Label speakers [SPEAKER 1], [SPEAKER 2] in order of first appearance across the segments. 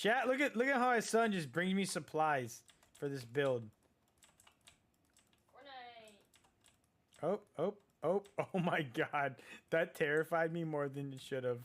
[SPEAKER 1] Chat, look at how my son just brings me supplies for this build. Oh, oh, oh, oh my god. That terrified me more than it should have.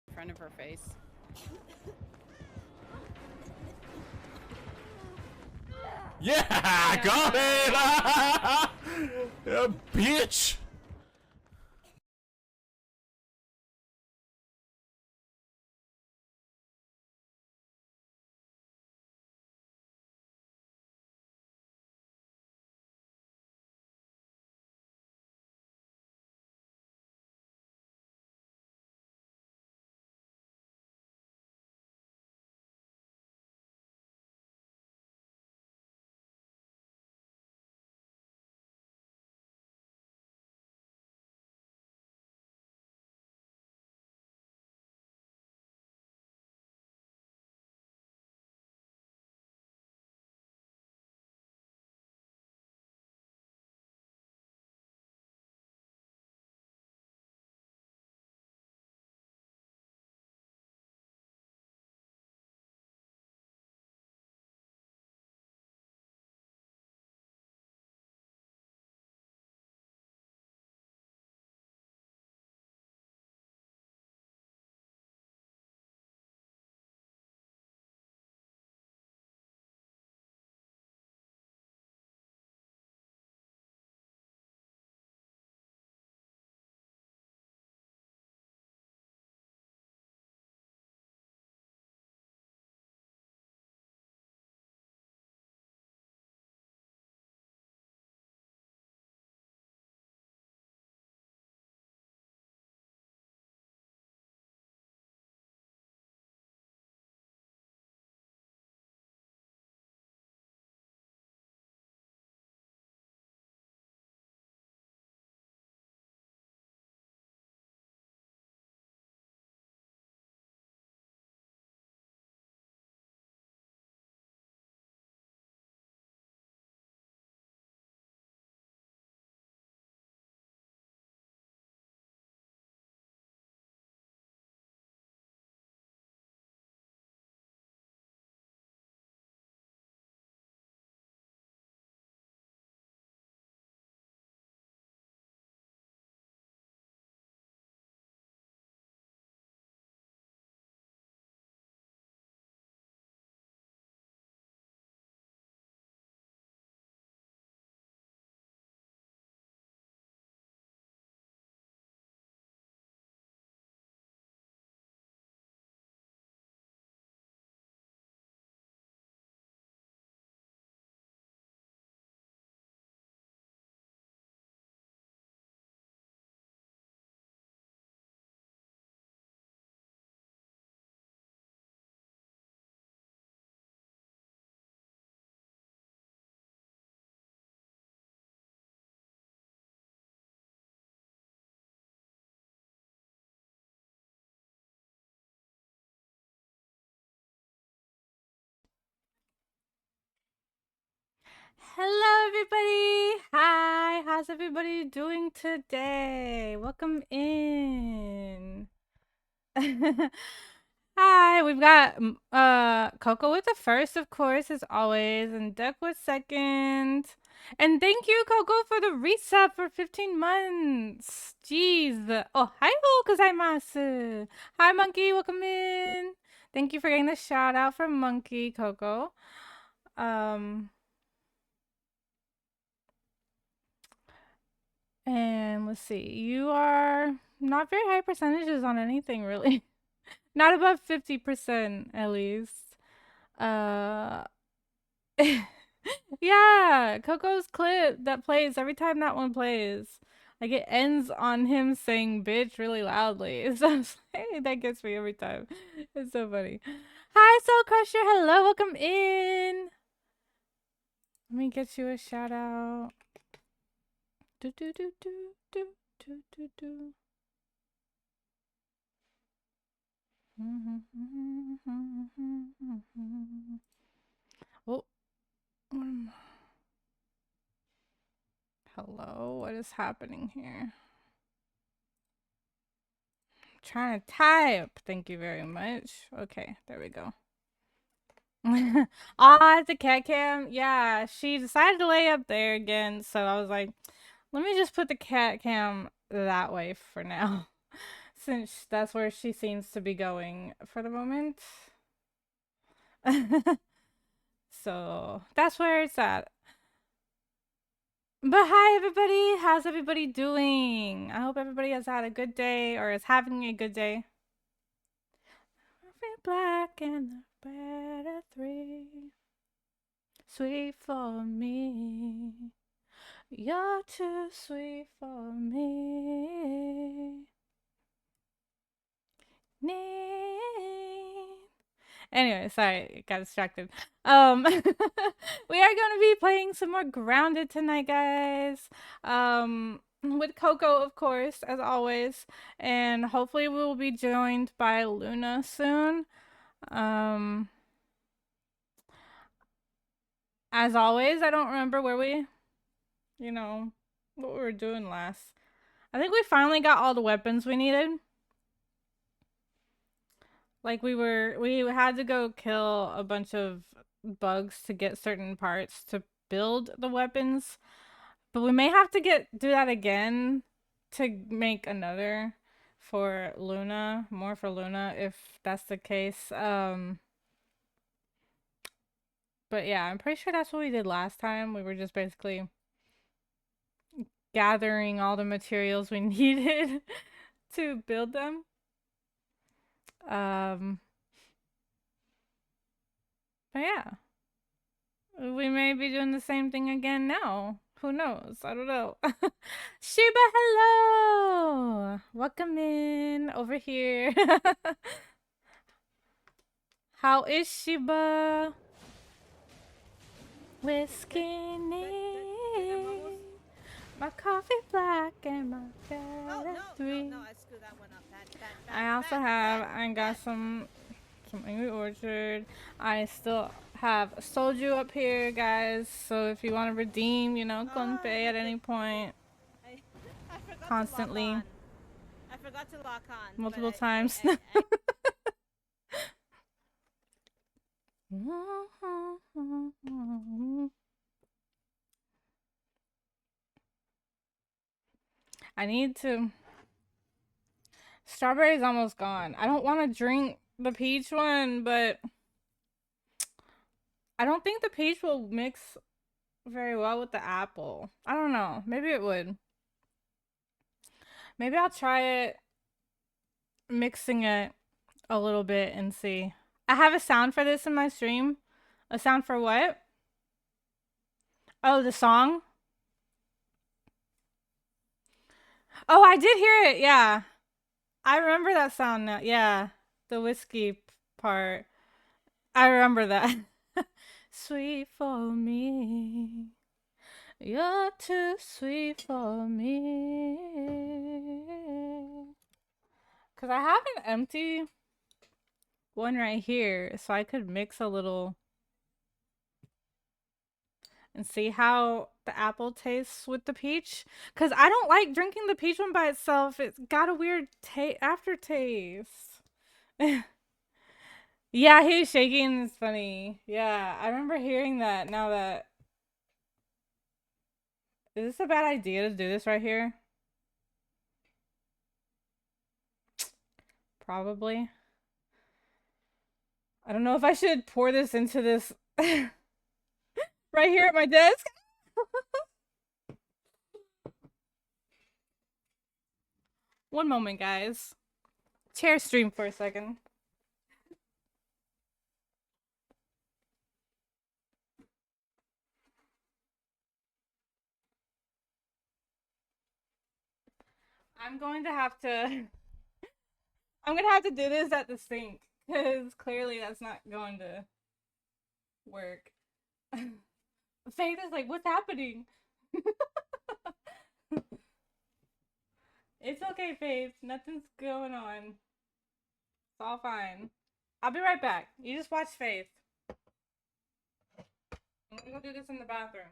[SPEAKER 2] In front of her face.
[SPEAKER 3] Yeah, got it! Bitch!
[SPEAKER 4] Hello, everybody. Hi, how's everybody doing today? Welcome in. Hi, we've got Koko with the first, of course, as always, and Duck with second. And thank you, Koko, for the reset for 15 months. Jeez. Oh, hi, gozaimasu. Hi, Monkey. Welcome in. Thank you for getting the shout out from Monkey, Koko. And let's see, you are not very high percentages on anything, really. Not above 50% at least. Uh, Yeah, Coco's clip that plays every time that one plays. Like it ends on him saying bitch really loudly. It's just like, that gets me every time. It's so funny. Hi, Soul Crusher. Hello, welcome in. Let me get you a shout out. Do do do do do do do do. Oh, hello. What is happening here? I'm trying to type. Thank you very much. Okay, there we go. Ah, the cat cam. Yeah, she decided to lay up there again, so I was like, let me just put the cat cam that way for now, since that's where she seems to be going for the moment. So that's where it's at. But hi, everybody. How's everybody doing? I hope everybody has had a good day or is having a good day. Black and the bread of three. Sweet for me. You're too sweet for me. Anyway, sorry, got distracted. We are gonna be playing some more Grounded tonight, guys. With Koko, of course, as always, and hopefully we'll be joined by Luna soon. As always, I don't remember where what we were doing last. I think we finally got all the weapons we needed. Like we had to go kill a bunch of bugs to get certain parts to build the weapons. But we may have to do that again to make another for Luna, more for Luna if that's the case. But yeah, I'm pretty sure that's what we did last time. We were just basically gathering all the materials we needed to build them. But yeah. We may be doing the same thing again now. Who knows? I don't know. Shiba, hello! Welcome in over here. How is Shiba? Whiskey, my coffee black and my bed three.
[SPEAKER 2] No, I screwed that one up.
[SPEAKER 4] I got some Angry Orchard. I still have soju up here, guys. So if you want to redeem, Gunpei at any point.
[SPEAKER 2] I forgot
[SPEAKER 4] Constantly.
[SPEAKER 2] I forgot to lock on.
[SPEAKER 4] Multiple times. I need to... Strawberry's almost gone. I don't want to drink the peach one, but I don't think the peach will mix very well with the apple. I don't know. Maybe it would. Maybe I'll try it, mixing it a little bit and see. I have a sound for this in my stream. A sound for what? Oh, the song? Oh, I did hear it. Yeah. I remember that sound now. Yeah. The whiskey part. I remember that. Sweet for me. You're too sweet for me. Because I have an empty one right here, so I could mix a little and see how the apple tastes with the peach. Because I don't like drinking the peach one by itself. It's got a weird aftertaste. Yeah, he was shaking. It's funny. Yeah, I remember hearing that now that... Is this a bad idea to do this right here? Probably. I don't know if I should pour this into this right here at my desk. One moment, guys. Chair stream for a second. I'm going to have to. I'm gonna have to do this at the sink because clearly that's not going to work. Faith is like, what's happening? It's okay, Faith. Nothing's going on. It's all fine. I'll be right back. You just watch Faith. I'm gonna go do this in the bathroom.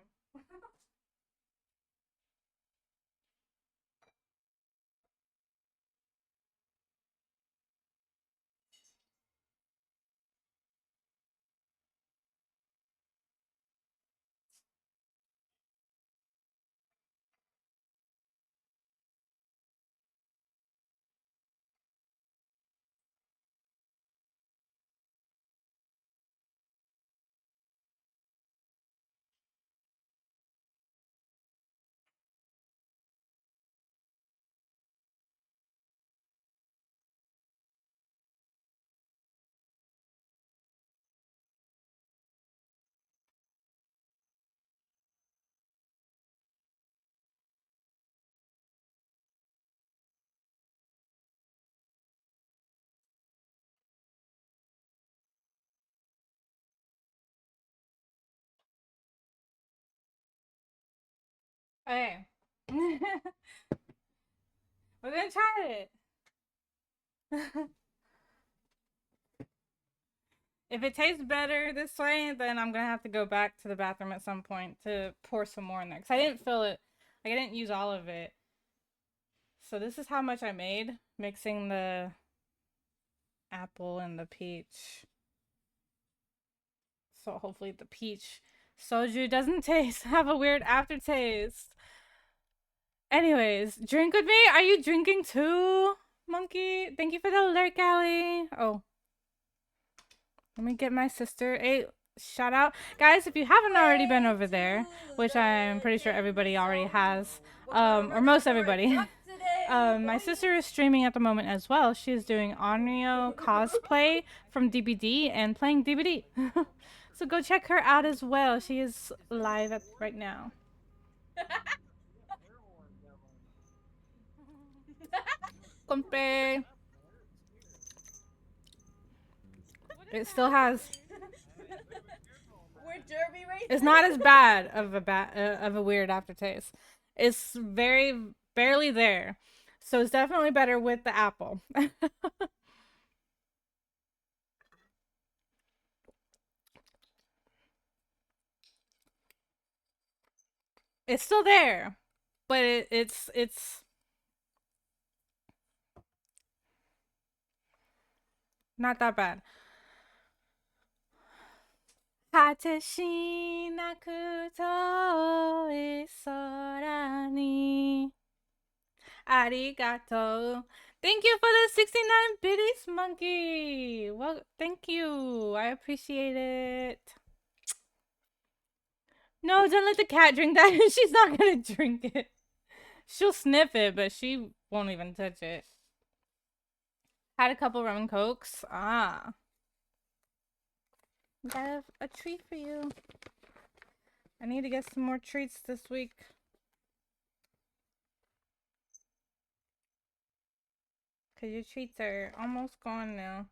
[SPEAKER 4] Okay. We're gonna try it. If it tastes better this way, then I'm gonna have to go back to the bathroom at some point to pour some more in there. Because I didn't fill it. Like, I didn't use all of it. So this is how much I made, mixing the apple and the peach. So hopefully the peach soju doesn't have a weird aftertaste. Anyways, drink with me? Are you drinking too, monkey? Thank you for the alert, Callie. Oh. Let me get my sister a shout out. Guys, if you haven't already been over there, which I'm pretty sure everybody already has, or most everybody, my sister is streaming at the moment as well. She is doing Onryo cosplay from DBD and playing DBD. So go check her out as well. She is live right now. Compre. It still has. It's not as bad of a weird aftertaste. It's very barely there, so it's definitely better with the apple. It's still there, but it's not that bad. 果てしなく遠い空にありがとう Thank you for the 69 biddies, monkey. Well, thank you. I appreciate it. No, don't let the cat drink that. She's not gonna drink it. She'll sniff it, but she won't even touch it. Had a couple rum and cokes. Ah. I have a treat for you. I need to get some more treats this week. Because your treats are almost gone now.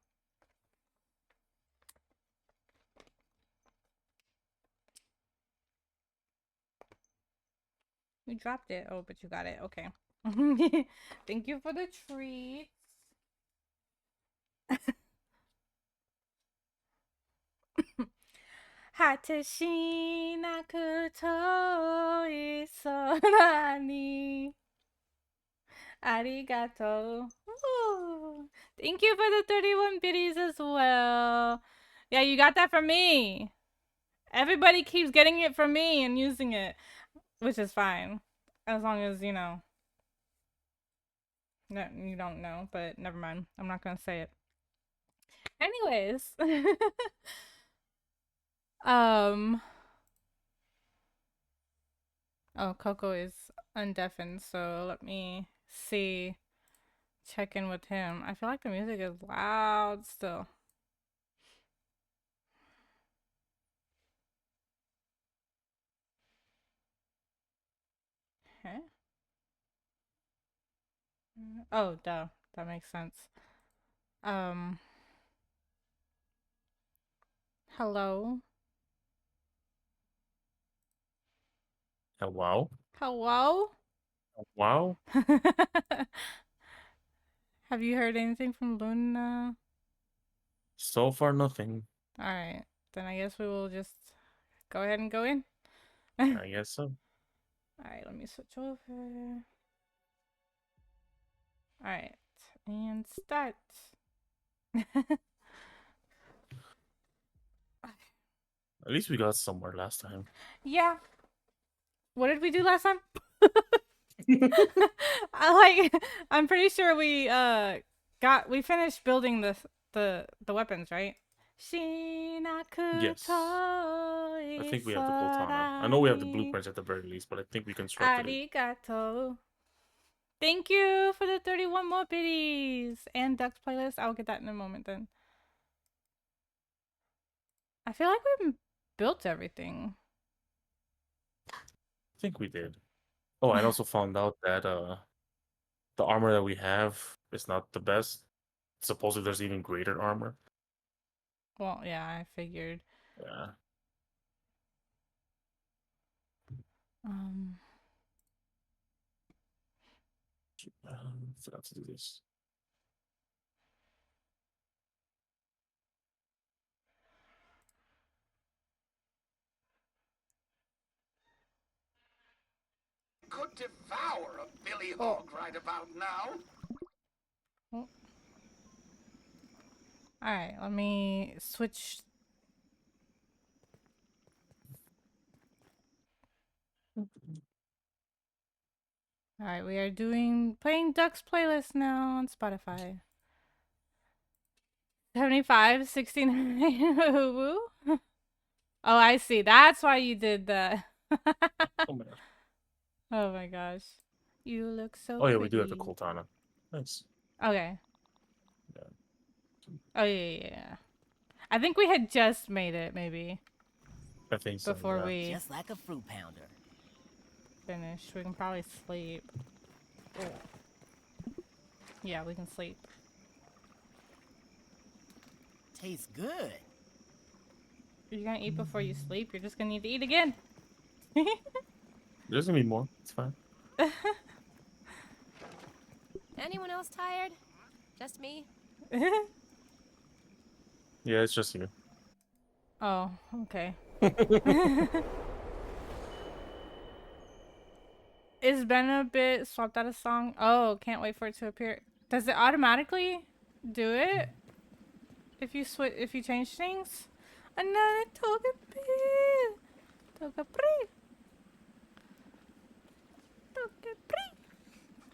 [SPEAKER 4] You dropped it. Oh, but you got it. Okay. Thank you for the treats. 果てしなく遠い空にありがとう Thank you for the 31 biddies as well. Yeah, you got that from me. Everybody keeps getting it from me and using it, which is fine. As long as, you know. No, you don't know, but never mind. I'm not going to say it. Anyways. Oh, Koko is undeafened, so let me see. Check in with him. I feel like the music is loud still. Okay. Oh, duh. That makes sense. Hello?
[SPEAKER 3] Wow.
[SPEAKER 4] Hello?
[SPEAKER 3] Wow.
[SPEAKER 4] Have you heard anything from Luna?
[SPEAKER 3] So far, nothing.
[SPEAKER 4] Alright. Then I guess we will just go ahead and go in.
[SPEAKER 3] I guess so.
[SPEAKER 4] Alright, let me switch over. Alright. And start.
[SPEAKER 3] At least we got somewhere last time.
[SPEAKER 4] Yeah. What did we do last time? I'm pretty sure we finished building the weapons, right?
[SPEAKER 3] Yes. I think we have the Cortana. I know we have the blueprints at the very least, but I think we constructed it.
[SPEAKER 4] Arigato. Thank you for the 31 more biddies and Ducks playlist. I'll get that in a moment then. I feel like we built everything.
[SPEAKER 3] I think we did. Oh, I also found out that the armor that we have is not the best. Supposedly there's even greater armor.
[SPEAKER 4] Well, yeah, I figured.
[SPEAKER 3] Yeah. Forgot to do this.
[SPEAKER 5] Could devour a billy hog right about now.
[SPEAKER 4] Oh. Alright, let me switch. Alright, we are playing Ducks playlist now on Spotify. 75, 69. Woo. Oh, I see. That's why you did that.
[SPEAKER 3] Oh my gosh.
[SPEAKER 4] Oh my gosh. You look so
[SPEAKER 3] Oh yeah,
[SPEAKER 4] pretty.
[SPEAKER 3] we do have the Cortana. Nice.
[SPEAKER 4] Okay.
[SPEAKER 3] Yeah.
[SPEAKER 4] Oh yeah. I think we had just made it, maybe.
[SPEAKER 3] I think so.
[SPEAKER 4] Before
[SPEAKER 3] Yeah.
[SPEAKER 4] we
[SPEAKER 6] Just like a fruit pounder.
[SPEAKER 4] finish. We can probably sleep. Oh. Yeah, we can sleep.
[SPEAKER 6] Tastes good.
[SPEAKER 4] You're gonna eat before you sleep. You're just gonna need to eat again.
[SPEAKER 3] There's gonna be more. It's fine.
[SPEAKER 2] Anyone else tired? Just me?
[SPEAKER 3] Yeah, it's just you.
[SPEAKER 4] Oh, okay. Is Ben a bit swapped out of song? Oh, can't wait for it to appear. Does it automatically do it if you change things? Another toga pri.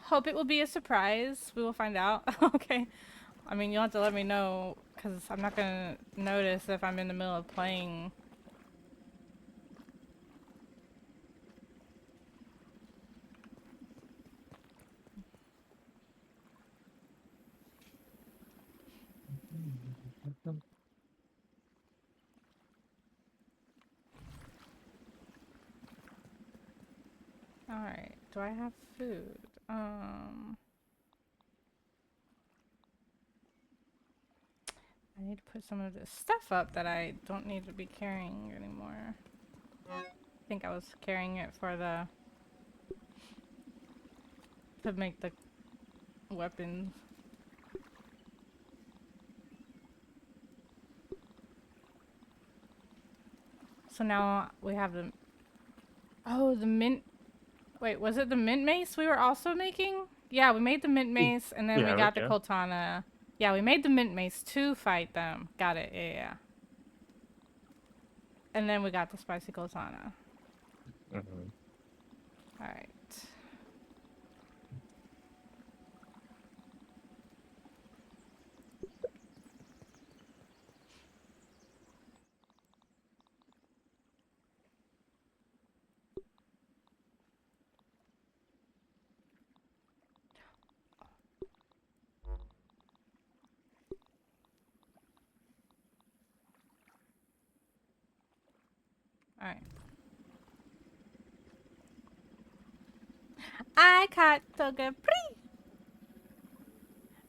[SPEAKER 4] Hope it will be a surprise. We will find out. Okay. I mean, you'll have to let me know because I'm not gonna notice if I'm in the middle of playing. Alright, do I have food? I need to put some of this stuff up that I don't need to be carrying anymore. I think I was carrying it for to make the weapons. So now we have the... Oh, the mint... Wait, was it the mint mace we were also making? Yeah, we made the mint mace and then we got the Cortana. Yeah, we made the mint mace to fight them. Got it, yeah. And then we got the spicy Cortana. Alright. Alright. I caught Togepi.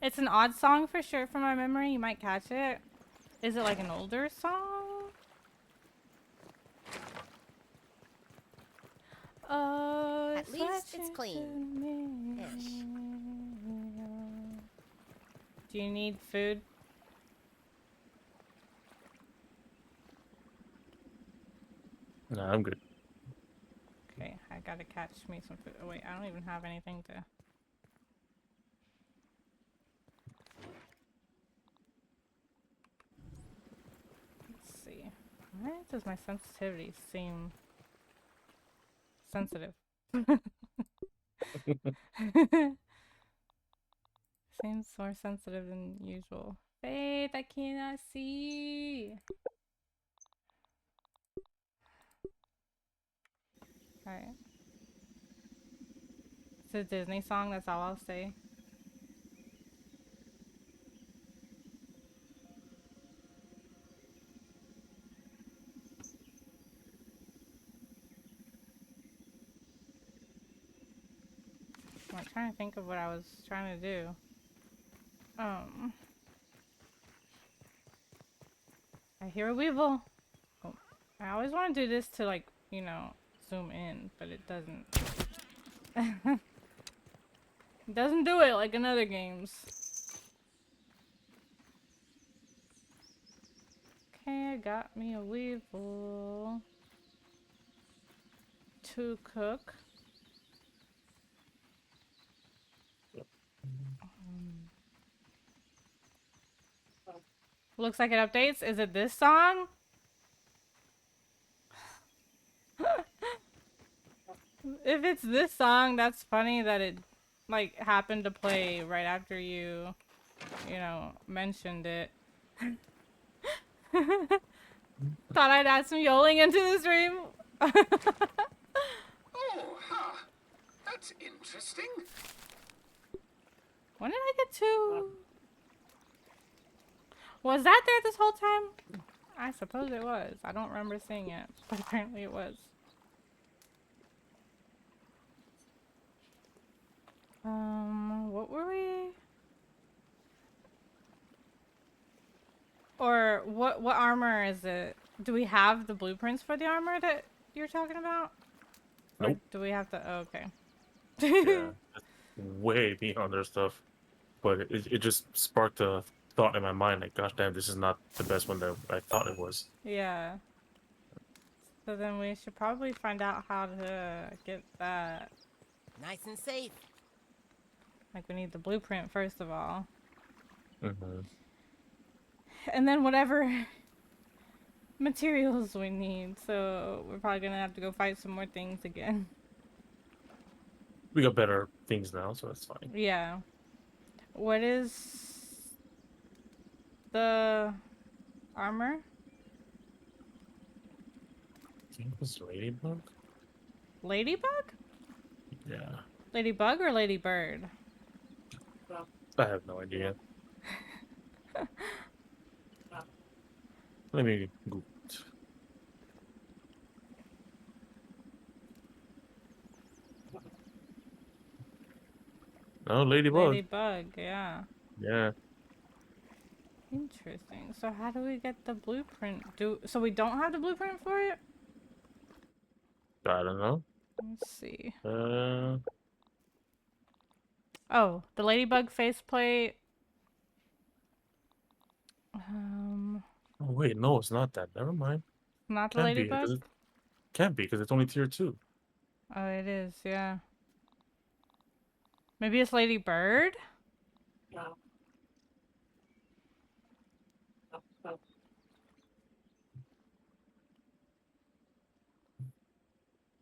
[SPEAKER 4] It's an odd song for sure from my memory. You might catch it. Is it like an older song? Oh,
[SPEAKER 2] At least it's clean. Ish.
[SPEAKER 4] Do you need food?
[SPEAKER 3] No, I'm good.
[SPEAKER 4] Okay, I gotta catch me some food. Oh wait, I don't even have anything to... Let's see. Why does my sensitivity seem sensitive? Seems more sensitive than usual. Faith, I cannot see. Alright. It's a Disney song, that's all I'll say. I'm trying to think of what I was trying to do. I hear a weevil. Oh, I always want to do this to, like, you know, zoom in, but it doesn't. It doesn't do it like in other games. Okay, I got me a weevil to cook. Looks like it updates. Is it this song? If it's this song, that's funny that it like happened to play right after you know, mentioned it. Thought I'd add some yodeling into the stream.
[SPEAKER 5] Oh, huh. That's interesting.
[SPEAKER 4] When did I get to... Was that there this whole time? I suppose it was. I don't remember seeing it, but apparently it was. What were we? Or what armor is it? Do we have the blueprints for the armor that you're talking about?
[SPEAKER 3] Nope.
[SPEAKER 4] Or do we have to... Oh, okay.
[SPEAKER 3] Yeah, that's way beyond their stuff. But it just sparked a thought in my mind, like, gosh damn, this is not the best one that I thought it was.
[SPEAKER 4] Yeah. So then we should probably find out how to get that.
[SPEAKER 6] Nice and safe.
[SPEAKER 4] Like, we need the blueprint first of all.
[SPEAKER 3] Mm-hmm.
[SPEAKER 4] And then whatever materials we need. So we're probably gonna have to go fight some more things again.
[SPEAKER 3] We got better things now, so that's fine.
[SPEAKER 4] Yeah. What is the armor?
[SPEAKER 3] I think it was Ladybug?
[SPEAKER 4] Ladybug?
[SPEAKER 3] Yeah.
[SPEAKER 4] Ladybug or ladybird?
[SPEAKER 3] I have no idea. Let me Google it. No, Ladybug.
[SPEAKER 4] Ladybug, yeah.
[SPEAKER 3] Yeah.
[SPEAKER 4] Interesting. So how do we get the blueprint? So we don't have the blueprint for it?
[SPEAKER 3] I don't know.
[SPEAKER 4] Let's see. Oh, the ladybug faceplate.
[SPEAKER 3] Oh wait, no, it's not that. Never mind.
[SPEAKER 4] Not the
[SPEAKER 3] Can't be.
[SPEAKER 4] ladybug?
[SPEAKER 3] Can't be because it's only tier 2.
[SPEAKER 4] Oh, it is, yeah. Maybe it's ladybird?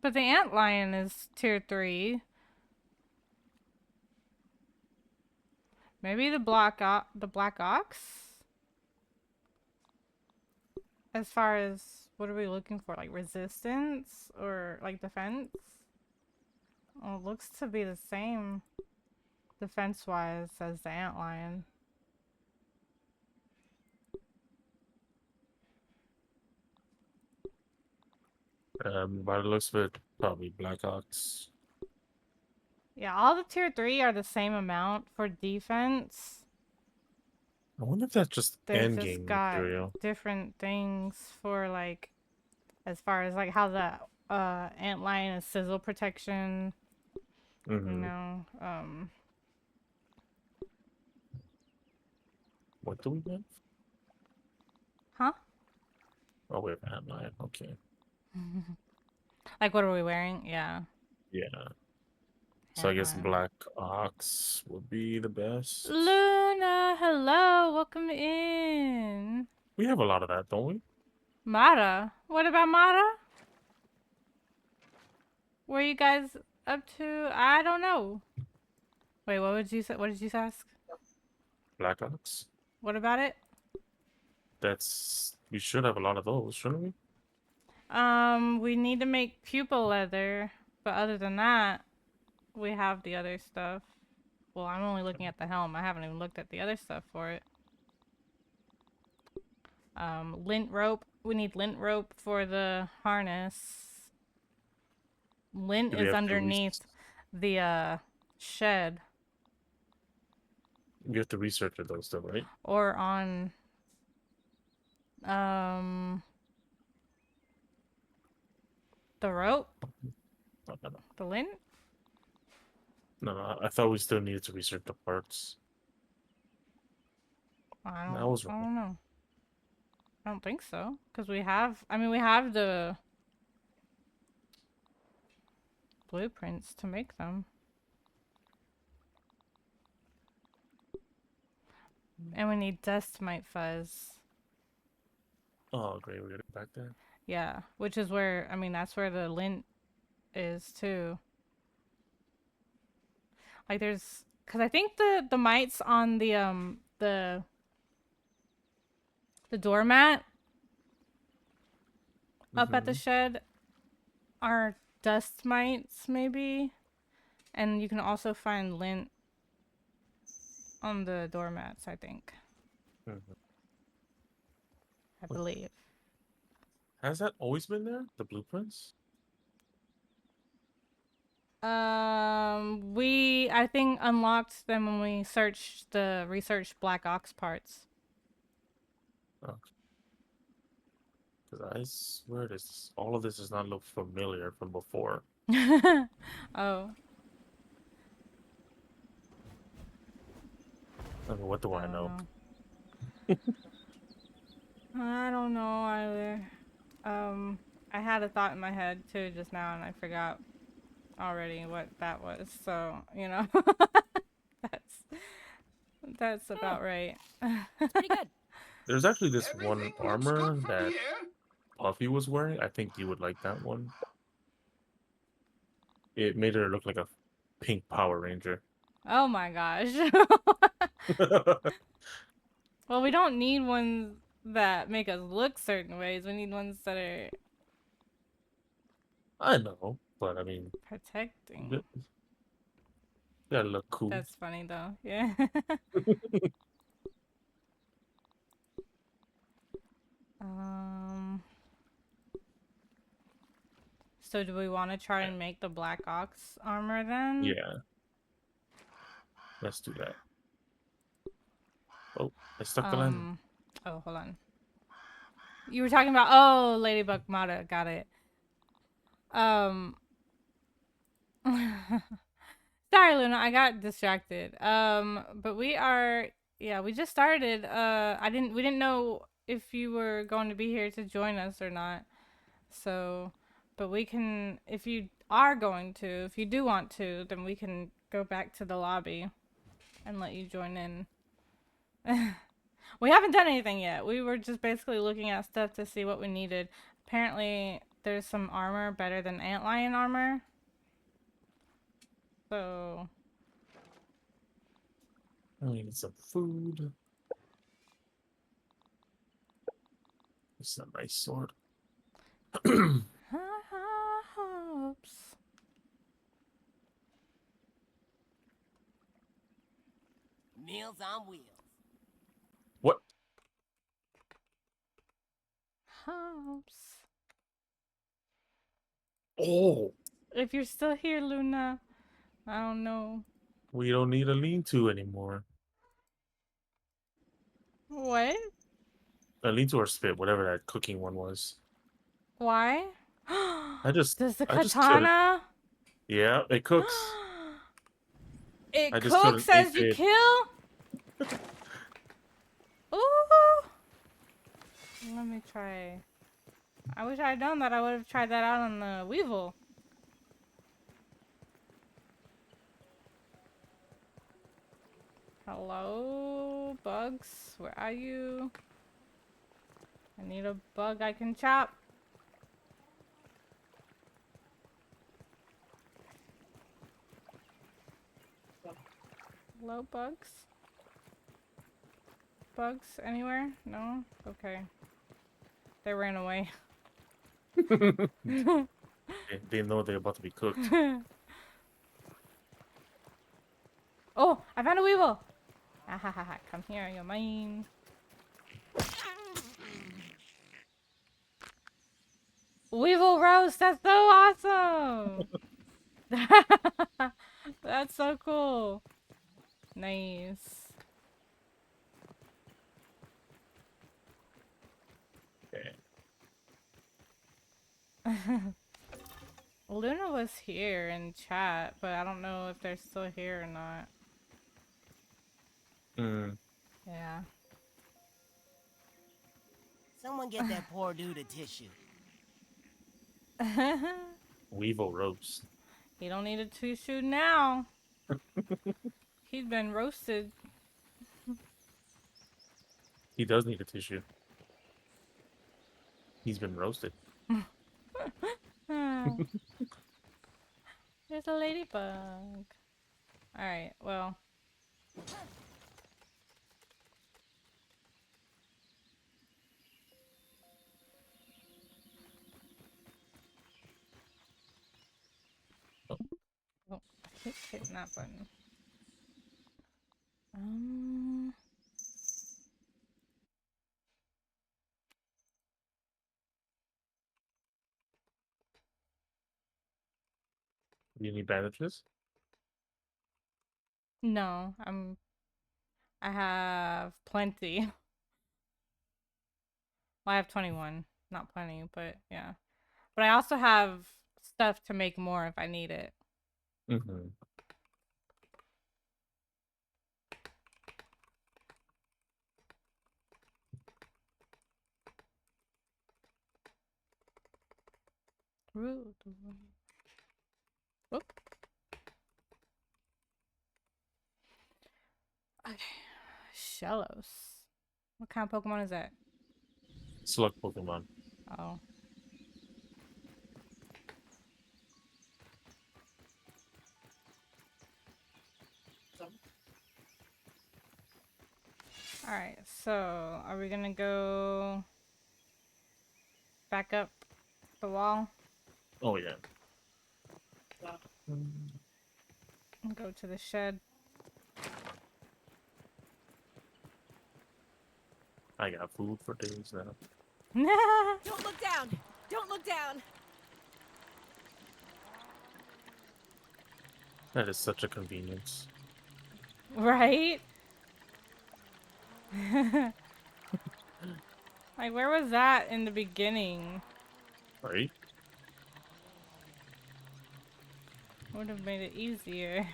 [SPEAKER 4] But the antlion is tier 3. Maybe the black ox? As far as what are we looking for? Like resistance or like defense? Well, it looks to be the same defense wise as the antlion.
[SPEAKER 3] By the looks of it, probably Black Ox.
[SPEAKER 4] Yeah, all the tier 3 are the same amount for defense.
[SPEAKER 3] I wonder if that's just
[SPEAKER 4] They've
[SPEAKER 3] end
[SPEAKER 4] just
[SPEAKER 3] game
[SPEAKER 4] got
[SPEAKER 3] material.
[SPEAKER 4] different things for like, as far as like how the antlion is sizzle protection. You
[SPEAKER 3] Mm-hmm.
[SPEAKER 4] know,
[SPEAKER 3] What do we get?
[SPEAKER 4] huh?
[SPEAKER 3] Oh, we have antlion. Okay.
[SPEAKER 4] Like, what are we wearing? Yeah,
[SPEAKER 3] Yeah. So I guess
[SPEAKER 4] antlion.
[SPEAKER 3] Black Ox would be the best.
[SPEAKER 4] Luna, hello, welcome in.
[SPEAKER 3] We have a lot of that, don't we?
[SPEAKER 4] Mara, what about Mara? What are you guys up to? I don't know. Wait, what would you say? What did you ask?
[SPEAKER 3] Black Ox.
[SPEAKER 4] What about it?
[SPEAKER 3] We should have a lot of those, shouldn't we?
[SPEAKER 4] We need to make pupil leather, but other than that, we have the other stuff. Well, I'm only looking at the helm. I haven't even looked at the other stuff for it. Lint rope. We need lint rope for the harness. Lint
[SPEAKER 3] Do we
[SPEAKER 4] is
[SPEAKER 3] have to
[SPEAKER 4] underneath the shed
[SPEAKER 3] you have to research those stuff, right?
[SPEAKER 4] or on um the rope,
[SPEAKER 3] No, no, no.
[SPEAKER 4] the lint.
[SPEAKER 3] No, I thought we still needed to research the parts.
[SPEAKER 4] I
[SPEAKER 3] I
[SPEAKER 4] don't.
[SPEAKER 3] was
[SPEAKER 4] I
[SPEAKER 3] wrong.
[SPEAKER 4] don't know. I don't think so, because we have. I mean, we have the blueprints to make them, and we need dust mite fuzz.
[SPEAKER 3] Oh, great. We got it back there.
[SPEAKER 4] Yeah, which is where, I mean, that's where the lint is too. Like there's, cause I think the mites on the doormat up at the shed are dust mites maybe, and you can also find lint on the doormats, I think.
[SPEAKER 3] Mhm.
[SPEAKER 4] I believe.
[SPEAKER 3] Has that always been there? The blueprints?
[SPEAKER 4] We I think unlocked them when we researched Black Ox parts.
[SPEAKER 3] Oh. Because I swear all of this does not look familiar from before.
[SPEAKER 4] Oh.
[SPEAKER 3] I mean, what do I know?
[SPEAKER 4] I don't know either. I had a thought in my head too just now, and I forgot already what that was. So you know, that's about right.
[SPEAKER 2] It's pretty good.
[SPEAKER 3] There's actually this
[SPEAKER 5] Everything
[SPEAKER 3] one
[SPEAKER 5] looks
[SPEAKER 3] armor
[SPEAKER 5] good from
[SPEAKER 3] that
[SPEAKER 5] here.
[SPEAKER 3] Puffy was wearing. I think you would like that one. It made her look like a pink Power Ranger.
[SPEAKER 4] Oh my gosh. Well, we don't need ones that make us look certain ways. We need ones that are
[SPEAKER 3] I know, but I mean,
[SPEAKER 4] protecting.
[SPEAKER 3] gotta look cool.
[SPEAKER 4] That's funny though. Yeah. um. So do we want to try and make the Black Ox armor then?
[SPEAKER 3] Yeah. Let's do that. Oh, I stuck the landing.
[SPEAKER 4] Oh, hold on. You were talking about Ladybug Mata, got it. Sorry, Luna, I got distracted. But we just started. We didn't know if you were going to be here to join us or not. So, but we can, if you are going to, if you do want to, then we can go back to the lobby and let you join in. We haven't done anything yet. We were just basically looking at stuff to see what we needed. Apparently, there's some armor better than antlion armor. So,
[SPEAKER 3] I need some food. This is a nice sword.
[SPEAKER 4] hopes.
[SPEAKER 6] Meals on wheels.
[SPEAKER 3] What?
[SPEAKER 4] Hopes.
[SPEAKER 3] Oh,
[SPEAKER 4] If you're still here, Luna, I don't know.
[SPEAKER 3] we don't need a lean-to anymore.
[SPEAKER 4] What?
[SPEAKER 3] Lean to or spit, whatever that cooking one was.
[SPEAKER 4] Why?
[SPEAKER 3] I just
[SPEAKER 4] Does the
[SPEAKER 3] I just killed it.
[SPEAKER 4] katana?
[SPEAKER 3] Yeah, it cooks.
[SPEAKER 4] It
[SPEAKER 3] I just killed an
[SPEAKER 4] cooks as you
[SPEAKER 3] aphid.
[SPEAKER 4] kill? Ooh. Let me try. I wish I had known that. I would have tried that out on the weevil. Hello, bugs. Where are you? I need a bug I can chop. Hello, bugs? Bugs anywhere? No? Okay. They ran away.
[SPEAKER 3] They know they're about to be cooked.
[SPEAKER 4] Oh, I found a weevil! Ahahaha, come here, you're mine. Weevil roast, that's so awesome! That's so cool. Nice.
[SPEAKER 3] Okay.
[SPEAKER 4] Luna was here in chat, but I don't know if they're still here or not.
[SPEAKER 3] Mm,
[SPEAKER 4] Yeah.
[SPEAKER 6] Someone get that poor dude a tissue.
[SPEAKER 3] weevil roast.
[SPEAKER 4] He don't need a tissue now. He's been roasted.
[SPEAKER 3] He does need a tissue. He's been roasted.
[SPEAKER 4] There's a ladybug. Alright, well. Oh, I keep hitting that button.
[SPEAKER 3] Do you need bandages?
[SPEAKER 4] No, I have plenty. Well, I have 21. Not plenty, but yeah. But I also have stuff to make more if I need it.
[SPEAKER 3] Mm-hmm.
[SPEAKER 4] Rude. Whoop. Okay. Shellos. What kind of Pokemon is that?
[SPEAKER 3] Slug Pokemon.
[SPEAKER 4] Oh. Alright, so are we gonna go back up the wall
[SPEAKER 3] Oh yeah.
[SPEAKER 4] and go to the shed?
[SPEAKER 3] I got food for days now.
[SPEAKER 2] Don't look down! Don't look down!
[SPEAKER 3] That is such a convenience.
[SPEAKER 4] Right? Like, where was that in the beginning?
[SPEAKER 3] Right?
[SPEAKER 4] Would have made it easier.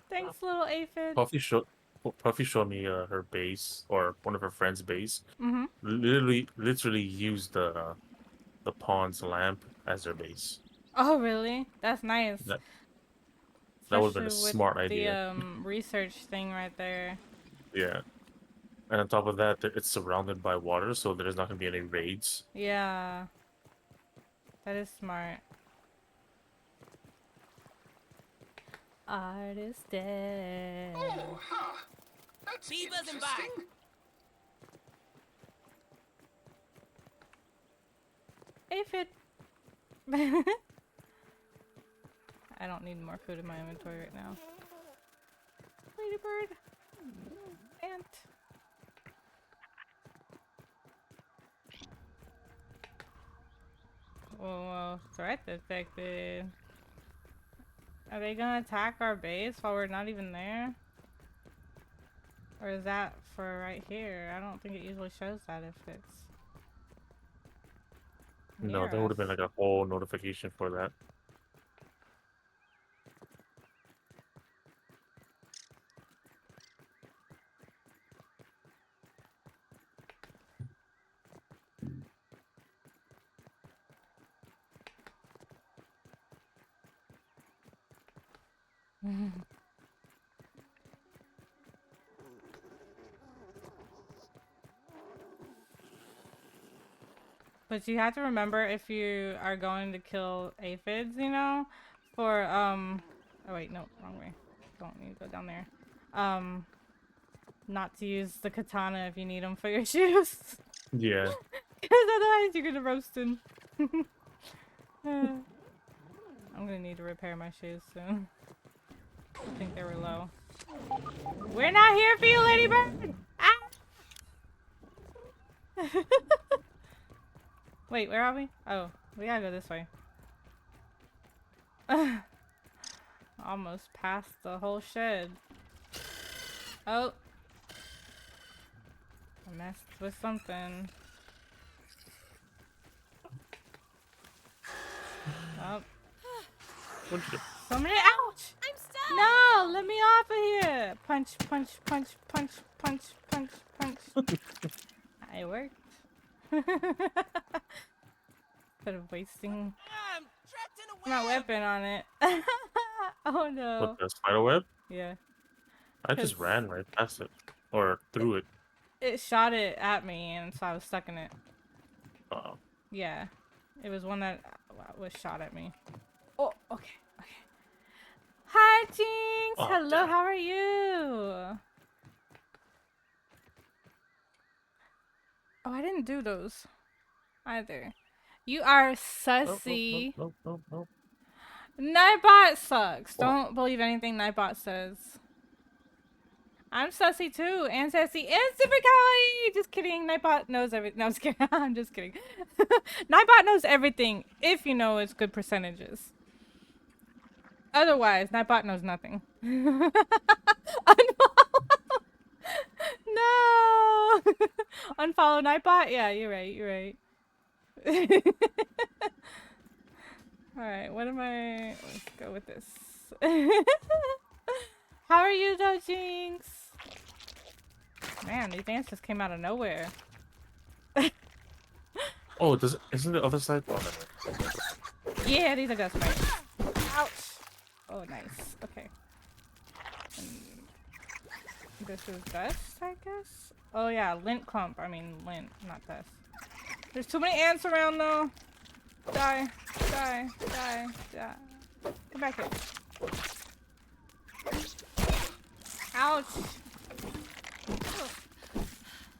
[SPEAKER 4] Thanks, little aphid.
[SPEAKER 3] Puffy showed me her base, or one of her friends' base.
[SPEAKER 4] Mm-hmm.
[SPEAKER 3] Literally used the pawn's lamp as their base.
[SPEAKER 4] Oh, really? That's nice.
[SPEAKER 3] That would have been
[SPEAKER 4] Especially
[SPEAKER 3] a
[SPEAKER 4] with
[SPEAKER 3] smart
[SPEAKER 4] the
[SPEAKER 3] idea.
[SPEAKER 4] research thing right there.
[SPEAKER 3] Yeah. And on top of that, it's surrounded by water, so there's not going to be any raids.
[SPEAKER 4] Yeah. That is smart. Art is dead.
[SPEAKER 5] Oh, huh. That's
[SPEAKER 6] Beavers and
[SPEAKER 5] interesting.
[SPEAKER 4] Aphid. I don't need more food in my inventory right now. Ladybird. Ant. Whoa, threat detected. Are they gonna attack our base while we're not even there? Or is that for right here? I don't think it usually shows that if it's
[SPEAKER 3] No,
[SPEAKER 4] near
[SPEAKER 3] there would have been
[SPEAKER 4] us.
[SPEAKER 3] like a whole notification for that.
[SPEAKER 4] But you have to remember if you are going to kill aphids, you know, for oh wait, no, wrong way. Don't need to go down there. Not to use the katana if you need them for your shoes.
[SPEAKER 3] Yeah.
[SPEAKER 4] Because otherwise you're gonna roast them. I'm gonna need to repair my shoes soon. I think they were low. We're not here for you, Ladybird! Ah! Wait, where are we? Oh, we gotta go this way. Almost past the whole shed. Oh. I messed with something. Oh.
[SPEAKER 3] What'd you do?
[SPEAKER 4] Somebody, ouch!
[SPEAKER 2] I'm stuck!
[SPEAKER 4] No, let me off of here! Punch, punch, punch, punch, punch, punch, punch. It worked. Instead of wasting
[SPEAKER 6] I'm trapped in a
[SPEAKER 4] my
[SPEAKER 6] web.
[SPEAKER 4] weapon on it. Oh no.
[SPEAKER 3] What, the spider web?
[SPEAKER 4] Yeah.
[SPEAKER 3] I just
[SPEAKER 4] 'Cause-
[SPEAKER 3] ran right past it. Or through it.
[SPEAKER 4] It shot it at me and so I was stuck in it.
[SPEAKER 3] Uh-oh.
[SPEAKER 4] Yeah. It was one that was shot at me. Oh, okay. Okay. Hi, Jinx!
[SPEAKER 3] Oh,
[SPEAKER 4] Hello,
[SPEAKER 3] damn.
[SPEAKER 4] how are you? Oh, I didn't do those either. You are sussy.
[SPEAKER 3] Nope, nope, nope, nope.
[SPEAKER 4] Nightbot sucks.
[SPEAKER 3] What?
[SPEAKER 4] Don't believe anything Nightbot says. I'm sussy too, and sassy, and super Kelly. Just kidding. Nightbot knows everything. No, I'm just kidding. I'm just kidding. Nightbot knows everything if you know its good percentages. Otherwise, Nightbot knows nothing. Unfollow. No. Unfollow Nightbot. Yeah, you're right. You're right. All right. What am I? Let's go with this. How are you, though, Jinx? Man, these ants just came out of nowhere.
[SPEAKER 3] Oh, isn't the other side? Oh, never mind.
[SPEAKER 4] Yeah, these are dust mites. Ouch. Oh, nice. Okay. This is dust, I guess? Oh, yeah, lint clump. I mean, lint, not dust. There's too many ants around, though. Die. Die. Die. Die. Come back here. Ouch.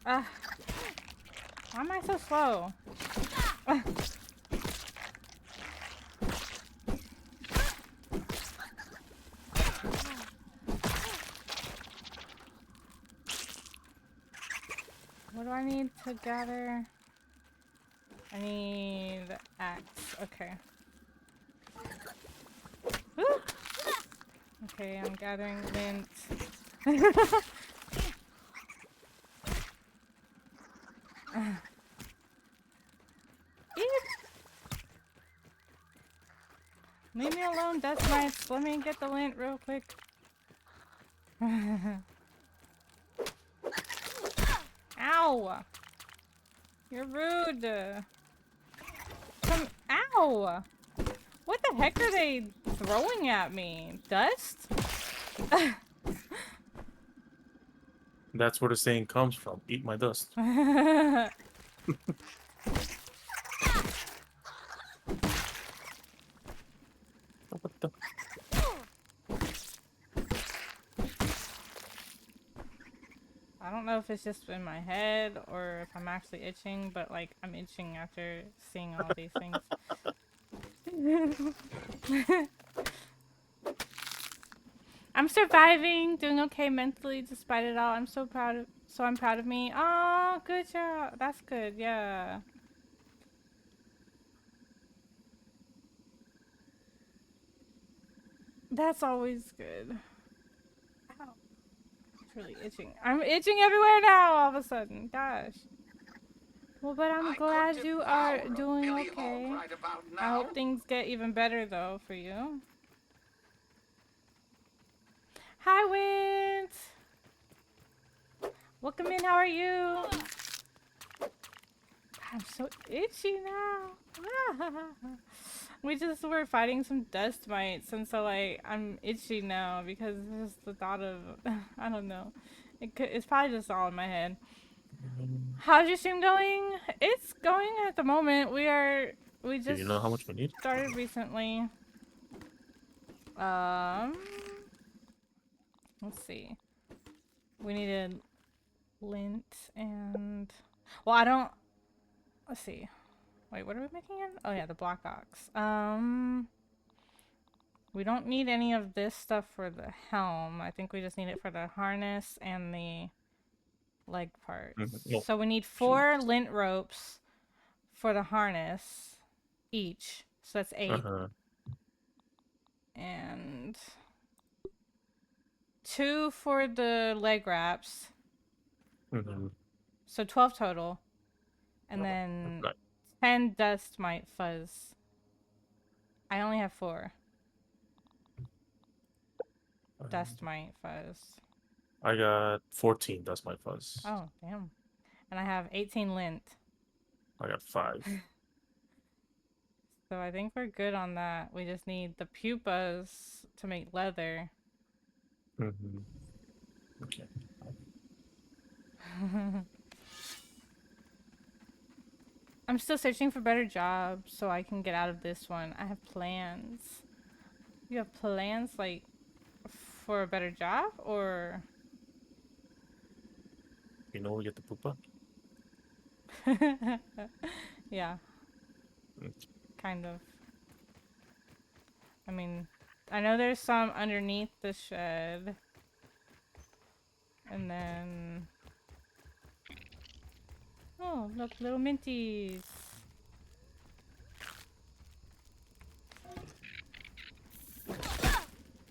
[SPEAKER 4] Why am I so slow? What do I need to gather? I need axe. Okay. Woo! Okay, I'm gathering lint. Leave me alone, dust mites. Let me get the lint real quick. Ow! You're rude. Come, ow! What the heck are they throwing at me? Dust?
[SPEAKER 3] That's where the saying comes from. Eat my dust. What the?
[SPEAKER 4] I don't know if it's just in my head or if I'm actually itching, but like I'm itching after seeing all these things. I'm surviving, doing okay mentally despite it all. I'm so proud of, I'm proud of me. Oh, good job. That's good. Yeah. That's always good. Ow. It's really itching. I'm itching everywhere now all of a sudden. Gosh. Well, but I'm
[SPEAKER 5] I
[SPEAKER 4] glad
[SPEAKER 5] could
[SPEAKER 4] you are
[SPEAKER 5] devour a
[SPEAKER 4] doing
[SPEAKER 5] Billy
[SPEAKER 4] okay.
[SPEAKER 5] Hog right about
[SPEAKER 4] I
[SPEAKER 5] now.
[SPEAKER 4] hope things get even better though for you. Hi, Wint. Welcome in. How are you? I'm so itchy now. We just were fighting some dust mites, and so like I'm itchy now because just the thought of I don't know. It's probably just all in my head. How's your stream going? It's going at the moment. We
[SPEAKER 3] Do
[SPEAKER 4] just
[SPEAKER 3] you know how much we need?
[SPEAKER 4] started recently. Let's see. We needed lint and well, I don't. Let's see. Wait, what are we making in? Oh yeah, the black ox. We don't need any of this stuff for the helm. I think we just need it for the harness and the leg parts.
[SPEAKER 3] No.
[SPEAKER 4] So we need 4 lint ropes for the harness each. So that's 8. And 2 for the leg wraps. So 12 total. And then 10 dust mite fuzz. I only have 4. Dust mite fuzz.
[SPEAKER 3] I got 14 dust mite fuzz.
[SPEAKER 4] Oh, damn. And I have 18 lint.
[SPEAKER 3] I got 5.
[SPEAKER 4] So I think we're good on that. We just need the pupas to make leather.
[SPEAKER 3] Okay.
[SPEAKER 4] I'm still searching for better jobs so I can get out of this one. I have plans. You have plans like for a better job or?
[SPEAKER 3] You know we get the poopa?
[SPEAKER 4] Yeah. Kind of. I mean, I know there's some underneath the shed. And then... Oh, look, little minties.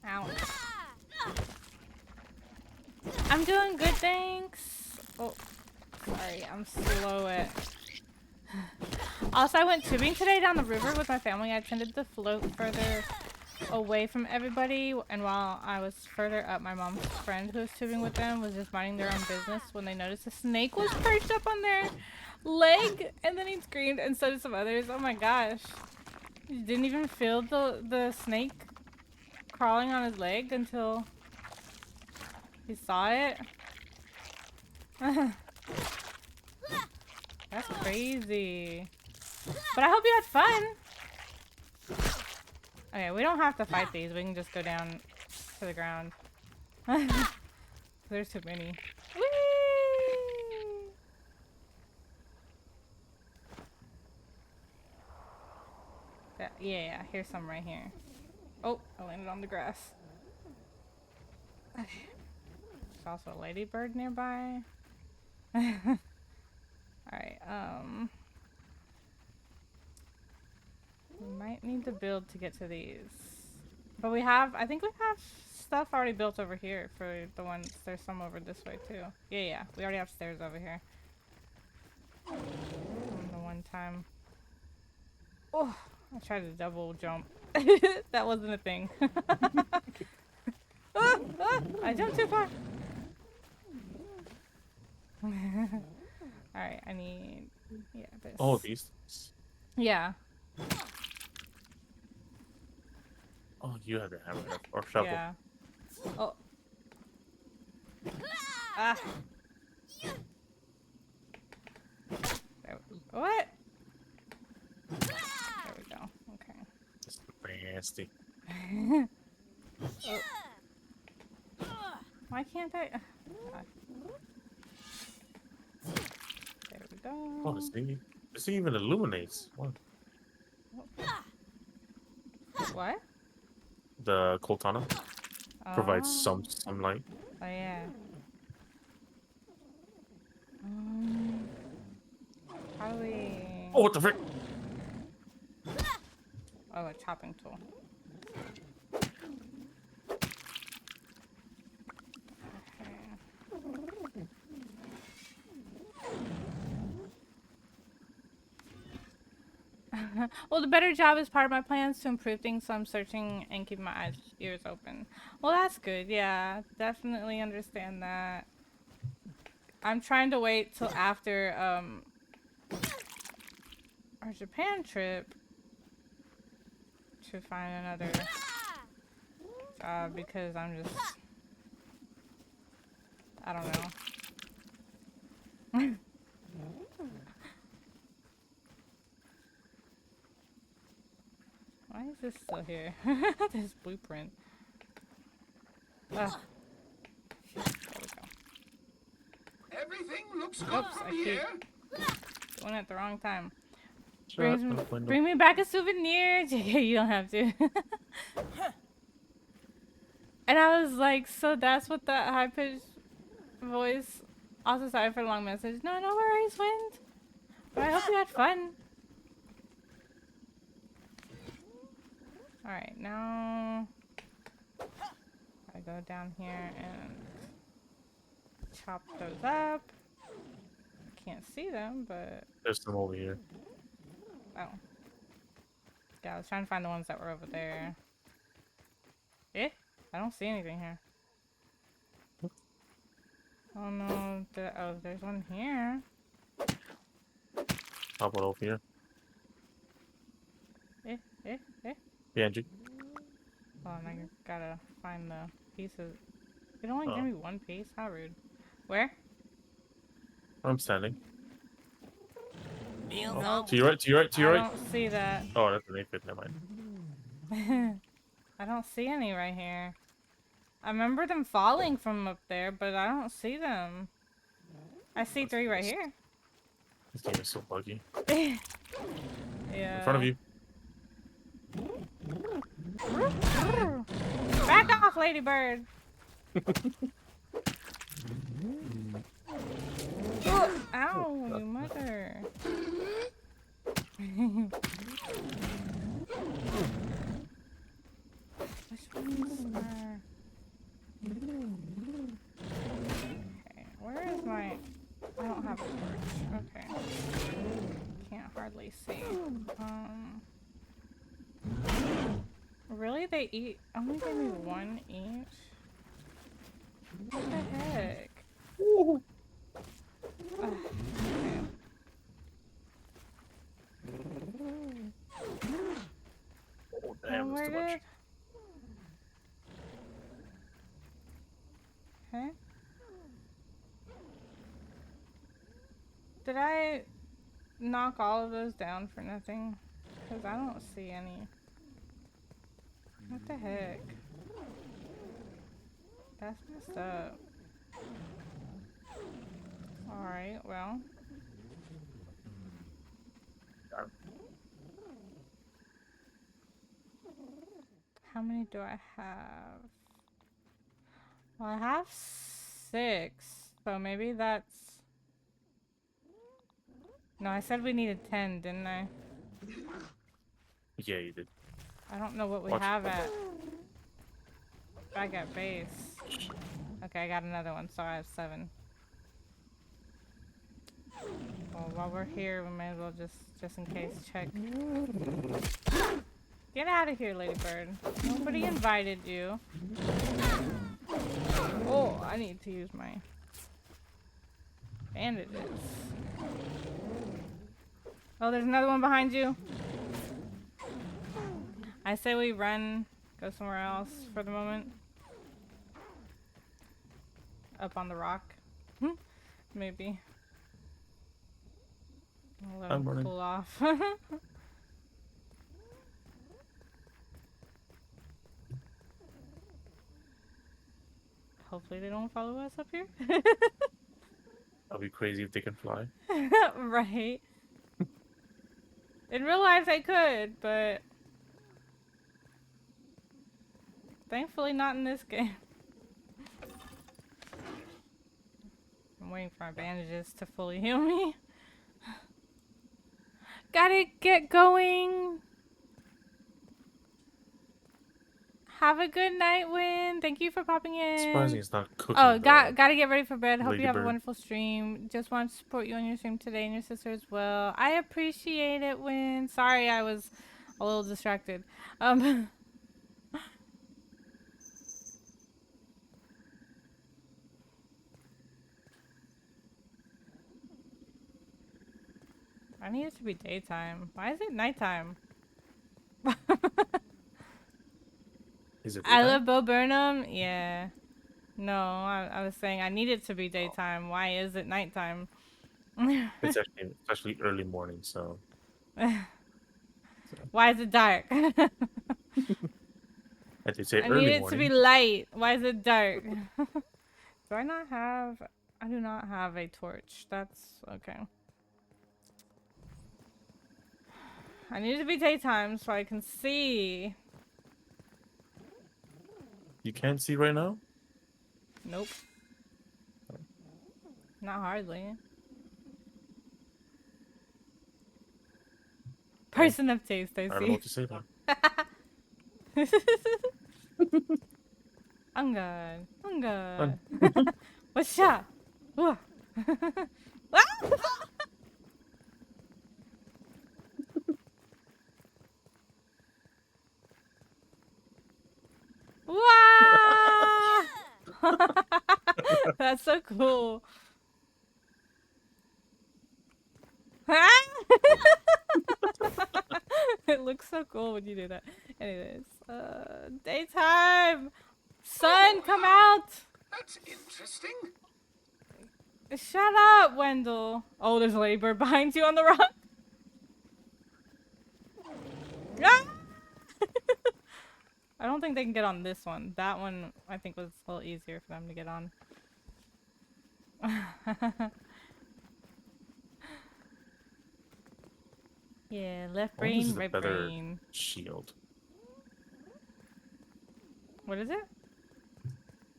[SPEAKER 4] Ouch. I'm doing good, thanks. Oh, sorry, I'm slow at... Also, I went tubing today down the river with my family. I tended to float further away from everybody, and while I was further up, my mom's friend who was tubing with them was just minding their own business when they noticed a snake was perched up on their leg, and then he screamed, and so did some others. Oh my gosh. You didn't even feel the snake crawling on his leg until he saw it? That's crazy. But I hope you had fun. Okay, we don't have to fight these. We can just go down to the ground. There's too many. Whee! Yeah, here's some right here. Oh, I landed on the grass. Okay. There's also a ladybird nearby. Alright, we might need to build to get to these. But I think we have stuff already built over here for the ones, there's some over this way too. Yeah, we already have stairs over here. From the one time. Oh, I tried to double jump. That wasn't a thing. I jumped too far. Alright, I need... Yeah, this.
[SPEAKER 3] Oh, these.
[SPEAKER 4] Yeah.
[SPEAKER 3] Oh, you have the hammer or shovel.
[SPEAKER 4] Yeah. Oh. Ah. What? There we go. Okay.
[SPEAKER 3] It's nasty.
[SPEAKER 4] Oh. Why can't I? There we go.
[SPEAKER 3] Oh, this thing even illuminates. What?
[SPEAKER 4] What?
[SPEAKER 3] The Coltana provides some light.
[SPEAKER 4] Oh yeah. How do we?
[SPEAKER 3] Oh, what the frick?
[SPEAKER 4] Oh, a chopping tool. Well, the better job is part of my plans to improve things, so I'm searching and keeping my eyes, ears open. Well, that's good. Yeah, definitely understand that. I'm trying to wait till after our Japan trip to find another job because I'm just, I don't know. Why is this still here? This blueprint. There we go.
[SPEAKER 5] Everything looks good
[SPEAKER 4] Oops, I
[SPEAKER 5] from
[SPEAKER 4] keep
[SPEAKER 5] here.
[SPEAKER 4] going at the wrong time.
[SPEAKER 3] Shut up, window.
[SPEAKER 4] Bring me back a souvenir. JK, you don't have to. And I was like, so that's what that high-pitched voice. Also, sorry for the long message. No, no worries, Wind. But I hope you had fun. Alright, now I go down here and chop those up. Can't see them, but
[SPEAKER 3] There's some over here.
[SPEAKER 4] oh. Yeah, I was trying to find the ones that were over there. Eh? I don't see anything here. Oh no, oh, there's one here.
[SPEAKER 3] How about over here?
[SPEAKER 4] Eh?
[SPEAKER 3] Behind you.
[SPEAKER 4] Oh, and I gotta find the pieces. It only gave me one piece? How rude. Where?
[SPEAKER 3] I'm standing.
[SPEAKER 6] Meals
[SPEAKER 3] Oh,
[SPEAKER 6] on
[SPEAKER 3] to your right, to your right, to your
[SPEAKER 4] I
[SPEAKER 3] right.
[SPEAKER 4] don't see that.
[SPEAKER 3] Oh, that's an aphid, never mind.
[SPEAKER 4] I don't see any right here. I remember them falling from up there, but I don't see them. I see 3 right here.
[SPEAKER 3] This game is so buggy.
[SPEAKER 4] Yeah.
[SPEAKER 3] In front of you.
[SPEAKER 4] Back off, Ladybird! Ow, you mother. Which ones are... Okay, where is my... I don't have a torch. Okay. Can't hardly see. Really? They eat... Only gave me 1 each? What the heck? Ugh, okay.
[SPEAKER 3] Oh, damn,
[SPEAKER 4] Where
[SPEAKER 3] that's too much.
[SPEAKER 4] did... Okay. Did I knock all of those down for nothing? Because I don't see any. What the heck? That's messed up. Alright, well. How many do I have? Well, I have 6. So maybe that's... No, I said we needed 10, didn't I?
[SPEAKER 3] Yeah, you did.
[SPEAKER 4] I don't know what we
[SPEAKER 3] Watch.
[SPEAKER 4] have at... Back at base. Okay, I got another one, so I have 7. Well, while we're here, we may as well just in case, check. Get out of here, Ladybird. Nobody invited you. Oh, I need to use my bandages. Oh, there's another one behind you. I say we run, go somewhere else for the moment. Up on the rock. Maybe. I'll let
[SPEAKER 3] I'm
[SPEAKER 4] him
[SPEAKER 3] running.
[SPEAKER 4] cool off. Hopefully they don't follow us up here.
[SPEAKER 3] That'd be crazy if they can fly.
[SPEAKER 4] Right. In real life they could, but thankfully not in this game. I'm waiting for my bandages to fully heal me. Gotta get going. Have a good night, Win. Thank you for popping
[SPEAKER 3] Surprising
[SPEAKER 4] in.
[SPEAKER 3] it's not cooking.
[SPEAKER 4] Oh,
[SPEAKER 3] the
[SPEAKER 4] gotta get ready for bed. Hope you have a
[SPEAKER 3] ladybird.
[SPEAKER 4] wonderful stream. Just want to support you on your stream today and your sister as well. I appreciate it, Win. Sorry, I was a little distracted. I need it to be daytime. Why is it nighttime?
[SPEAKER 3] Is it
[SPEAKER 4] I
[SPEAKER 3] daytime?
[SPEAKER 4] love Bo Burnham. Yeah. No, I was saying I need it to be daytime. Why is it nighttime?
[SPEAKER 3] It's actually early morning, so.
[SPEAKER 4] Why is it dark?
[SPEAKER 3] I did say
[SPEAKER 4] I need
[SPEAKER 3] early
[SPEAKER 4] it to be
[SPEAKER 3] morning.
[SPEAKER 4] light. Why is it dark? Do I not have... I do not have a torch. That's okay. I need it to be daytime so I can see.
[SPEAKER 3] You can't see right now?
[SPEAKER 4] Nope. Not hardly. Person of taste, I
[SPEAKER 3] I don't know
[SPEAKER 4] see.
[SPEAKER 3] what to say then.
[SPEAKER 4] I'm good. I'm good.
[SPEAKER 3] Fun.
[SPEAKER 4] What's up? Whoa. Wow! That's so cool. It looks so cool when you do that. Anyways, daytime! Sun, come out!
[SPEAKER 5] That's interesting.
[SPEAKER 4] Shut up, Wendell. Oh, there's a ladybird behind you on the rock. Ah! I don't think they can get on this one. That one, I think, was a little easier for them to get on. Yeah, left
[SPEAKER 3] I wonder if this
[SPEAKER 4] brain,
[SPEAKER 3] is a
[SPEAKER 4] right
[SPEAKER 3] better
[SPEAKER 4] brain.
[SPEAKER 3] shield.
[SPEAKER 4] What is it?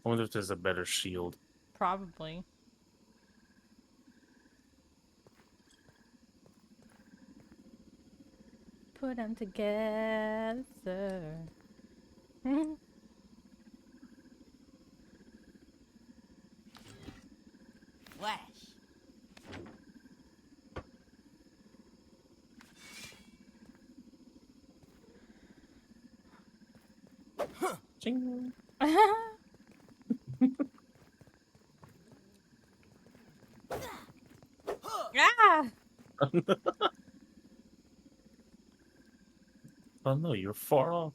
[SPEAKER 3] I wonder if there's a better shield.
[SPEAKER 4] Probably. Put them together.
[SPEAKER 6] Flash.
[SPEAKER 3] Ching.
[SPEAKER 4] Ah!
[SPEAKER 3] Oh no, you're far off.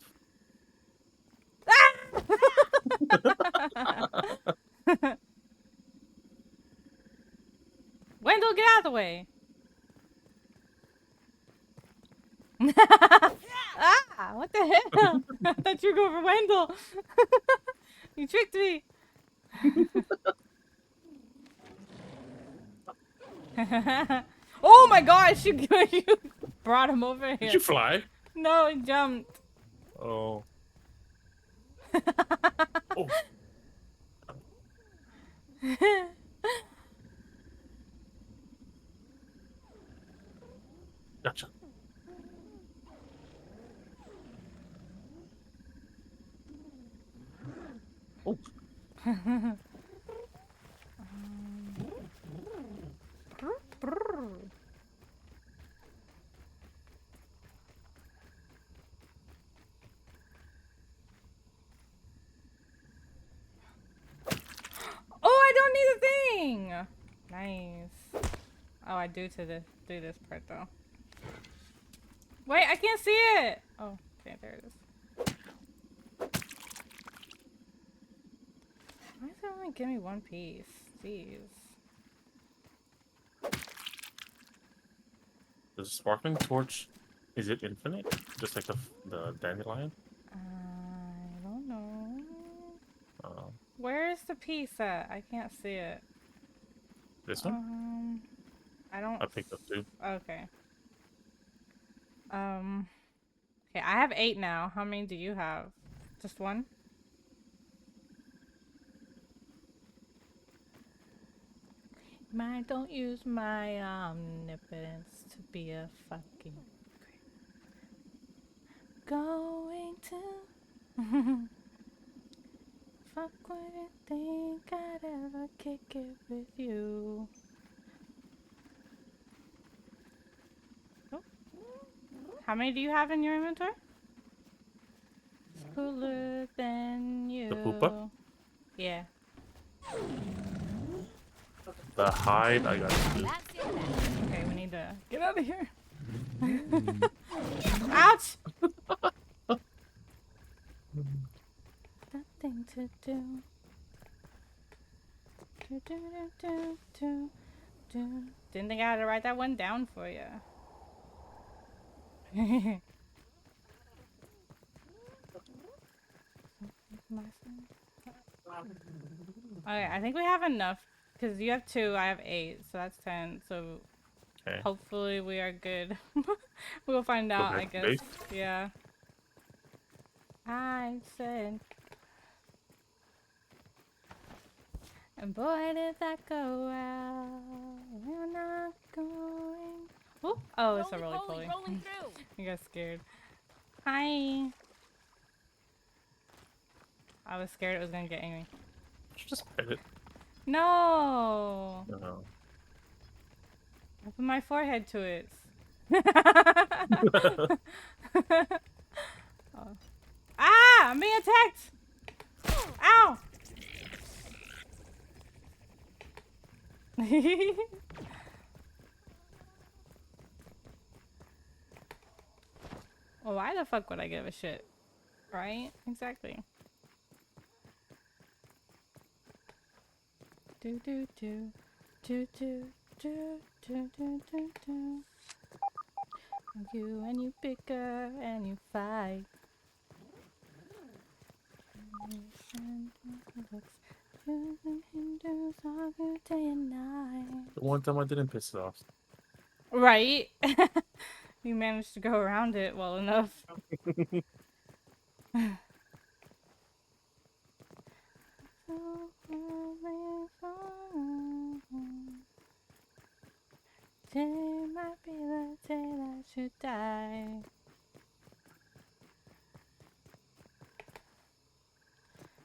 [SPEAKER 4] Wendell, get out of the way. Ah, what the hell? I thought you were going for Wendell. You tricked me. Oh my gosh, you brought him over here.
[SPEAKER 3] Did you fly?
[SPEAKER 4] No, he jumped.
[SPEAKER 3] Oh. Oh. Gotcha. Oh.
[SPEAKER 4] Oh, I don't need a thing. Nice. Oh, I do do this part though. Wait, I can't see it. Oh, okay, there it is. Why does it only give me one piece? Jeez.
[SPEAKER 3] The sparkling torch, is it infinite? Just like the dandelion?
[SPEAKER 4] I don't know.
[SPEAKER 3] Uh,
[SPEAKER 4] Where's the piece at? I can't see it.
[SPEAKER 3] this one?
[SPEAKER 4] I don't.
[SPEAKER 3] I picked up two.
[SPEAKER 4] Okay. Okay, I have 8 now. How many do you have? Just one? Don't use my omnipotence to be a fucking... Going to Fuck, wouldn't think I'd ever kick it with you. Oh. How many do you have in your inventory? It's cooler than you.
[SPEAKER 3] The poopa?
[SPEAKER 4] Yeah.
[SPEAKER 3] The hide, I got two.
[SPEAKER 2] That's the end of that.
[SPEAKER 4] Okay, we need to get out of here. Ouch! Nothing to do. Do, do, do, do, do. Didn't think I had to write that one down for you. Okay, I think we have enough because you have 2, I have 8, so that's 10. So
[SPEAKER 3] Okay.
[SPEAKER 4] hopefully we are good. We'll find
[SPEAKER 3] Go
[SPEAKER 4] out, I
[SPEAKER 3] back to
[SPEAKER 4] guess.
[SPEAKER 3] base.
[SPEAKER 4] Yeah. I said. And boy, did that go well. We're not going. Ooh. Oh, it's a
[SPEAKER 2] Roly
[SPEAKER 4] roly
[SPEAKER 2] poly,
[SPEAKER 4] poly.
[SPEAKER 2] rolling through.
[SPEAKER 4] You got scared. Hi. I was scared it was gonna get angry.
[SPEAKER 3] Just pet it.
[SPEAKER 4] No.
[SPEAKER 3] No.
[SPEAKER 4] I put my forehead to it. Oh. Ah! I'm being attacked! Ow! Well, why the fuck would I give a shit? Right? Exactly. Do do do do do do do do do do. And you bicker and you fight. Hindus argue day and night.
[SPEAKER 3] The one time I didn't piss it off.
[SPEAKER 4] Right? You managed to go around it well enough. Today might be the day that you die.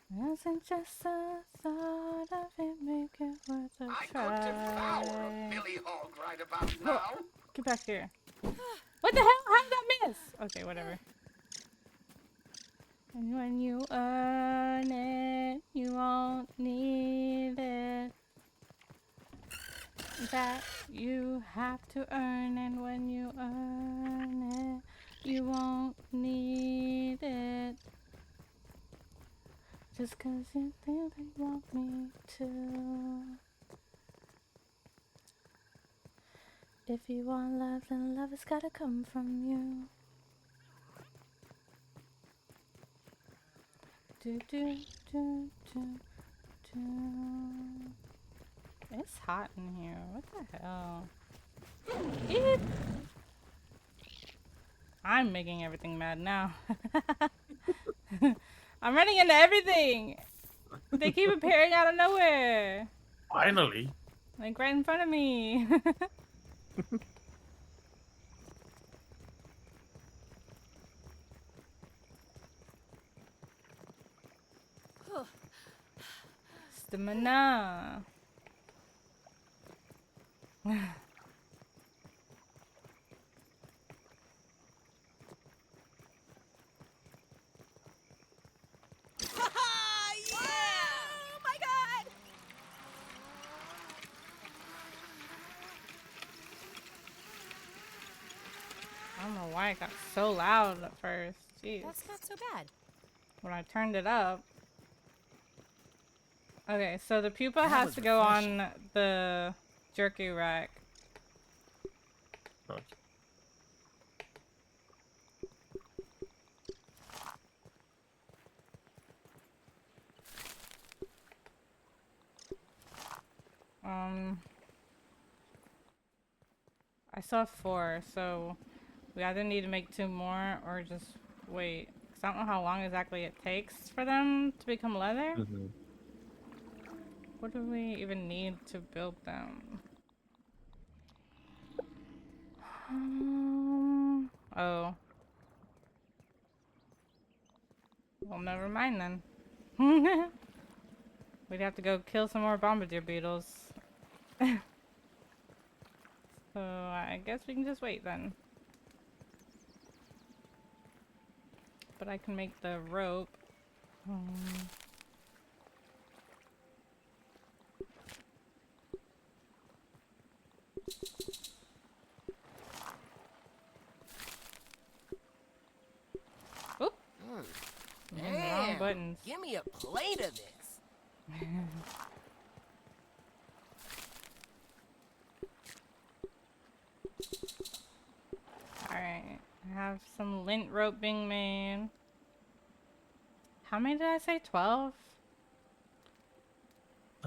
[SPEAKER 4] Wasn't just the thought of it make it worth a
[SPEAKER 5] I could devour a
[SPEAKER 4] try.
[SPEAKER 5] Billy Hog right about now.
[SPEAKER 4] Get back here. What the hell? How did that miss? Okay, whatever. And when you earn it, you won't need it. That you have to earn, and when you earn it, you won't need it. Just 'cause you think they want me to. If you want love, then love has gotta come from you. Do do do do do. It's hot in here. What the hell? Eep. I'm making everything mad now. I'm running into everything. They keep appearing out of nowhere.
[SPEAKER 3] Finally.
[SPEAKER 4] Like right in front of me. Stamina.
[SPEAKER 2] Oh my god!
[SPEAKER 4] I don't know why it got so loud at first. Jeez.
[SPEAKER 2] That's not so bad.
[SPEAKER 4] When I turned it up. Okay, so the pupa has to go on the jerky rack.
[SPEAKER 3] Okay.
[SPEAKER 4] I saw 4, so we either need to make 2 more or just wait. 'Cause I don't know how long exactly it takes for them to become leather.
[SPEAKER 3] Mm-hmm.
[SPEAKER 4] What do we even need to build them? Oh. Well, never mind then. We'd have to go kill some more bombardier beetles. So I guess we can just wait then. But I can make the rope. Oop. Wrong
[SPEAKER 6] Damn.
[SPEAKER 4] buttons.
[SPEAKER 6] Give me a plate of this.
[SPEAKER 4] Alright. I have some lint rope being made. How many did I say? 12?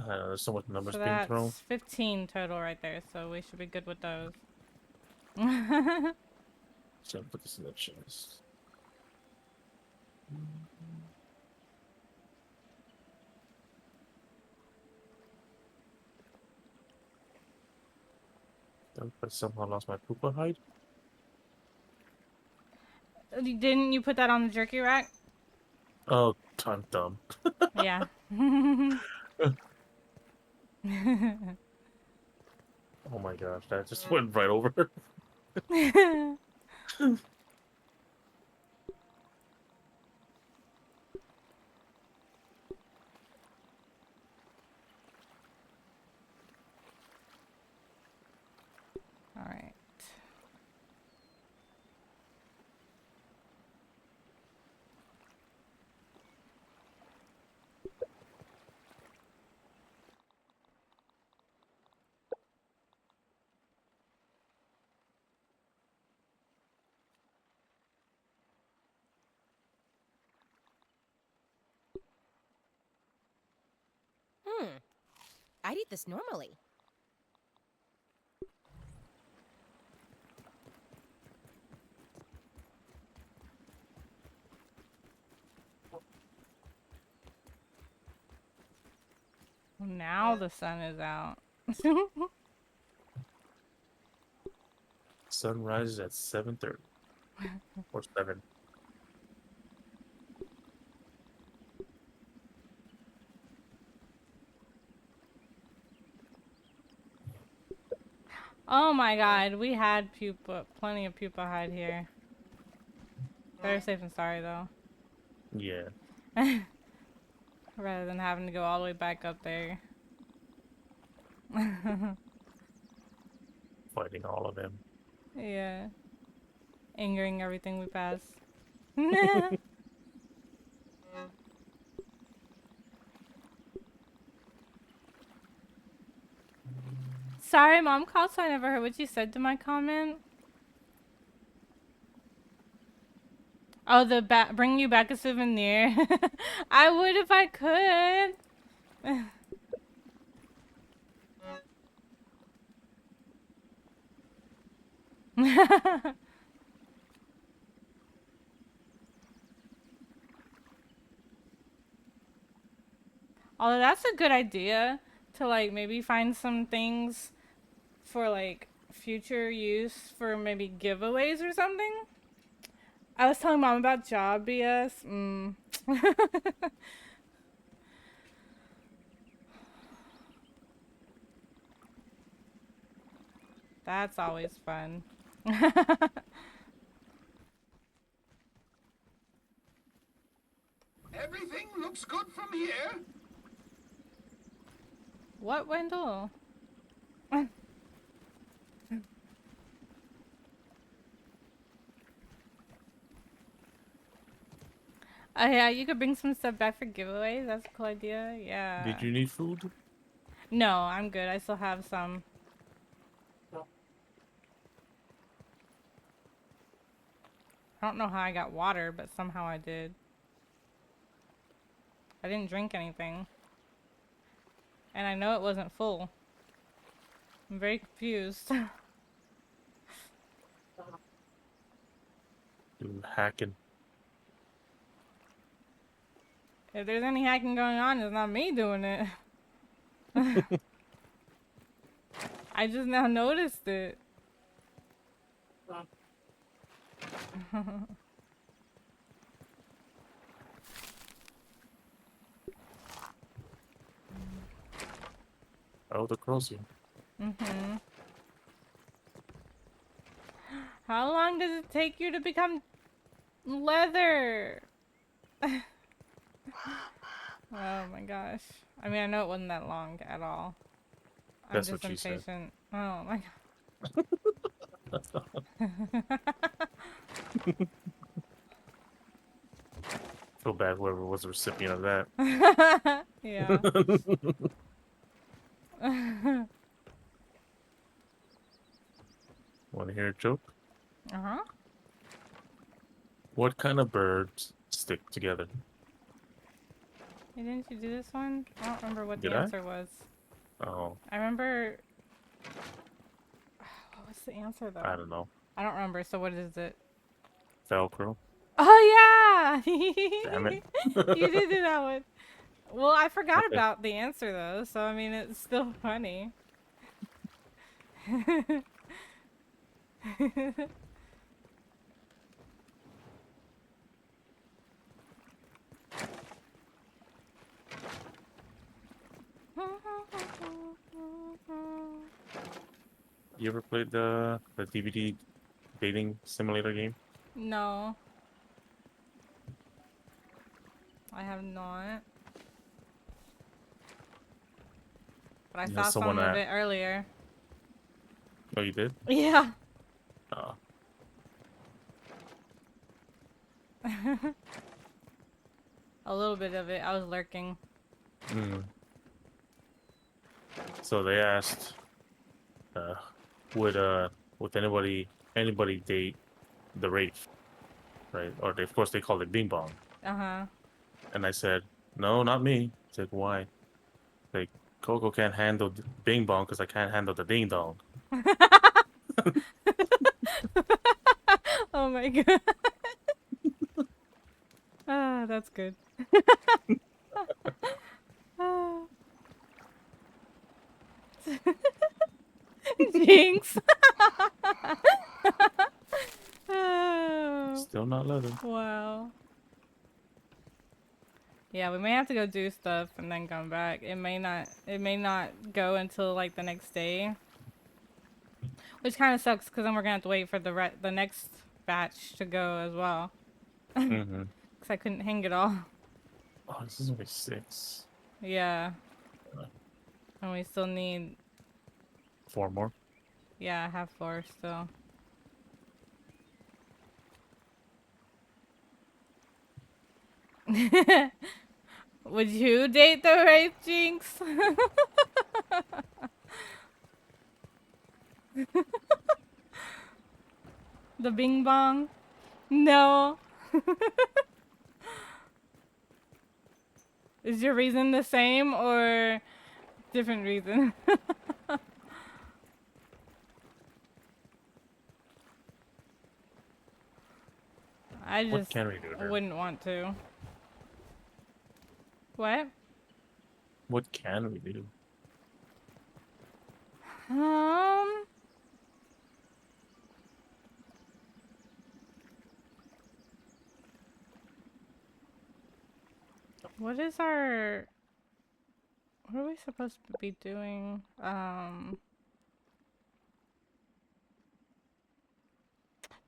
[SPEAKER 3] There's so much numbers
[SPEAKER 4] So
[SPEAKER 3] being thrown.
[SPEAKER 4] that's 15 total right there, so we should be good with those.
[SPEAKER 3] So I'll put this in the chest. I somehow lost my pooper hide.
[SPEAKER 4] Didn't you put that on the jerky rack?
[SPEAKER 3] Oh, I'm dumb.
[SPEAKER 4] Yeah.
[SPEAKER 3] Oh my gosh, that just went right over.
[SPEAKER 4] Alright.
[SPEAKER 2] I'd eat this normally.
[SPEAKER 4] Now the sun is out.
[SPEAKER 3] Sun rises at 7:30 or 7.
[SPEAKER 4] Oh my god, we had pupa, plenty of pupa hide here. Better safe than sorry though.
[SPEAKER 3] Yeah.
[SPEAKER 4] Rather than having to go all the way back up there.
[SPEAKER 3] Fighting all of them.
[SPEAKER 4] Yeah. Angering everything we pass. Sorry, mom called, so I never heard what you said to my comment. Oh, the bring you back a souvenir. I would if I could. Although that's a good idea to like maybe find some things for like future use for maybe giveaways or something. I was telling mom about job BS. That's always fun.
[SPEAKER 5] Everything looks good from here.
[SPEAKER 4] What, Wendell? Oh yeah, you could bring some stuff back for giveaways. That's a cool idea. Yeah.
[SPEAKER 3] Did you need food?
[SPEAKER 4] No, I'm good. I still have some. I don't know how I got water, but somehow I did. I didn't drink anything. And I know it wasn't full. I'm very confused.
[SPEAKER 3] Dude, hacking.
[SPEAKER 4] If there's any hacking going on, it's not me doing it. I just now noticed it.
[SPEAKER 3] Oh, the crow's here.
[SPEAKER 4] Mm-hmm. How long does it take you to become leather? Oh my gosh. I mean, I know it wasn't that long at all. I'm
[SPEAKER 3] That's
[SPEAKER 4] just
[SPEAKER 3] what she said.
[SPEAKER 4] impatient. Oh my
[SPEAKER 3] Feel bad whoever was the recipient of that.
[SPEAKER 4] god. Yeah.
[SPEAKER 3] Want to hear a joke?
[SPEAKER 4] Uh-huh.
[SPEAKER 3] What kind of birds stick together?
[SPEAKER 4] Hey, didn't you do this one? I don't remember what the
[SPEAKER 3] Did I?
[SPEAKER 4] answer was.
[SPEAKER 3] Oh,
[SPEAKER 4] I remember... What was the answer,
[SPEAKER 3] I
[SPEAKER 4] though?
[SPEAKER 3] don't know.
[SPEAKER 4] I don't remember, so what is it?
[SPEAKER 3] Velcro.
[SPEAKER 4] Oh, yeah!
[SPEAKER 3] Damn it.
[SPEAKER 4] You did do that one. Well, I forgot
[SPEAKER 3] Okay.
[SPEAKER 4] about the answer, though, so, I mean, it's still funny.
[SPEAKER 3] You ever played the DVD dating simulator game?
[SPEAKER 4] No. I have not. But I
[SPEAKER 3] You know,
[SPEAKER 4] saw
[SPEAKER 3] someone
[SPEAKER 4] some of
[SPEAKER 3] that.
[SPEAKER 4] it earlier.
[SPEAKER 3] Oh, you did?
[SPEAKER 4] Yeah.
[SPEAKER 3] Oh.
[SPEAKER 4] A little bit of it. I was lurking.
[SPEAKER 3] Hmm. So they asked, would anybody date the Wraith, right? Or of course they called it Bing Bong.
[SPEAKER 4] Uh-huh.
[SPEAKER 3] And I said, no, not me. It's like, why? Like, Coco can't handle Bing Bong because I can't handle the Ding Dong.
[SPEAKER 4] Oh my god. Ah, that's good. Ah. Jinx. Oh,
[SPEAKER 3] Still not leather.
[SPEAKER 4] wow. Yeah, we may have to go do stuff and then come back. It may not go until like the next day. Which kind of sucks because then we're gonna have to wait for the next batch to go as well.
[SPEAKER 3] Mm-hmm.
[SPEAKER 4] Because I couldn't hang it all.
[SPEAKER 3] Oh, this is only 6.
[SPEAKER 4] Yeah. And we still need,
[SPEAKER 3] 4 more.
[SPEAKER 4] yeah, I have 4 still. Would you date the Wraith, Jinx? The Bing Bong? No. Is your reason the same or different reason? I
[SPEAKER 3] What
[SPEAKER 4] just
[SPEAKER 3] can we do here?
[SPEAKER 4] wouldn't want to. What?
[SPEAKER 3] What can we do?
[SPEAKER 4] Um. What is our... What are we supposed to be doing?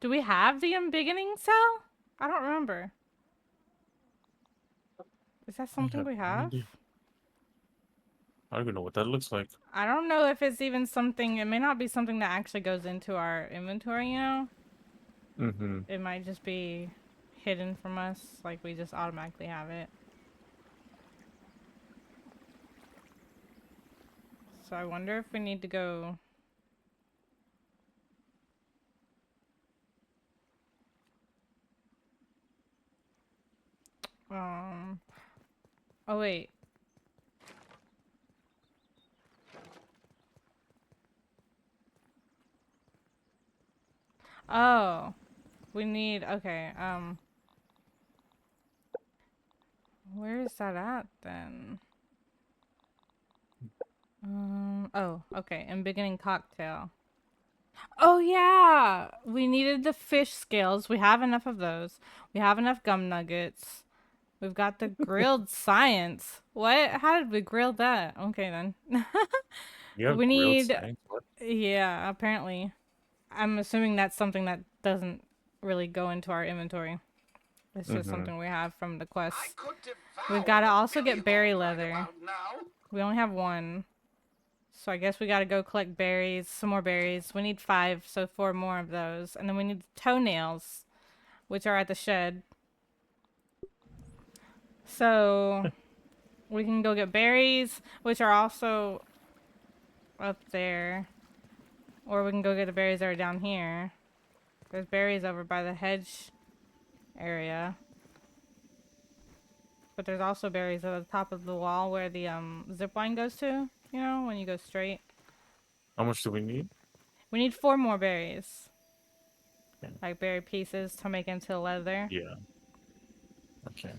[SPEAKER 4] Do we have the beginning cell? I don't remember. Is that
[SPEAKER 3] I
[SPEAKER 4] something
[SPEAKER 3] have
[SPEAKER 4] we
[SPEAKER 3] no
[SPEAKER 4] have?
[SPEAKER 3] idea. I don't even know what that looks like.
[SPEAKER 4] I don't know if it's even something... It may not be something that actually goes into our inventory, you know?
[SPEAKER 3] Mm-hmm.
[SPEAKER 4] It might just be hidden from us, like we just automatically have it. So I wonder if we need to go... Oh, wait. Oh. We need... Okay, where is that at, then? Oh, okay. And beginning cocktail. Oh, yeah! We needed the fish scales. We have enough of those. We have enough gum nuggets. We've got the grilled science. What? How did we grill that? Okay then.
[SPEAKER 3] You have
[SPEAKER 4] We
[SPEAKER 3] grilled
[SPEAKER 4] need.
[SPEAKER 3] science? What?
[SPEAKER 4] Yeah, apparently. I'm assuming that's something that doesn't really go into our inventory. It's just
[SPEAKER 3] Mm-hmm.
[SPEAKER 4] something we have from the quest.
[SPEAKER 5] I could
[SPEAKER 4] We've
[SPEAKER 5] devour
[SPEAKER 4] got to
[SPEAKER 5] a
[SPEAKER 4] also
[SPEAKER 5] Billy
[SPEAKER 4] get berry
[SPEAKER 5] Hog right
[SPEAKER 4] leather.
[SPEAKER 5] about now.
[SPEAKER 4] We only have one. So I guess we got to go collect berries, some more berries. We need 5, so 4 more of those. And then we need toenails, which are at the shed. So we can go get berries, which are also up there. Or we can go get the berries that are down here. There's berries over by the hedge area. But there's also berries at the top of the wall where the zip line goes to, you know, when you go straight.
[SPEAKER 3] How much do we need?
[SPEAKER 4] We need 4 more berries.
[SPEAKER 3] Okay.
[SPEAKER 4] Like berry pieces to make into leather.
[SPEAKER 3] Yeah. Okay.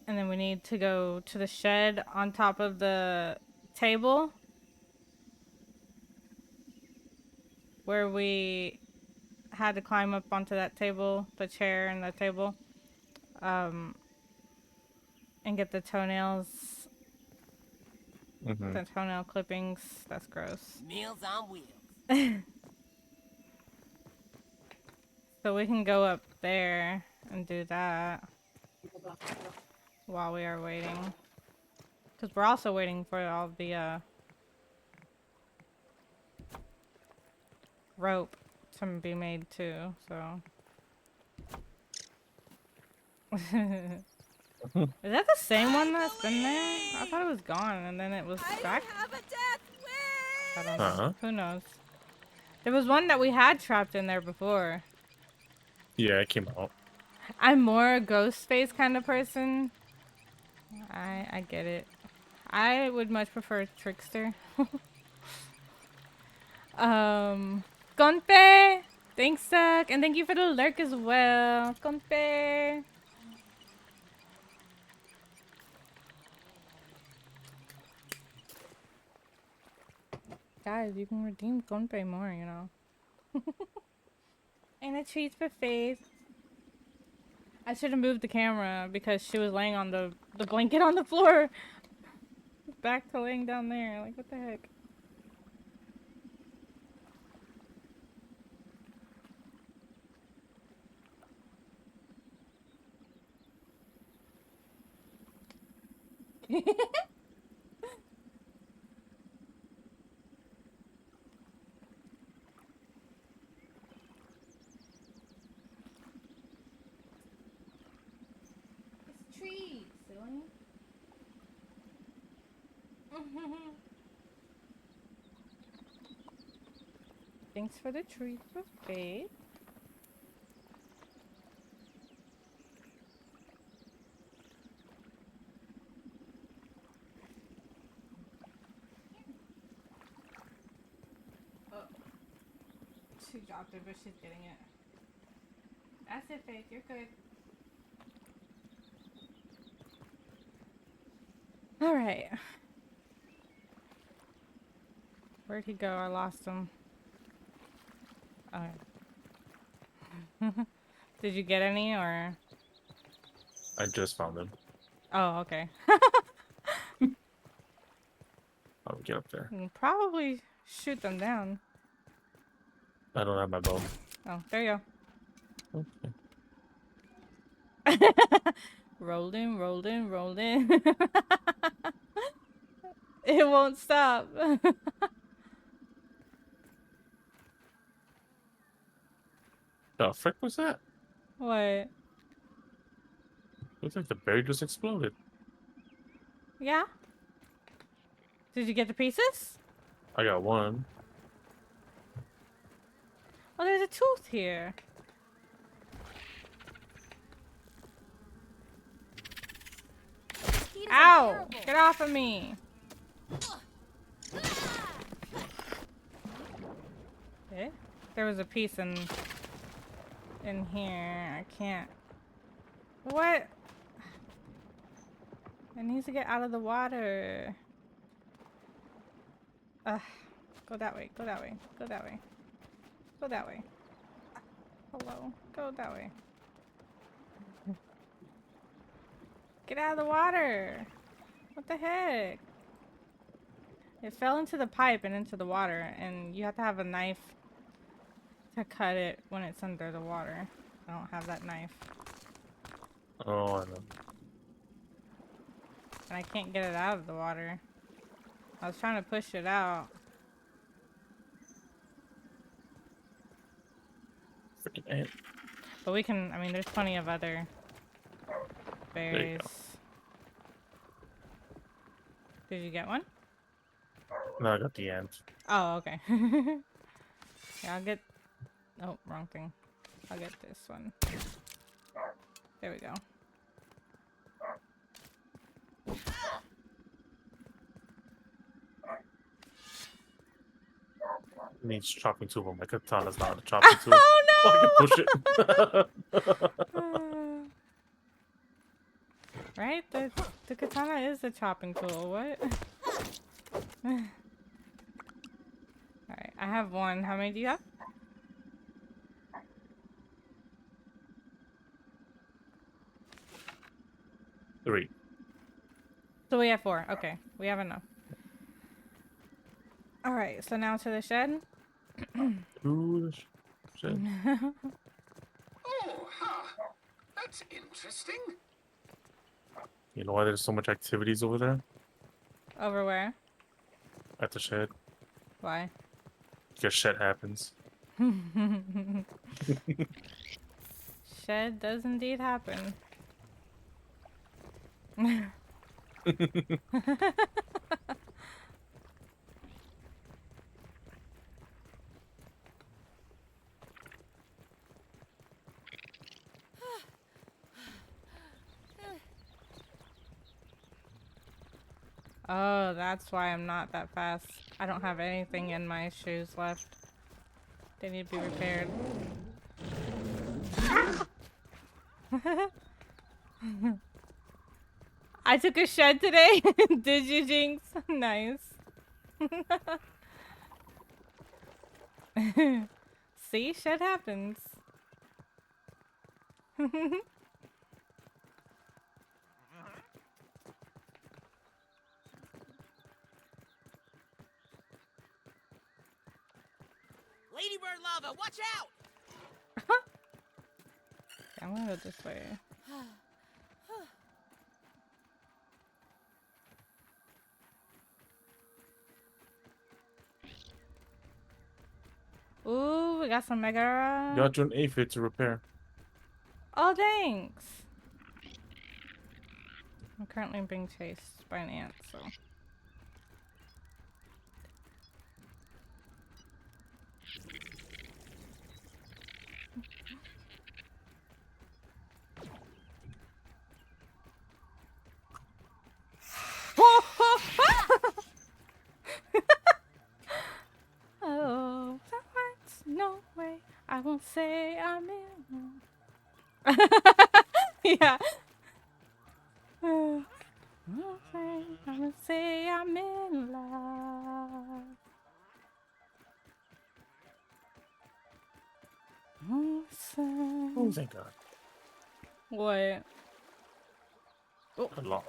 [SPEAKER 4] And then we need to go to the shed on top of the table. Where we had to climb up onto that table, the chair and the table. And get the toenails.
[SPEAKER 3] Mm-hmm.
[SPEAKER 4] The toenail clippings. That's gross.
[SPEAKER 6] Meals on wheels.
[SPEAKER 4] So we can go up there and do that while we are waiting. Because we're also waiting for all the rope to be made too, so. Is that the same one that's been there? I thought it was gone and then it was back.
[SPEAKER 2] have a death wish.
[SPEAKER 4] I don't know.
[SPEAKER 3] Uh-huh.
[SPEAKER 4] Who knows? There was one that we had trapped in there before.
[SPEAKER 3] Yeah, it came out.
[SPEAKER 4] I'm more a ghost face kind of person. I get it. I would much prefer Trickster. Conpe! Thanks, Suck. And thank you for the lurk as well. Conpe! Guys, you can redeem Conpe more, you know. And a treat for Faith. I should have moved the camera because she was laying on the blanket on the floor. Back to laying down there. Like, what the heck? It's treat, silly. Thanks for the treat for Faith. Oh. She dropped it, but she's getting it. That's it, Faith. You're good. Alright. Where'd he go? I lost him. Alright. Did you get any or?
[SPEAKER 3] I just found them.
[SPEAKER 4] Oh, okay.
[SPEAKER 3] I'll get up there.
[SPEAKER 4] You can probably shoot them down.
[SPEAKER 3] I don't have my bow.
[SPEAKER 4] Oh, there you
[SPEAKER 3] Okay.
[SPEAKER 4] go. Rolled in, rolled in, rolled in. It won't stop.
[SPEAKER 3] The frick was that?
[SPEAKER 4] What?
[SPEAKER 3] Looks like the berry just exploded.
[SPEAKER 4] Yeah? Did you get the pieces?
[SPEAKER 3] I got one.
[SPEAKER 4] Oh, there's a tooth here.
[SPEAKER 2] Heat is
[SPEAKER 4] Ow!
[SPEAKER 2] unbearable.
[SPEAKER 4] Get off of me. Okay. There was a piece in here. I can't. What? It needs to get out of the water. Ugh. Go that way. Go that way. Go that way. Go that way. Hello. Go that way. Get out of the water. What the heck? It fell into the pipe and into the water, and you have to have a knife to cut it when it's under the water. I don't have that knife.
[SPEAKER 3] Oh, I know.
[SPEAKER 4] And I can't get it out of the water. I was trying to push it out.
[SPEAKER 3] Freaking ant.
[SPEAKER 4] But we can, I mean, there's plenty of other
[SPEAKER 3] There you
[SPEAKER 4] berries.
[SPEAKER 3] go.
[SPEAKER 4] Did you get one?
[SPEAKER 3] No, I got the ant.
[SPEAKER 4] Oh, okay. Yeah, I'll get... Oh, wrong thing. I'll get this one. There we go.
[SPEAKER 3] It needs chopping tool, but my katana's not a chopping tool.
[SPEAKER 4] Oh no!
[SPEAKER 3] I can push it.
[SPEAKER 4] Right? The katana is a chopping tool. What? Alright, I have one. How many do you have?
[SPEAKER 3] Three.
[SPEAKER 4] So we have 4. Okay, we have enough. Alright, so now to the shed.
[SPEAKER 3] Ooh, shit.
[SPEAKER 5] Oh, huh. That's interesting.
[SPEAKER 3] You know why there's so much activities over there
[SPEAKER 4] Over where?
[SPEAKER 3] at the shed?
[SPEAKER 4] Why?
[SPEAKER 3] Because shit happens.
[SPEAKER 4] Shed does indeed happen. Oh, that's why I'm not that fast. I don't have anything in my shoes left. They need to be repaired. I took a shed today. Did you, Jinx? Nice. See, shit happens.
[SPEAKER 6] Ladybird lava, watch out!
[SPEAKER 4] I'm gonna go this way. Ooh, we got some mega.
[SPEAKER 3] Got you an aphid to repair.
[SPEAKER 4] Oh, thanks. I'm currently being chased by an ant, so. Oh, that's no way. I won't say I'm in. Yeah. I won't say I'm in love.
[SPEAKER 3] Oh, thank God.
[SPEAKER 4] What?
[SPEAKER 3] A lot.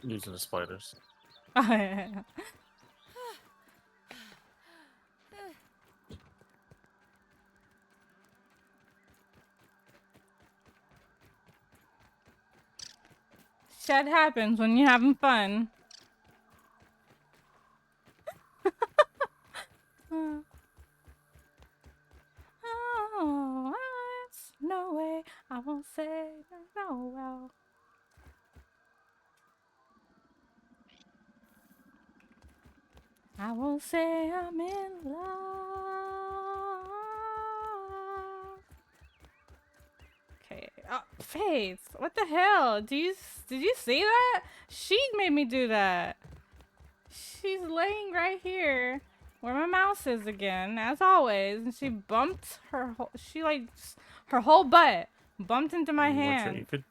[SPEAKER 3] Using the spiders. Shit happens when you're having fun. Oh, it's no way. I won't say no. Well. I won't say I'm in love. Okay. Oh, Faith, what the hell? Did you see that? She made me do that. She's laying right here where my mouse is again, as always, and she bumped her whole, her whole butt bumped into my You want your
[SPEAKER 4] hand.
[SPEAKER 3] aphid?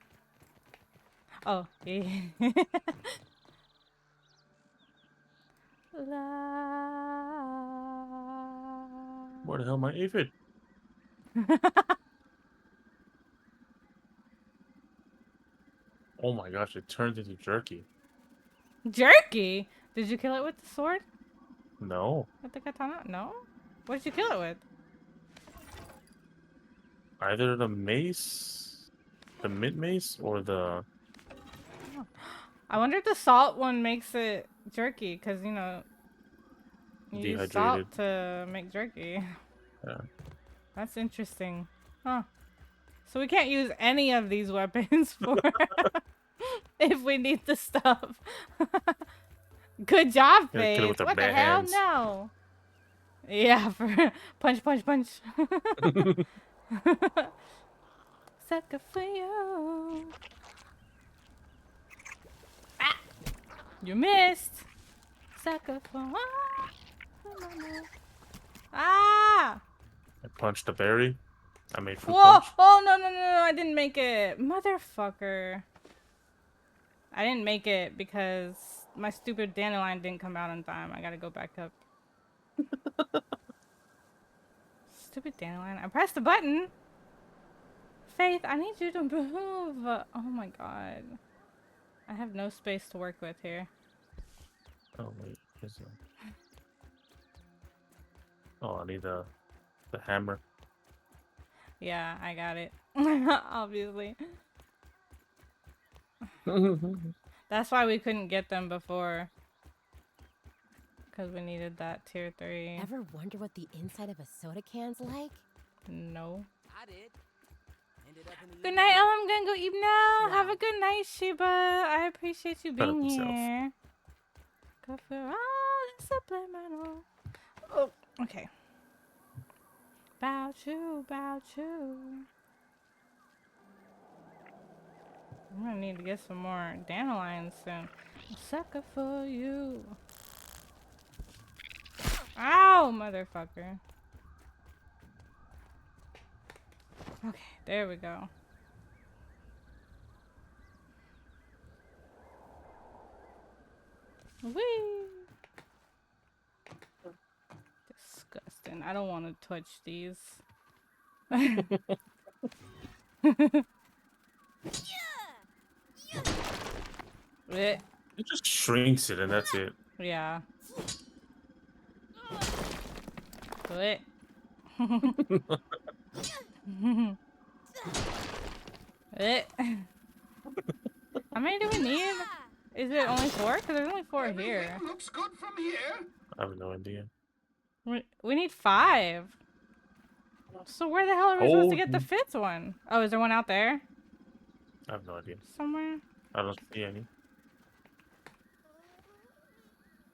[SPEAKER 4] Oh, yeah. Love.
[SPEAKER 3] Where the hell my aphid?
[SPEAKER 7] Oh my gosh, it turned into jerky.
[SPEAKER 3] Jerky? Did you kill it with the sword?
[SPEAKER 7] No.
[SPEAKER 3] With the katana? No? What did you kill it with?
[SPEAKER 7] Either the mace, the mint mace, or the...
[SPEAKER 3] I wonder if the salt one makes it jerky, because, you know, you use
[SPEAKER 7] Dehydrated.
[SPEAKER 3] salt to make jerky.
[SPEAKER 7] Yeah.
[SPEAKER 3] That's interesting. Huh. So we can't use any of these weapons for if we need the stuff. Good job,
[SPEAKER 7] Gonna kill it
[SPEAKER 3] Faith.
[SPEAKER 7] with their
[SPEAKER 3] What the
[SPEAKER 7] bare
[SPEAKER 3] hell?
[SPEAKER 7] hands.
[SPEAKER 3] No. Yeah, for punch, punch, punch. Sucker for you. Ah! You missed. Sucker for. Ah!
[SPEAKER 7] I punched a berry. I made fruit
[SPEAKER 3] Whoa!
[SPEAKER 7] punch.
[SPEAKER 3] Oh, no, no, no, no. I didn't make it. Motherfucker. I didn't make it because my stupid dandelion didn't come out in time. I gotta go back up. Stupid dandelion. I pressed the button. Faith, I need you to move. Oh my god. I have no space to work with here.
[SPEAKER 7] Oh wait, here's a... Oh, I need the hammer.
[SPEAKER 3] Yeah, I got it. Obviously. That's why we couldn't get them before. Because we needed that tier 3.
[SPEAKER 2] Ever wonder what the inside of a soda can's like?
[SPEAKER 3] No.
[SPEAKER 6] I did. Ended up in the
[SPEAKER 3] Good night, Elle. I'm gonna go eat now. Have
[SPEAKER 2] Wow.
[SPEAKER 3] a good night, Sheba. I appreciate you
[SPEAKER 7] Shut up
[SPEAKER 3] being
[SPEAKER 7] yourself.
[SPEAKER 3] here. Go for all the subliminal. Oh, okay. Bout you, bout you. I'm gonna need to get some more dandelions soon. Sucker for you. Ow, motherfucker. Okay, there we go. Whee! Disgusting. I don't want to touch these. Blech.
[SPEAKER 7] It just shrinks it and that's it.
[SPEAKER 3] Yeah. Blech. Blech. How many do we need? Is it only 4? Because there's only 4 here.
[SPEAKER 5] Everything looks good from here.
[SPEAKER 7] I have no idea.
[SPEAKER 3] We need 5. So where the hell are we supposed to get the
[SPEAKER 7] Oh.
[SPEAKER 3] 5th one? Oh, is there one out there?
[SPEAKER 7] I have no idea.
[SPEAKER 3] Somewhere?
[SPEAKER 7] I don't see any.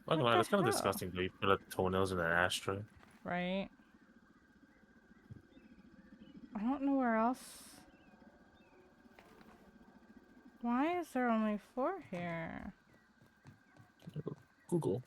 [SPEAKER 7] By the
[SPEAKER 3] What
[SPEAKER 7] way,
[SPEAKER 3] the
[SPEAKER 7] that's kind of
[SPEAKER 3] hell?
[SPEAKER 7] disgusting. Though you put toenails in an ashtray.
[SPEAKER 3] Right. I don't know where else. Why is there only 4 here?
[SPEAKER 7] Google.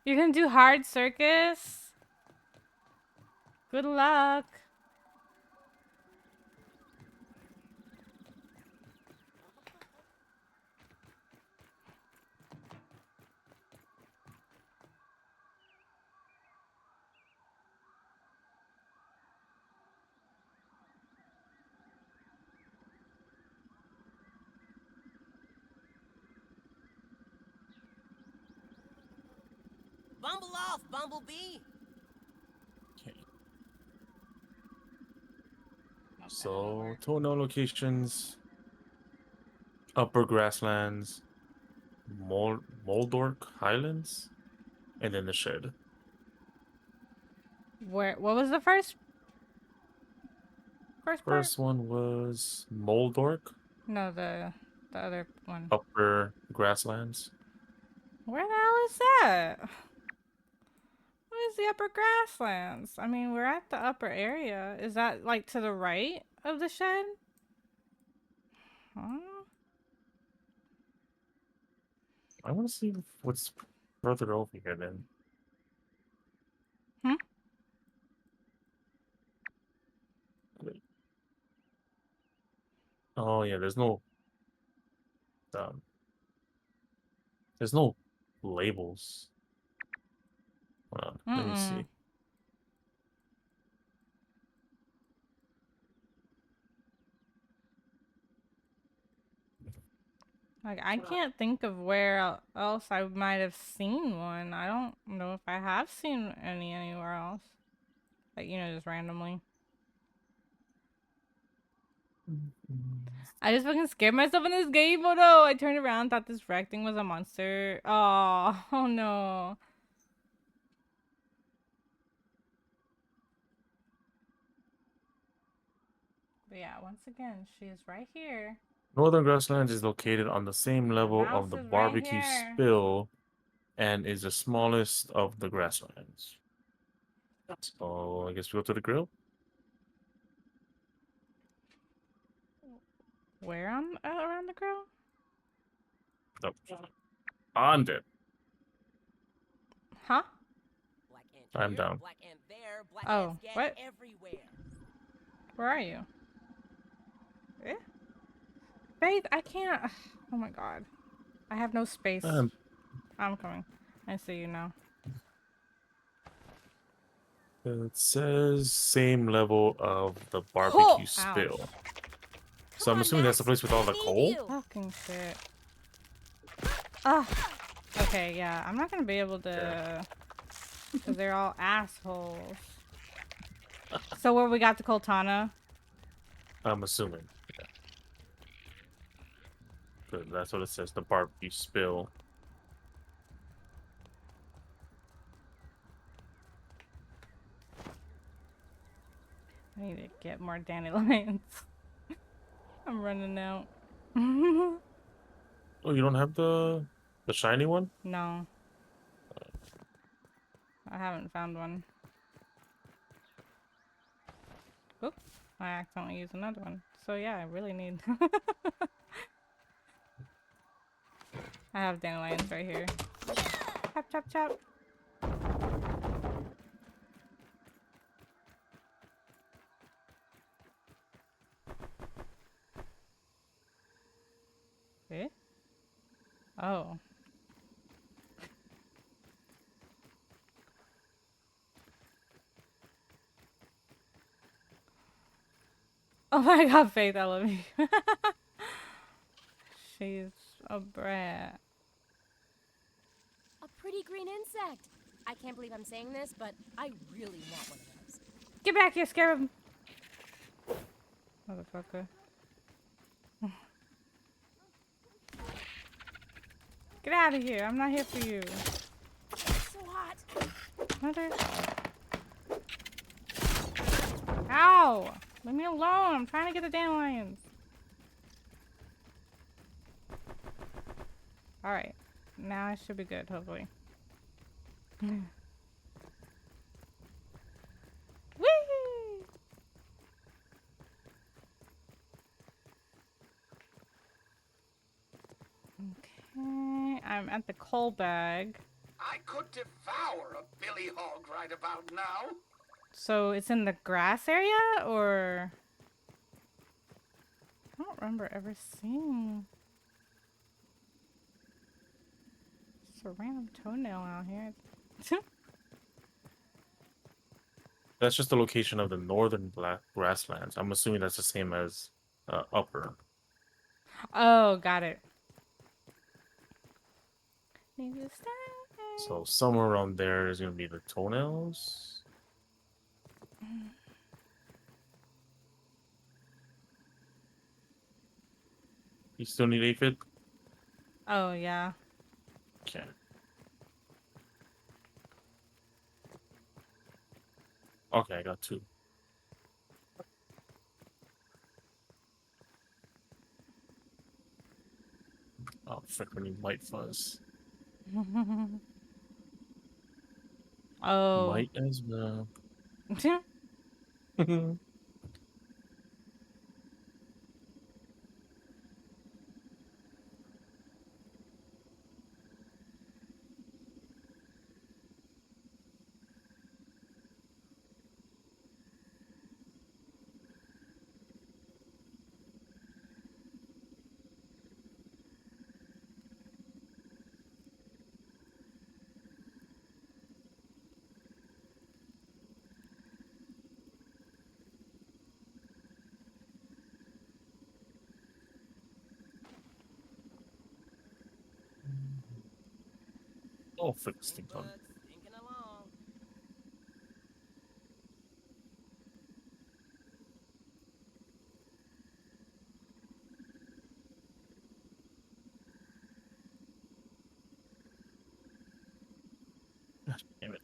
[SPEAKER 3] You can do hard circus? Good luck.
[SPEAKER 6] Bumble off, Bumblebee.
[SPEAKER 7] Okay. So, toenail locations. Upper Grasslands. Moldork Highlands. And then the shed.
[SPEAKER 3] Where? What was the first? First part?
[SPEAKER 7] First one was Moldork.
[SPEAKER 3] No, the other one.
[SPEAKER 7] Upper Grasslands.
[SPEAKER 3] Where the hell is that? What is the upper grasslands? I mean, we're at the upper area. Is that like to the right of the shed? Huh?
[SPEAKER 7] I want to see what's further over here then.
[SPEAKER 3] Hmm?
[SPEAKER 7] Wait, yeah, um, there's no labels. Hold on, let me see.
[SPEAKER 3] Like, I can't think of where else I might have seen one. I don't know if I have seen any anywhere else. Like, you know, just randomly. I just fucking scared myself in this game. Oh no! I turned around, thought this wreck thing was a monster. Oh, oh no. But yeah, once again, she is right here.
[SPEAKER 7] Northern Grasslands is located on the same level
[SPEAKER 3] mouse
[SPEAKER 7] of the
[SPEAKER 3] is right
[SPEAKER 7] barbecue
[SPEAKER 3] here.
[SPEAKER 7] spill and is the smallest of the grasslands. So I guess we go to the grill.
[SPEAKER 3] Where on around the grill?
[SPEAKER 7] No. On it.
[SPEAKER 3] Huh?
[SPEAKER 6] Black ant
[SPEAKER 7] I'm
[SPEAKER 6] here,
[SPEAKER 7] down.
[SPEAKER 6] black ant there, black
[SPEAKER 3] Oh,
[SPEAKER 6] ants get
[SPEAKER 3] what?
[SPEAKER 6] everywhere.
[SPEAKER 3] Where are you? Eh? Faith, I can't. Oh my god. I have no space.
[SPEAKER 7] Um,
[SPEAKER 3] I'm coming. I see you now.
[SPEAKER 7] It says same level of the
[SPEAKER 3] Oh!
[SPEAKER 7] barbecue spill.
[SPEAKER 3] Ouch.
[SPEAKER 7] So I'm assuming that's the place with all the coal?
[SPEAKER 3] Fucking shit. Ah. Okay, yeah. I'm not gonna be able to. Because they're all assholes. So where we got the Coltana?
[SPEAKER 7] I'm assuming. Yeah. Good, that's what it says, the barbecue spill.
[SPEAKER 3] I need to get more dandelions. I'm running out.
[SPEAKER 7] Oh, you don't have the shiny one?
[SPEAKER 3] No. I haven't found one. Oop. I accidentally used another one. So yeah, I really need... I have dandelions right here. Chop, chop, chop. Eh? Oh. Oh my god, Faith, I love you. She's a brat.
[SPEAKER 2] A pretty green insect. I can't believe I'm saying this, but I really want one of those.
[SPEAKER 3] Get back here, scarab! Motherfucker. Get out of here. I'm not here for you.
[SPEAKER 2] It's so hot.
[SPEAKER 3] Mother. Ow! Leave me alone. I'm trying to get the dandelions. Alright. Now I should be good, hopefully. Whee! Okay. I'm at the coal bag.
[SPEAKER 5] I could devour a billy hog right about now.
[SPEAKER 3] So it's in the grass area, or... I don't remember ever seeing... Just a random toenail out here.
[SPEAKER 7] That's just the location of the northern grasslands. I'm assuming that's the same as upper.
[SPEAKER 3] Oh, got it.
[SPEAKER 7] So somewhere around there is going to be the toenails. You still need aphid?
[SPEAKER 3] Oh, yeah.
[SPEAKER 7] Okay. Okay, I got 2. Oh, freaking white fuzz.
[SPEAKER 3] Oh.
[SPEAKER 7] Might as well. Oh, frick, stink on.
[SPEAKER 6] Bugs stinking along.
[SPEAKER 7] God damn it.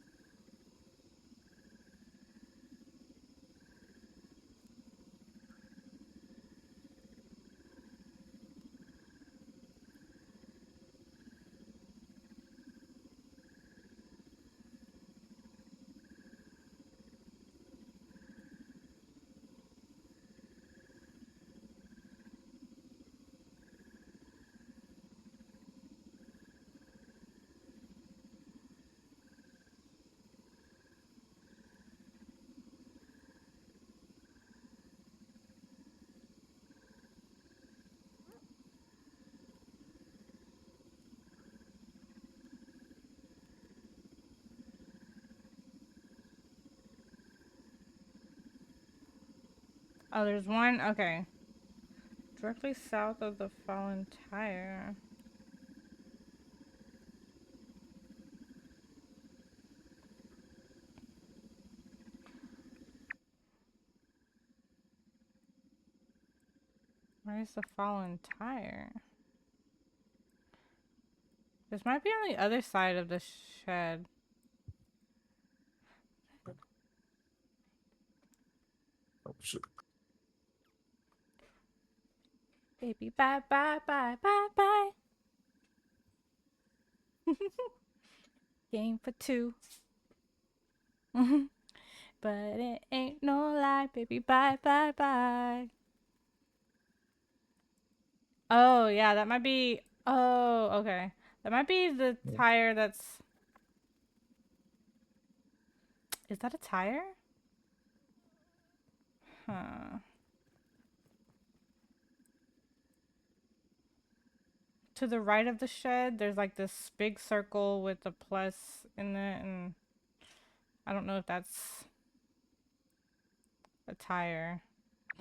[SPEAKER 3] Oh, there's one. Okay. Directly south of the fallen tire. Where's the fallen tire? This might be on the other side of the shed.
[SPEAKER 7] Oh, shit.
[SPEAKER 3] Baby, bye, bye, bye, bye, bye. Game for two. But it ain't no lie, baby, bye, bye, bye. Oh, yeah, that might be... Oh, okay. That might be the tire that's... Is that a tire? Huh. To the right of the shed, there's like this big circle with a plus in it, and I don't know if that's a tire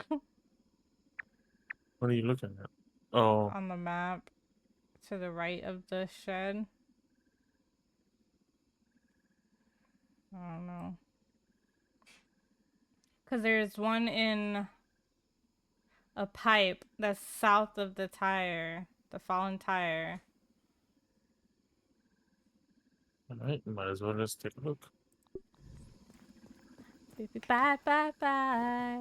[SPEAKER 7] What are you looking at? Oh,
[SPEAKER 3] on the map to the right of the shed. I don't know. Because there's one in a pipe that's south of the tire, the fallen tire.
[SPEAKER 7] alright. Might as well just take a look.
[SPEAKER 3] Baby, bye, bye, bye.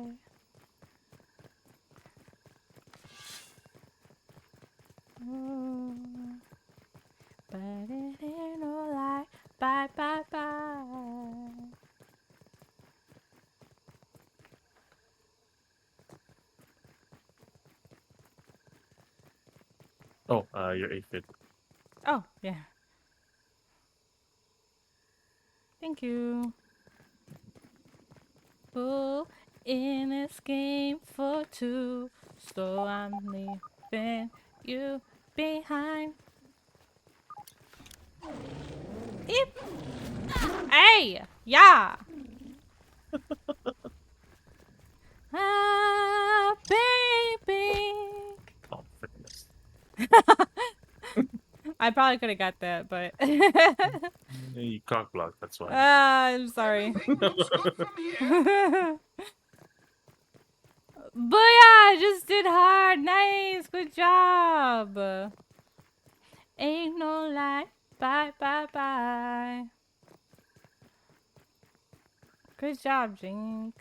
[SPEAKER 3] Ooh. But it ain't no lie. Bye, bye, bye.
[SPEAKER 7] Oh, you're 8-bit.
[SPEAKER 3] Oh, yeah. Thank you. Ooh, in this game for two, so I'm leaving you behind. Eep. Hey, yeah. Ah, baby.
[SPEAKER 7] Oh, frickness.
[SPEAKER 3] I probably could have got that, but
[SPEAKER 7] You cock block, that's why.
[SPEAKER 3] I'm sorry.
[SPEAKER 5] Everything looks good from here.
[SPEAKER 3] Booyah! Just did hard. Nice. Good job. Ain't no lie. Bye, bye, bye. Good job, Jinx.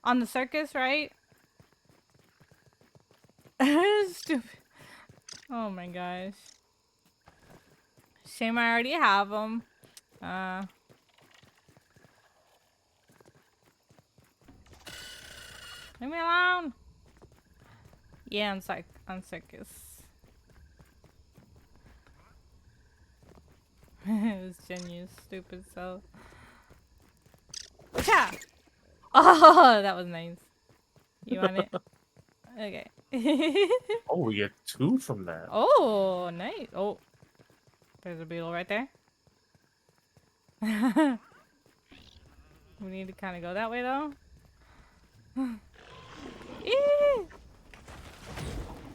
[SPEAKER 3] On the circus, right? Stupid. Oh my gosh. Shame I already have them. Leave me alone. Yeah, on circus. It was Genu's stupid self. Yeah. Oh, that was nice. You want it? Okay.
[SPEAKER 7] Oh, we get 2 from that.
[SPEAKER 3] Oh, nice. Oh, there's a beetle right there. We need to kind of go that way though. Eee!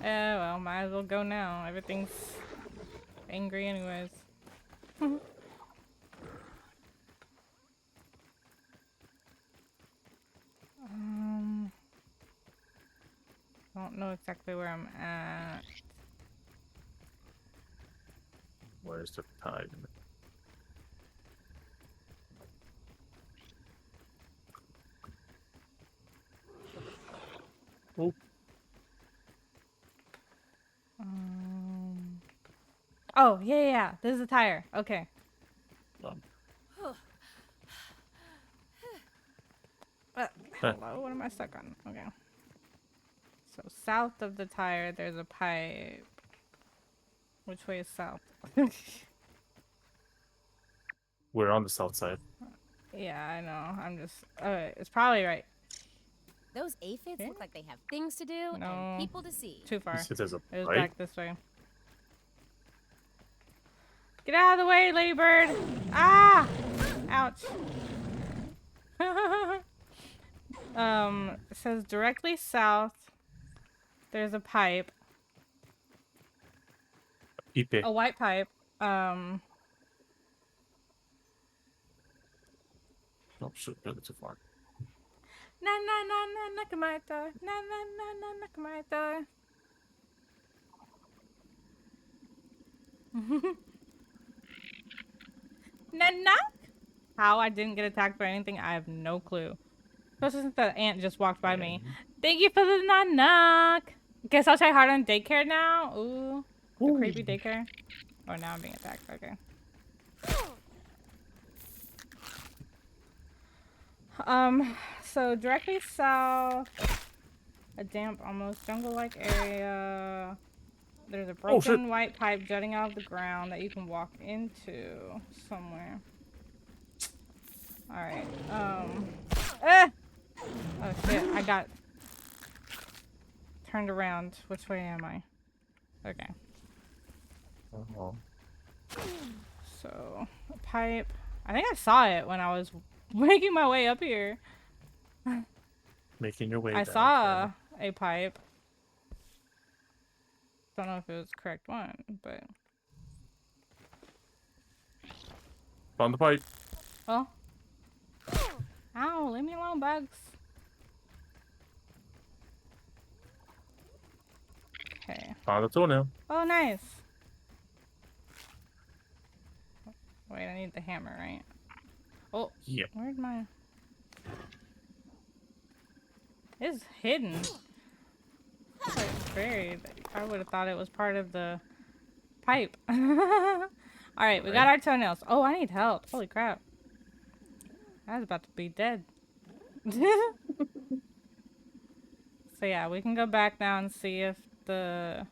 [SPEAKER 3] Well, might as well go now. Everything's angry anyways. I don't know exactly where I'm at.
[SPEAKER 7] Where's the tide? Oh,
[SPEAKER 3] Oh, yeah. This is a tire. Okay.
[SPEAKER 7] um,
[SPEAKER 3] Hello, what am I stuck on? Okay. So south of the tire, there's a pipe. Which way is south?
[SPEAKER 7] we're on the south side.
[SPEAKER 3] Yeah, I know. I'm just. It's probably right.
[SPEAKER 2] Those aphids
[SPEAKER 3] Okay.
[SPEAKER 2] look like they have things to do
[SPEAKER 3] No.
[SPEAKER 2] and people to see.
[SPEAKER 3] Too
[SPEAKER 7] You
[SPEAKER 3] far.
[SPEAKER 7] said there's a
[SPEAKER 3] It was
[SPEAKER 7] pipe.
[SPEAKER 3] back this way. Get out of the way, ladybird! Ah! Ouch. It says directly south. There's a pipe.
[SPEAKER 7] Pipe.
[SPEAKER 3] A white pipe.
[SPEAKER 7] Oh shit, really too far.
[SPEAKER 3] Na na na na nakamata. Na na na na nakamata. Na na. How I didn't get attacked by anything, I have no clue. Especially since the ant just walked by me. Thank you for the knock. Guess I'll try hard on daycare now. Ooh. The creepy daycare. Oh, now I'm being attacked. Okay. So directly south, a damp, almost jungle-like area. There's a broken white pipe jutting out of the ground that you can walk into somewhere. Alright, oh shit, I got turned around. Which way am I? Okay.
[SPEAKER 7] Oh.
[SPEAKER 3] So, a pipe. I think I saw it when I was making my way up here.
[SPEAKER 7] Making your way
[SPEAKER 3] I
[SPEAKER 7] down.
[SPEAKER 3] saw a pipe. Don't know if it was the correct one, but...
[SPEAKER 7] Found the pipe.
[SPEAKER 3] Oh. Ow, leave me alone, bugs. Okay.
[SPEAKER 7] Found the toenail.
[SPEAKER 3] Oh, nice. Wait, I need the hammer, right? Oh,
[SPEAKER 7] Yeah.
[SPEAKER 3] where'd my... It's hidden. It's like buried. I would have thought it was part of the pipe. Alright, we got our toenails. Oh, I need help. Holy crap. I was about to be dead. So yeah, we can go back now and see if the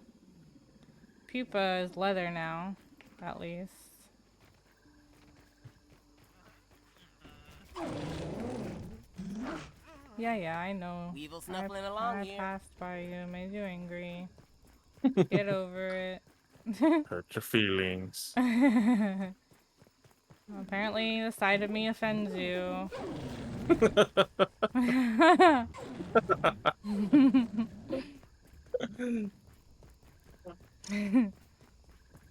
[SPEAKER 3] pupa is leather now, at least. Yeah, I know.
[SPEAKER 6] Weevil snuffling along
[SPEAKER 3] I
[SPEAKER 6] here.
[SPEAKER 3] passed by you, made you angry. Get over it.
[SPEAKER 7] Hurt your feelings.
[SPEAKER 3] Apparently, the sight of me offends you.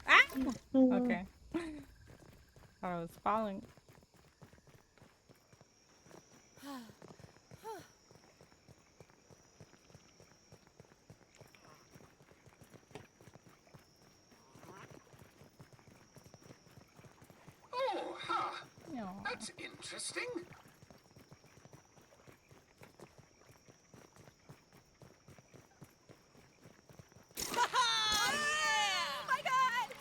[SPEAKER 3] Ah! Okay. Thought I was falling.
[SPEAKER 5] Oh, huh.
[SPEAKER 3] No.
[SPEAKER 5] That's interesting.
[SPEAKER 6] Oh, yeah! My God!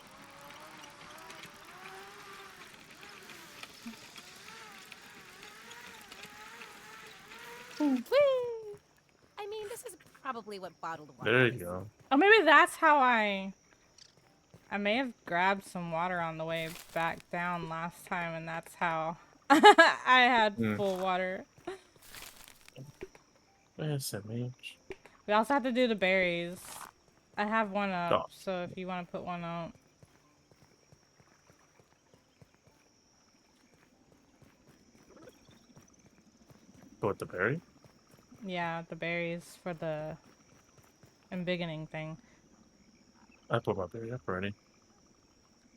[SPEAKER 2] I mean, this is probably what bottled water
[SPEAKER 7] There
[SPEAKER 2] is.
[SPEAKER 7] you go.
[SPEAKER 3] Oh, maybe that's how I may have grabbed some water on the way back down last time, and that's how I had full water.
[SPEAKER 7] SMH.
[SPEAKER 3] We also have to do the berries. I have one up,
[SPEAKER 7] Oh.
[SPEAKER 3] so if you want to put one out.
[SPEAKER 7] Go with the berry.
[SPEAKER 3] Yeah, the berries for the embiggening thing.
[SPEAKER 7] I put my berry up already.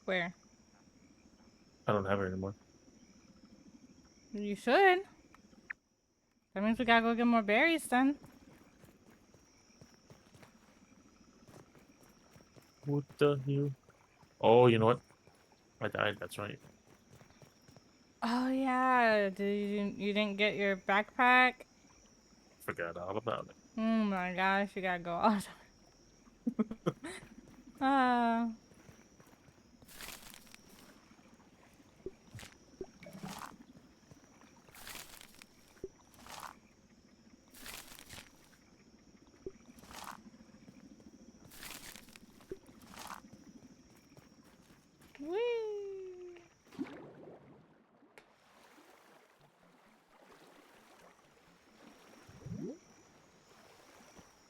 [SPEAKER 3] Where?
[SPEAKER 7] I don't have it anymore.
[SPEAKER 3] You should. That means we gotta go get more berries then.
[SPEAKER 7] What the hell? Oh, you know what? I died. That's right.
[SPEAKER 3] Oh yeah, you didn't get your backpack?
[SPEAKER 7] Forgot all about it.
[SPEAKER 3] Oh my gosh, you gotta go all Ah. Whee!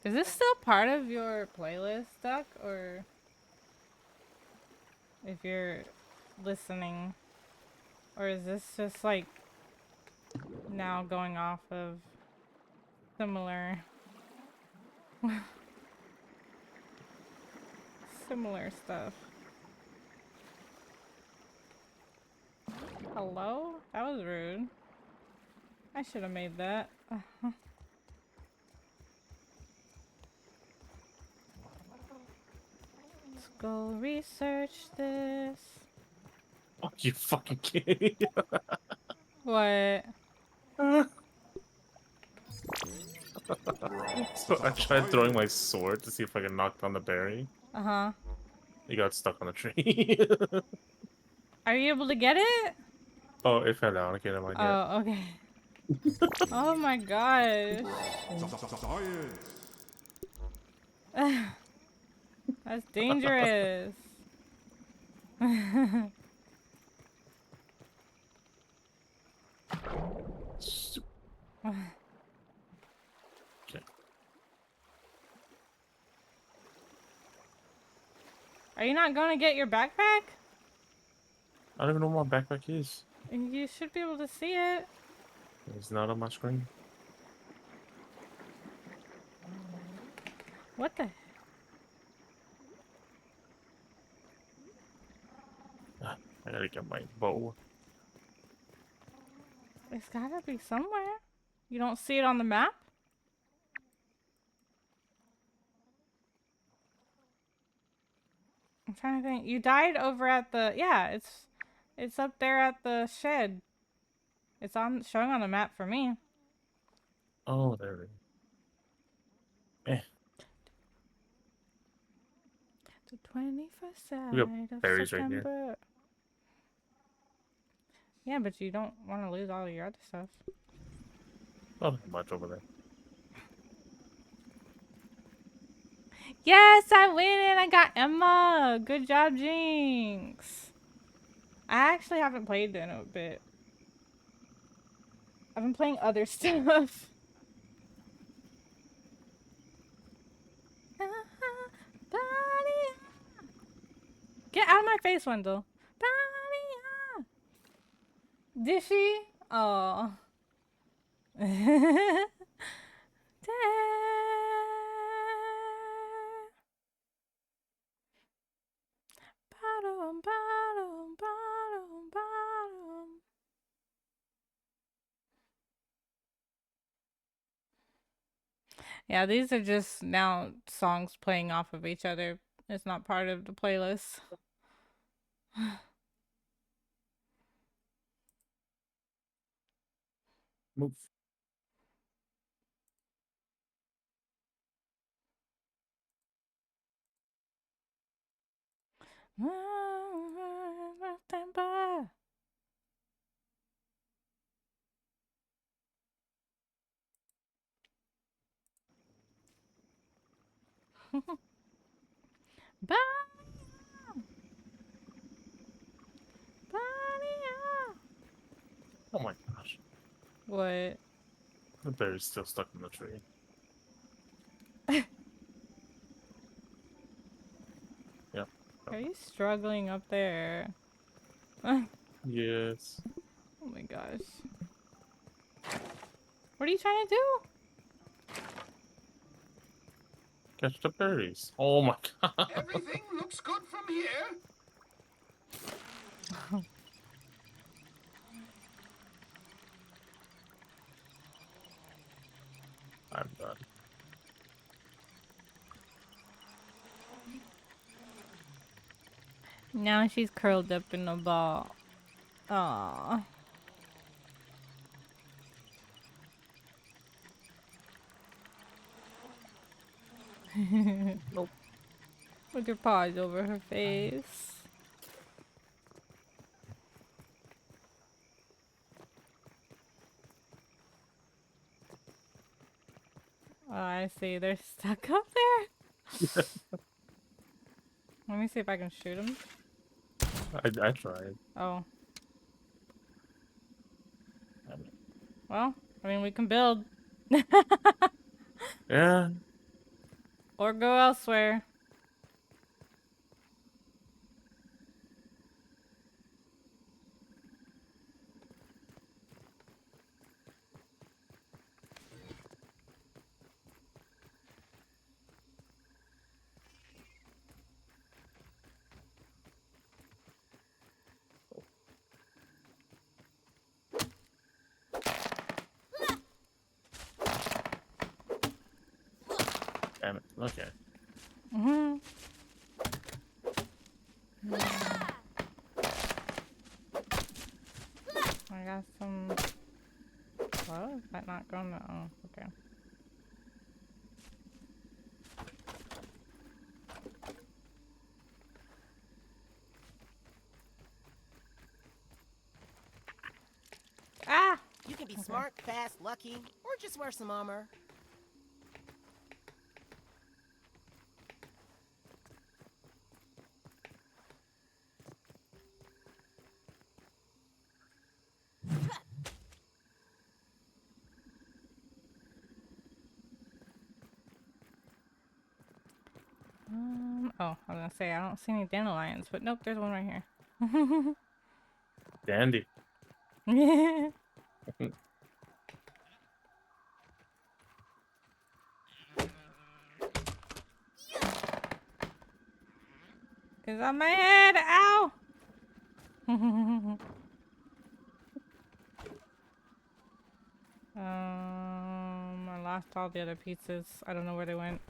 [SPEAKER 3] Is this still part of your playlist, Duck? Or if you're listening? Or is this just like now going off of similar similar stuff? Hello? That was rude. I should have made that. Let's go research this.
[SPEAKER 7] Oh, you fucking kidding?
[SPEAKER 3] What?
[SPEAKER 7] So I tried throwing my sword to see if I could knock down the berry.
[SPEAKER 3] Uh-huh.
[SPEAKER 7] It got stuck on a tree.
[SPEAKER 3] Are you able to get it?
[SPEAKER 7] Oh, it fell down. Okay, never mind. Yeah.
[SPEAKER 3] Oh, okay. Oh my gosh. That's dangerous.
[SPEAKER 7] Okay.
[SPEAKER 3] Are you not going to get your backpack?
[SPEAKER 7] I don't even know what my backpack is.
[SPEAKER 3] You should be able to see it.
[SPEAKER 7] It's not on my screen.
[SPEAKER 3] What the?
[SPEAKER 7] I gotta get my bow.
[SPEAKER 3] It's gotta be somewhere. You don't see it on the map? I'm trying to think. You died over at the, yeah, it's up there at the shed. It's showing on the map for me.
[SPEAKER 7] Oh, there it is. Eh.
[SPEAKER 3] The 21st
[SPEAKER 7] We got
[SPEAKER 3] side of
[SPEAKER 7] berries right here.
[SPEAKER 3] September. Yeah, but you don't want to lose all your other stuff.
[SPEAKER 7] Not much over there.
[SPEAKER 3] Yes, I win and I got Emma. Good job, Jinx. I actually haven't played in a bit. I've been playing other stuff. Get out of my face, Wendell. Did she? Oh. Yeah, these are just now songs playing off of each other. It's not part of the playlist.
[SPEAKER 7] Move.
[SPEAKER 3] Bye. Bye.
[SPEAKER 7] Oh my gosh.
[SPEAKER 3] What?
[SPEAKER 7] The berry's still stuck in the tree. Yeah.
[SPEAKER 3] Are you struggling up there?
[SPEAKER 7] Yes.
[SPEAKER 3] Oh my gosh. What are you trying to do?
[SPEAKER 7] Catch the berries. Oh my god.
[SPEAKER 5] Everything looks good from here.
[SPEAKER 7] I'm done.
[SPEAKER 4] Now she's curled up in a ball. Aww.
[SPEAKER 7] Nope.
[SPEAKER 4] With her paws over her face. Oh, I see. They're stuck up there. Let me see if I can shoot them.
[SPEAKER 7] I tried.
[SPEAKER 4] Oh.
[SPEAKER 7] Damn it.
[SPEAKER 4] Well, I mean, we can build.
[SPEAKER 7] Yeah.
[SPEAKER 4] Or go elsewhere.
[SPEAKER 7] Damn it. Okay.
[SPEAKER 4] Mm-hmm. I got some. What? Is that not going to? Oh, okay. Ah!
[SPEAKER 6] You can be smart, fast, lucky, or just wear some armor.
[SPEAKER 4] Oh, I was gonna say I don't see any dandelions, but nope, there's one right here.
[SPEAKER 7] Dandy.
[SPEAKER 4] Yeah. It's on my head. Ow! I lost all the other pieces. I don't know where they went.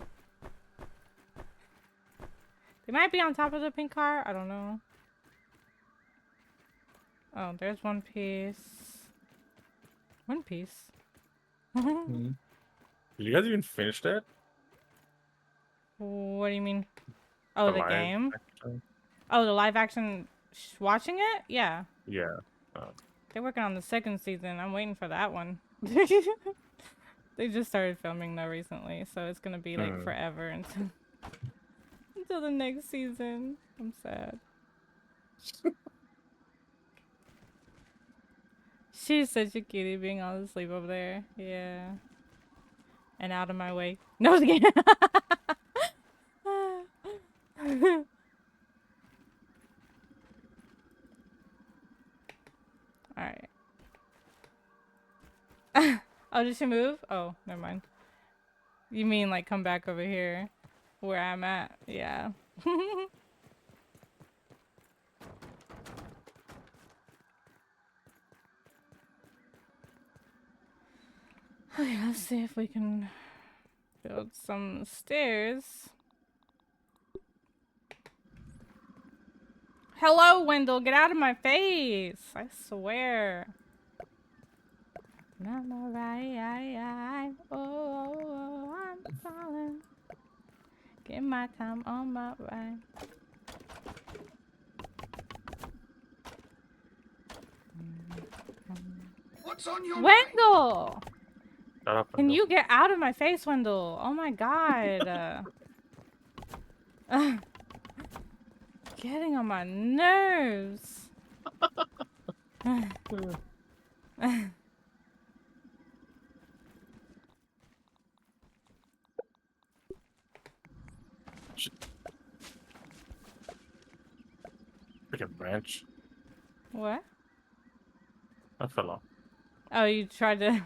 [SPEAKER 4] They might be on top of the pink car. I don't know. Oh, there's one piece. One piece.
[SPEAKER 7] Did you guys even finish that?
[SPEAKER 4] What do you mean? Oh, the
[SPEAKER 7] live
[SPEAKER 4] game?
[SPEAKER 7] action?
[SPEAKER 4] Oh, the live action watching it? Yeah.
[SPEAKER 7] Yeah.
[SPEAKER 4] They're working on the second season. I'm waiting for that one. They just started filming though recently, so it's gonna be like forever until the next season. I'm sad. She's such a cutie being all asleep over there. Yeah. And out of my way. No, again. Alright. Oh, did she move? Oh, never mind. You mean like come back over here where I'm at? Yeah. Okay, let's see if we can build some stairs. Hello, Wendell. Get out of my face. I swear. I'm alright. Oh, I'm falling. Get my time on my right.
[SPEAKER 5] What's on your mind?
[SPEAKER 4] Wendell!
[SPEAKER 7] Shut up.
[SPEAKER 4] Can you get out of my face, Wendell? Oh my god. Getting on my nerves.
[SPEAKER 7] Freaking branch.
[SPEAKER 4] What?
[SPEAKER 7] I fell off.
[SPEAKER 4] Oh, you tried to...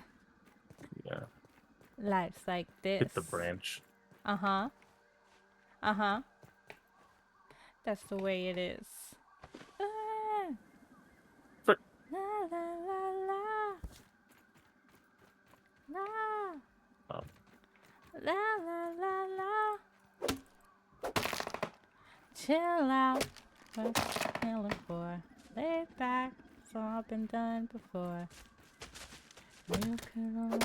[SPEAKER 7] Yeah.
[SPEAKER 4] Life's like this.
[SPEAKER 7] Hit the branch.
[SPEAKER 4] Uh-huh. Uh-huh. That's the way it is. Ah.
[SPEAKER 7] Frick.
[SPEAKER 4] La la la la. La.
[SPEAKER 7] Oh.
[SPEAKER 3] La la la la. Chill out. What's chilling for? Lay back. It's all been done before. You can only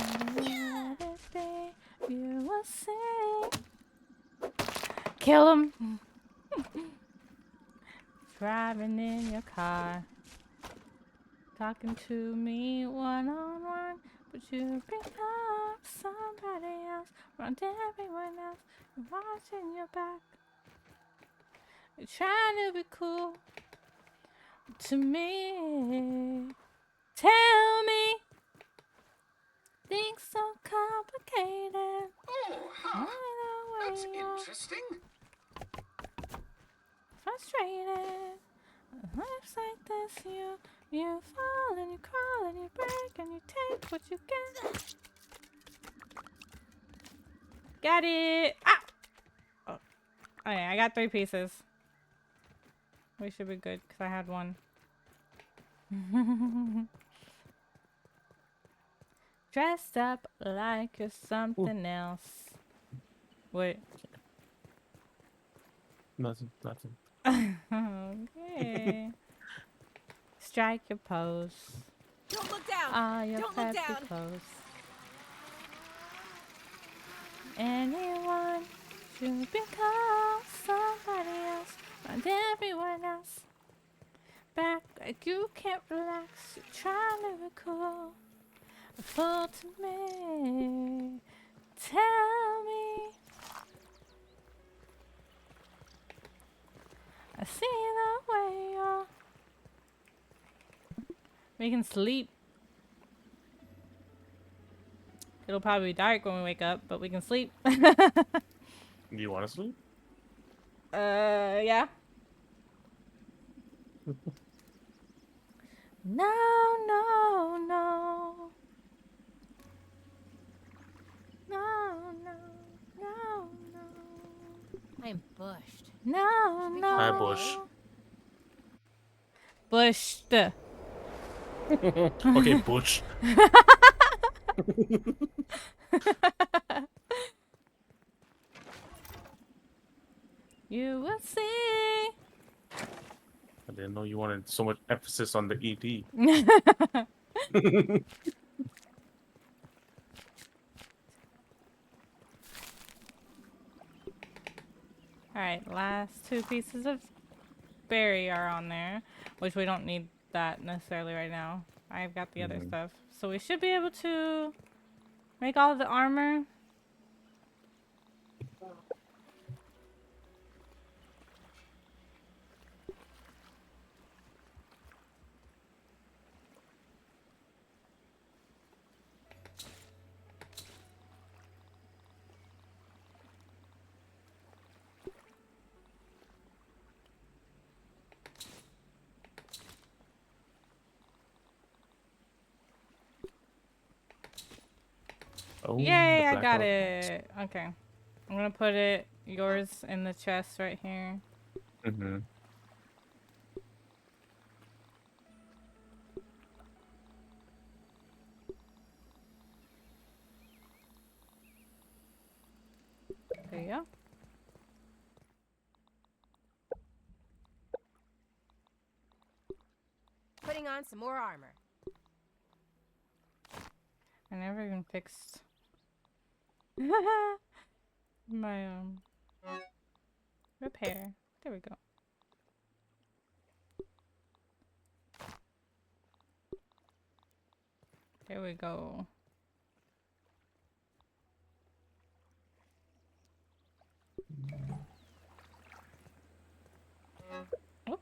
[SPEAKER 3] let it be. You will see. Kill him. Driving in your car. Talking to me one on one. But you become somebody else. Around everyone else. You're watching your back. You're trying to be cool to me. Tell me. Things so complicated.
[SPEAKER 5] Oh, huh. That's interesting.
[SPEAKER 3] Frustrated. Life's like this, you fall and you crawl and you break and you take what you get. Got it. Ah. Oh. Okay, I got 3 pieces. We should be good because I had 1. Dressed up like you're something else. Wait.
[SPEAKER 7] Nothing.
[SPEAKER 3] Okay. Strike your pose.
[SPEAKER 2] Don't look down.
[SPEAKER 3] Ah, your
[SPEAKER 2] Don't look
[SPEAKER 3] peppy
[SPEAKER 2] down.
[SPEAKER 3] pose. Anyone should become somebody else. Find everyone else. Back like you can't relax. You're trying to be cool. A fool to me. Tell me. I see the way you're. We can sleep. It'll probably be dark when we wake up, but we can sleep.
[SPEAKER 7] Do you want to sleep?
[SPEAKER 3] Yeah. No, no, no. No, no, no, no.
[SPEAKER 2] I am bushed.
[SPEAKER 3] No, no.
[SPEAKER 7] Hi, Bush.
[SPEAKER 3] Bushed.
[SPEAKER 7] Okay, Bush.
[SPEAKER 3] You will see.
[SPEAKER 7] I didn't know you wanted so much emphasis on the ED.
[SPEAKER 3] Alright, last 2 pieces of berry are on there, which we don't need that necessarily right now. I've got the other stuff. So we should be able to make all the armor.
[SPEAKER 7] Oh,
[SPEAKER 3] Yay,
[SPEAKER 7] the
[SPEAKER 3] I
[SPEAKER 7] black
[SPEAKER 3] got
[SPEAKER 7] rock.
[SPEAKER 3] it. Okay. I'm gonna put yours in the chest right here.
[SPEAKER 7] Mm-hmm.
[SPEAKER 3] There you go.
[SPEAKER 2] Putting on some more armor.
[SPEAKER 3] I never even fixed my repair. There we go. There we go. Oh.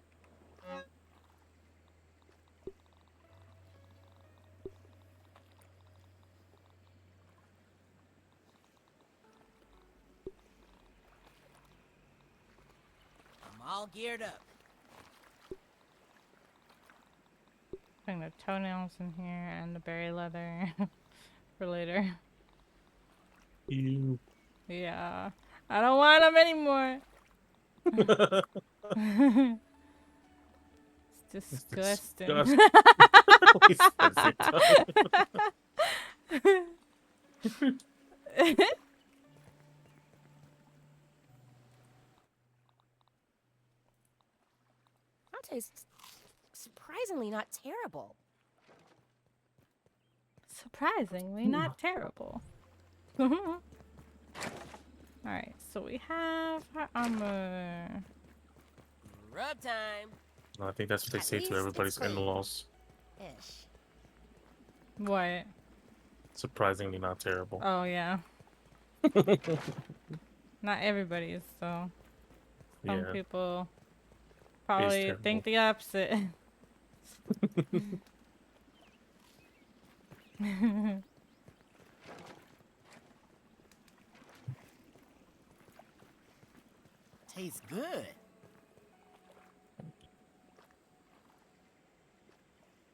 [SPEAKER 6] I'm all geared up.
[SPEAKER 3] Putting the toenails in here and the berry leather for later.
[SPEAKER 7] You.
[SPEAKER 3] Yeah. I don't want them anymore. It's disgusting.
[SPEAKER 7] He says it.
[SPEAKER 2] tastes surprisingly not terrible.
[SPEAKER 3] Surprisingly, not terrible. Alright, so we have our armor.
[SPEAKER 6] Rub time.
[SPEAKER 7] I think that's what they
[SPEAKER 6] At
[SPEAKER 7] say
[SPEAKER 6] least
[SPEAKER 7] to
[SPEAKER 6] it's
[SPEAKER 7] everybody's
[SPEAKER 6] clean.
[SPEAKER 7] in-laws.
[SPEAKER 6] Ish.
[SPEAKER 3] What?
[SPEAKER 7] Surprisingly not terrible.
[SPEAKER 3] Oh, yeah. Not everybody is, so. Some
[SPEAKER 7] Yeah.
[SPEAKER 3] people probably
[SPEAKER 7] terrible.
[SPEAKER 3] think the opposite.
[SPEAKER 6] Tastes good.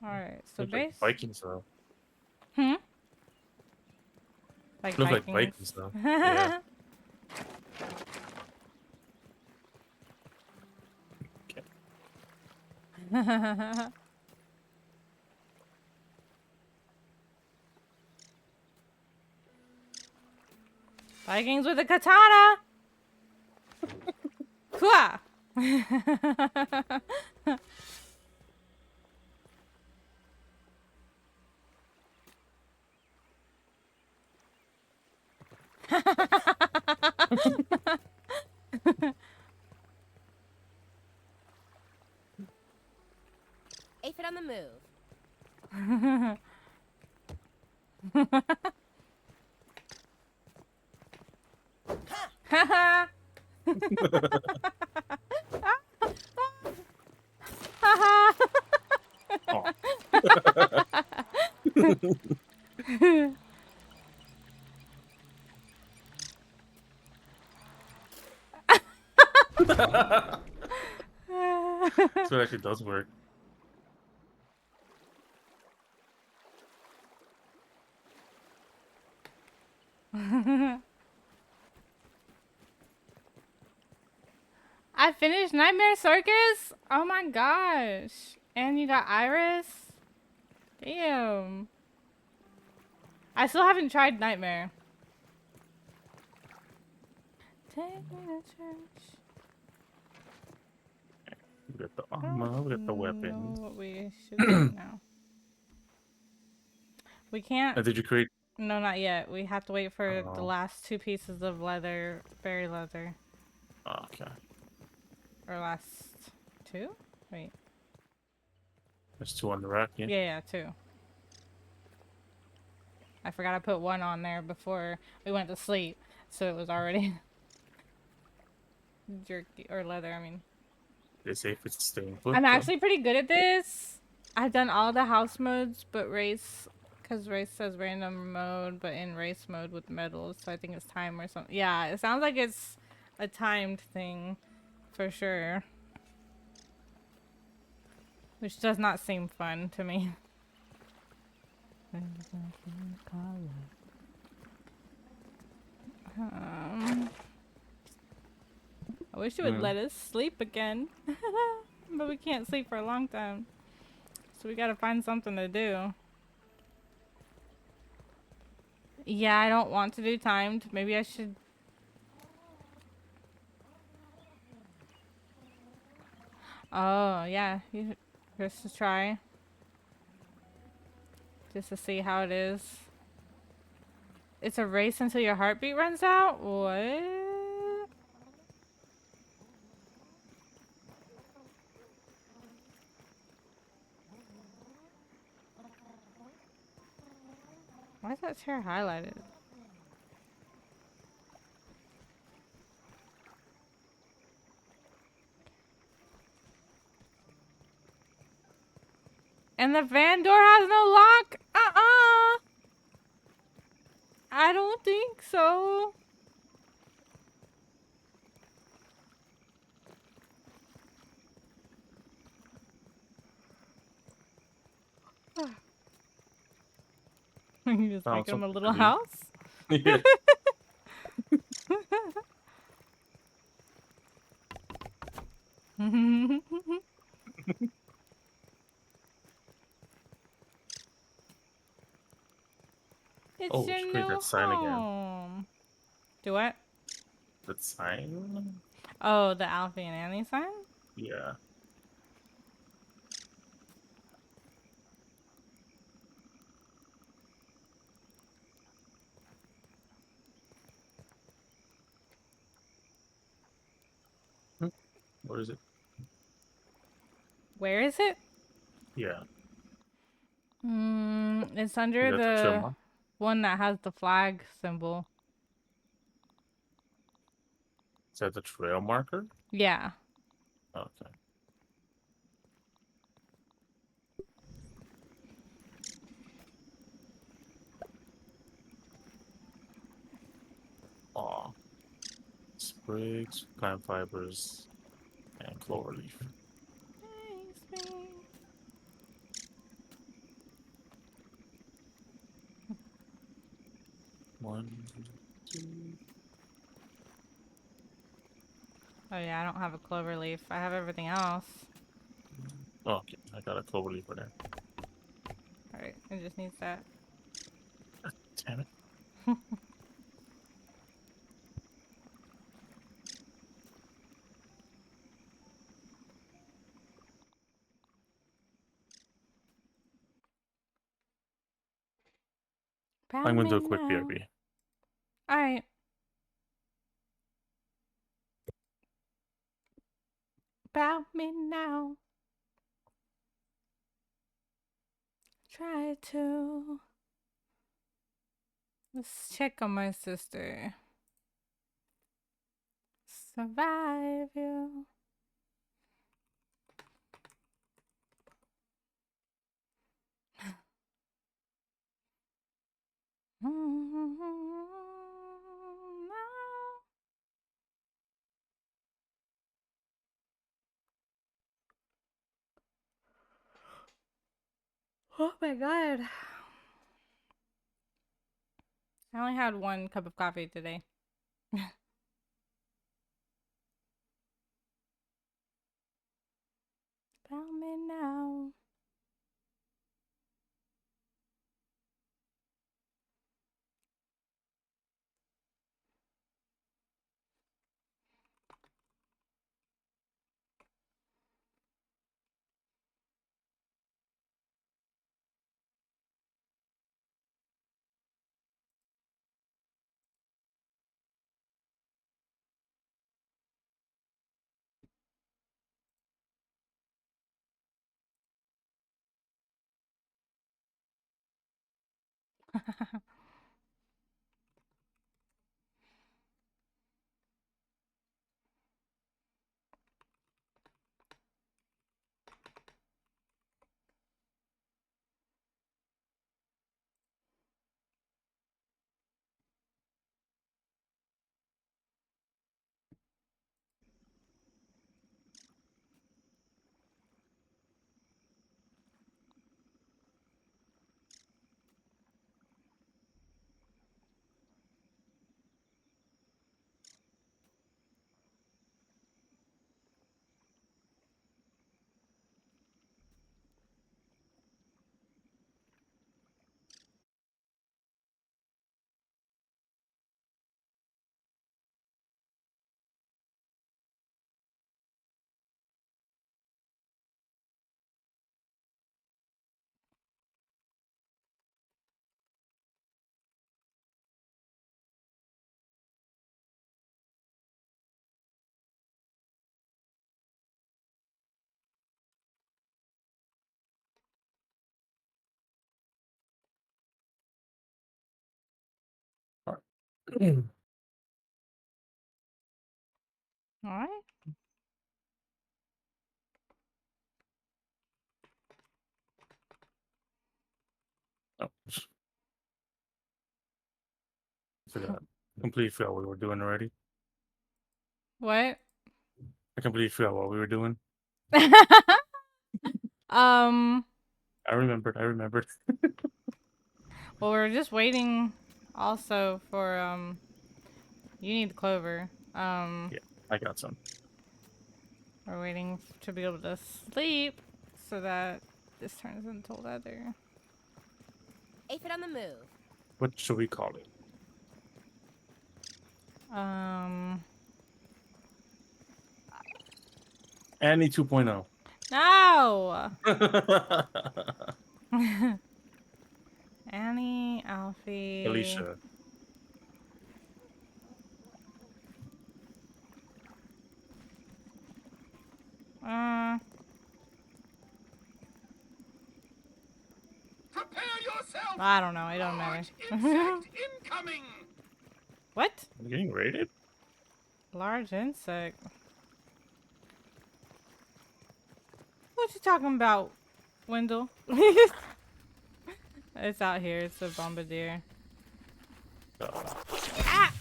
[SPEAKER 3] Alright, so
[SPEAKER 7] Look like
[SPEAKER 3] base.
[SPEAKER 7] Vikings though.
[SPEAKER 3] Hmm? Like
[SPEAKER 7] Look like
[SPEAKER 3] Vikings.
[SPEAKER 7] Vikings though. Yeah.
[SPEAKER 3] Vikings with a katana! Kua!
[SPEAKER 2] Aphid on the move.
[SPEAKER 3] Haha!
[SPEAKER 7] Oh. So it actually does work.
[SPEAKER 3] I finished Nightmare Circus? Oh my gosh. And you got Iris? Damn. I still haven't tried Nightmare. Take me to church.
[SPEAKER 7] We got the armor, we got the weapons.
[SPEAKER 3] Know what we should do now. We can't.
[SPEAKER 7] Did you create?
[SPEAKER 3] No, not yet. We have to wait for the
[SPEAKER 7] Oh.
[SPEAKER 3] last 2 pieces of leather, berry leather.
[SPEAKER 7] Oh, okay.
[SPEAKER 3] Or last 2? Wait.
[SPEAKER 7] There's 2 on the rack. Yeah.
[SPEAKER 3] Yeah, 2. I forgot I put 1 on there before we went to sleep, so it was already jerky or leather. I mean,
[SPEAKER 7] They say if it's staying put.
[SPEAKER 3] I'm
[SPEAKER 7] but-
[SPEAKER 3] actually pretty good at this. I've done all the house modes, but race, because race says random mode, but in race mode with medals, so I think it's time or something. Yeah, it sounds like it's a timed thing, for sure. Which does not seem fun to me. I wish it would let us sleep again. But we can't sleep for a long time. So we gotta find something to do. Yeah, I don't want to do timed. Maybe I should... Oh, yeah. Just to try. Just to see how it is. It's a race until your heartbeat runs out? What? Why is that chair highlighted? And the van door has no lock? I don't think so. You just
[SPEAKER 7] Found
[SPEAKER 3] make him a
[SPEAKER 7] something
[SPEAKER 3] little
[SPEAKER 7] to do.
[SPEAKER 3] house?
[SPEAKER 7] Yeah.
[SPEAKER 3] It's
[SPEAKER 7] Oh, we
[SPEAKER 3] your
[SPEAKER 7] should create
[SPEAKER 3] new
[SPEAKER 7] that sign again.
[SPEAKER 3] home. Do what?
[SPEAKER 7] That sign?
[SPEAKER 3] Oh, the Alfie and Annie sign?
[SPEAKER 7] Yeah. Or is it?
[SPEAKER 3] Where is it?
[SPEAKER 7] Yeah.
[SPEAKER 3] It's
[SPEAKER 7] Is
[SPEAKER 3] under
[SPEAKER 7] that the trail
[SPEAKER 3] the
[SPEAKER 7] mark?
[SPEAKER 3] one that has the flag symbol.
[SPEAKER 7] Is that the trail marker?
[SPEAKER 3] Yeah.
[SPEAKER 7] Okay. Aw. Sprigs, plant fibers, and clover leaf.
[SPEAKER 3] Thanks, me.
[SPEAKER 7] One, two.
[SPEAKER 3] Oh yeah, I don't have a clover leaf. I have everything else.
[SPEAKER 7] Oh, okay, I got a clover leaf for there.
[SPEAKER 3] Alright, it just needs that.
[SPEAKER 7] Damn it. I'm gonna do a quick BRB.
[SPEAKER 3] Alright. About me now. Try to. Let's check on my sister. Survive you. Oh my god. I only had 1 cup of coffee today. About me now.
[SPEAKER 7] All right.
[SPEAKER 3] Alright.
[SPEAKER 7] Oh, forgot. Completely forgot what we were doing already.
[SPEAKER 3] What?
[SPEAKER 7] I completely forgot what we were doing.
[SPEAKER 3] um,
[SPEAKER 7] I remembered. I remembered.
[SPEAKER 3] well, we're just waiting also for, you need the clover.
[SPEAKER 7] Yeah, I got some.
[SPEAKER 3] We're waiting to be able to sleep so that this turns into leather.
[SPEAKER 2] Aphid on the move.
[SPEAKER 7] What should we call it? Annie 2.0.
[SPEAKER 3] No! Annie, Alfie.
[SPEAKER 7] Alicia.
[SPEAKER 5] yourself.
[SPEAKER 3] I don't know. It don't
[SPEAKER 5] Large
[SPEAKER 3] matter.
[SPEAKER 5] insect incoming.
[SPEAKER 3] What?
[SPEAKER 7] I'm getting raided?
[SPEAKER 3] Large insect. What you talking about, Wendell? It's out here. It's a bombardier. Ah!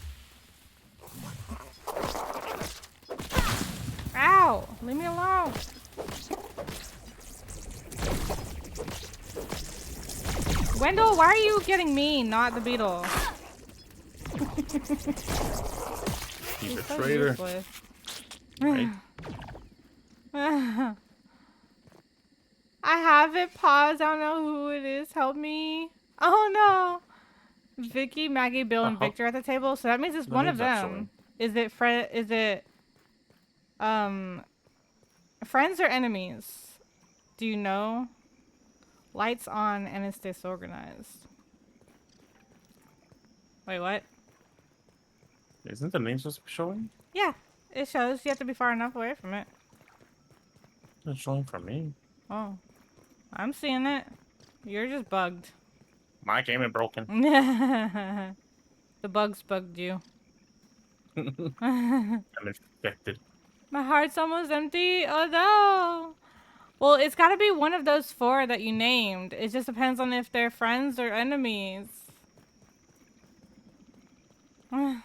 [SPEAKER 3] Ow! Leave me alone. Wendell, why are you getting me, not the beetle?
[SPEAKER 7] He's a
[SPEAKER 3] So
[SPEAKER 7] traitor.
[SPEAKER 3] useless.
[SPEAKER 7] Right?
[SPEAKER 3] I have it paused. I don't know who it is. Help me. Oh no. Vicky, Maggie, Bill, and Victor at the table. So that means it's
[SPEAKER 7] The
[SPEAKER 3] one of
[SPEAKER 7] name's not
[SPEAKER 3] them.
[SPEAKER 7] showing.
[SPEAKER 3] Is it friends or enemies? Do you know? Lights on and it's disorganized. Wait, what?
[SPEAKER 7] Isn't the name supposed to be showing?
[SPEAKER 3] Yeah, it shows. You have to be far enough away from it.
[SPEAKER 7] It's showing for me.
[SPEAKER 3] Oh, I'm seeing it. You're just bugged.
[SPEAKER 7] My game is broken.
[SPEAKER 3] The bugs bugged you.
[SPEAKER 7] I'm infected.
[SPEAKER 3] My heart's almost empty. Oh no. Well, it's got to be one of those 4 that you named. It just depends on if they're friends or enemies. um.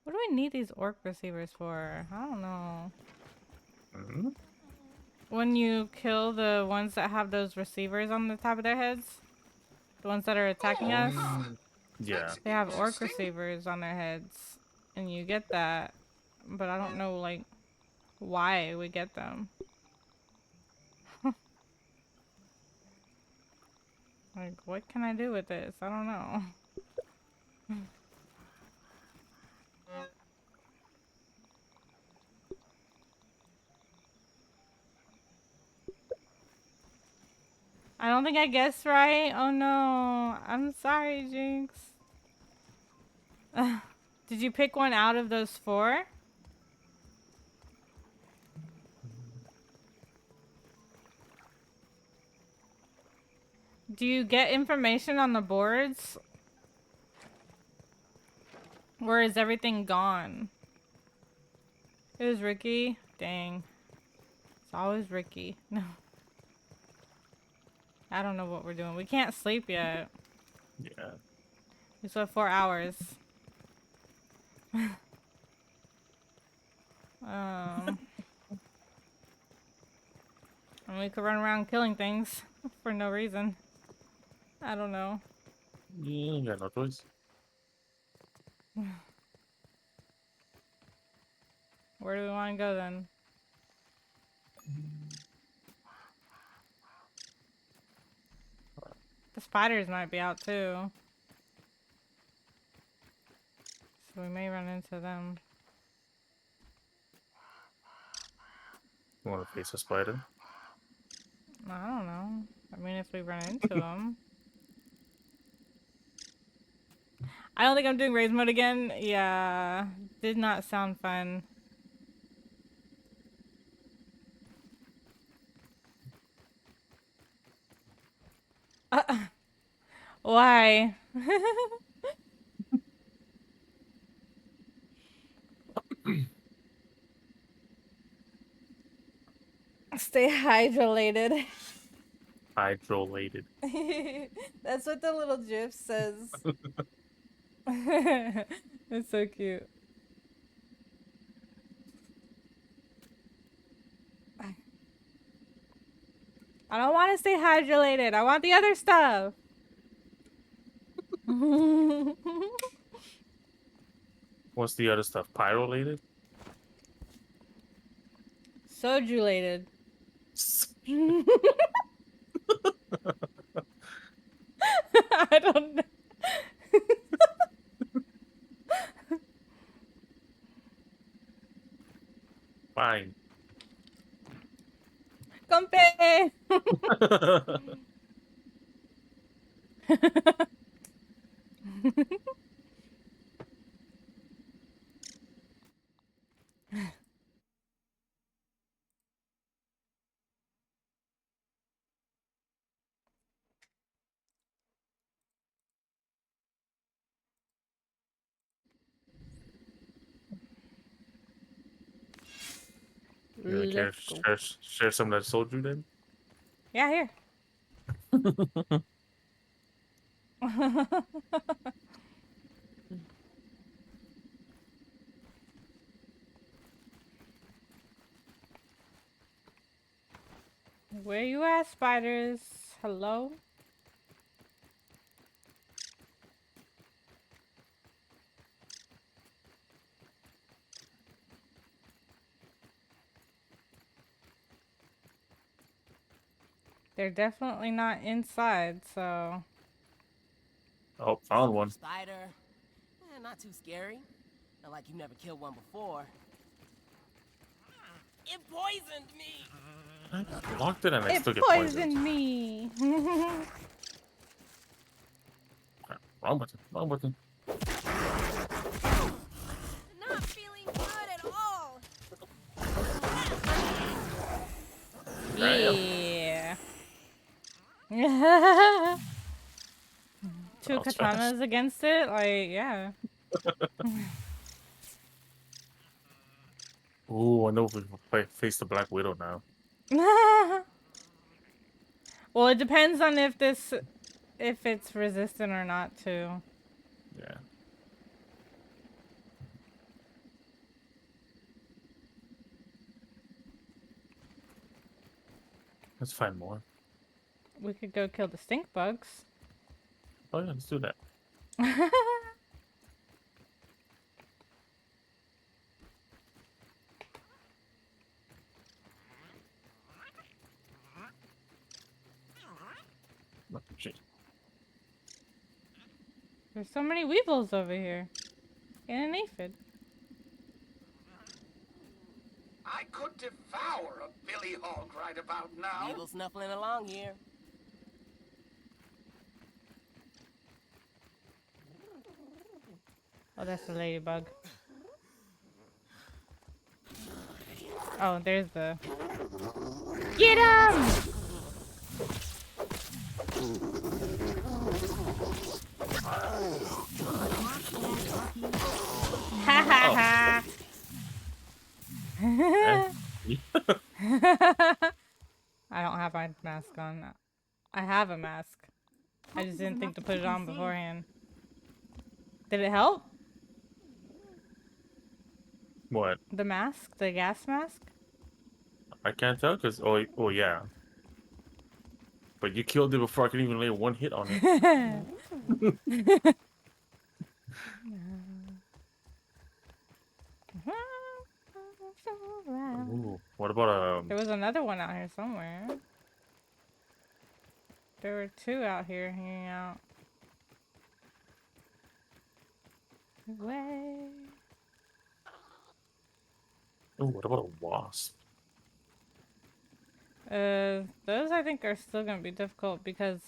[SPEAKER 3] What do we need these orc receivers for? I don't know.
[SPEAKER 7] Hmm?
[SPEAKER 3] When you kill the ones that have those receivers on the top of their heads, the ones that are attacking us,
[SPEAKER 7] Yeah.
[SPEAKER 3] they have orc receivers on their heads, and you get that, but I don't know like why we get them. Like, what can I do with this? I don't know. I don't think I guessed right. Oh no. I'm sorry, Jinx. Did you pick one out of those 4? Do you get information on the boards? Or is everything gone? It was Ricky? Dang. It's always Ricky. No. I don't know what we're doing. We can't sleep yet.
[SPEAKER 7] Yeah.
[SPEAKER 3] We still have 4 hours. And we could run around killing things for no reason. I don't know.
[SPEAKER 7] Yeah, you got no choice.
[SPEAKER 3] Where do we want to go then? The spiders might be out too. So we may run into them.
[SPEAKER 7] You want to face a spider?
[SPEAKER 3] I don't know. I mean, if we run into them. I don't think I'm doing raise mode again. Yeah. Did not sound fun. Why? Stay hydrated.
[SPEAKER 7] Hydrolated.
[SPEAKER 3] That's what the little gif says. It's so cute. I don't want to stay hydrated. I want the other stuff.
[SPEAKER 7] What's the other stuff? Pyrolated?
[SPEAKER 3] Sojulated. I don't know.
[SPEAKER 7] Fine.
[SPEAKER 3] Compe!
[SPEAKER 7] You care
[SPEAKER 3] Let's go.
[SPEAKER 7] share some of that soju then?
[SPEAKER 3] Yeah, here. Where you at, spiders? Hello? They're definitely not inside, so...
[SPEAKER 7] Oh, found one.
[SPEAKER 6] Spider. Not too scary. Not like you've never killed one before. It poisoned me!
[SPEAKER 7] I blocked it and I
[SPEAKER 3] It
[SPEAKER 7] still get
[SPEAKER 3] poisoned
[SPEAKER 7] poisoned.
[SPEAKER 3] me!
[SPEAKER 7] Wrong button. Wrong button.
[SPEAKER 2] Not feeling good at all.
[SPEAKER 3] Yeah. Two
[SPEAKER 7] That was
[SPEAKER 3] katanas
[SPEAKER 7] fast.
[SPEAKER 3] against it? Like, yeah.
[SPEAKER 7] Ooh, I know if we face the Black Widow now.
[SPEAKER 3] Well, it depends on if it's resistant or not, too.
[SPEAKER 7] Yeah. Let's find more.
[SPEAKER 3] We could go kill the stink bugs.
[SPEAKER 7] Oh yeah, let's do that. Oh, shit.
[SPEAKER 3] There's so many weevils over here. And an aphid.
[SPEAKER 5] I could devour a billy hog right about now.
[SPEAKER 6] Eagle snuffling along here.
[SPEAKER 3] Oh, that's the ladybug. Oh, there's the... Get him! Ha ha ha! I don't have my mask on. I have a mask. I just didn't think to put it on beforehand. Did it help?
[SPEAKER 7] What?
[SPEAKER 3] The mask? The gas mask?
[SPEAKER 7] I can't tell because oh yeah. But you killed it before I could even lay one hit on it. Ooh, what about
[SPEAKER 3] There was another one out here somewhere. There were two out here hanging out. Way.
[SPEAKER 7] oh, what about a wasp?
[SPEAKER 3] Those I think are still gonna be difficult because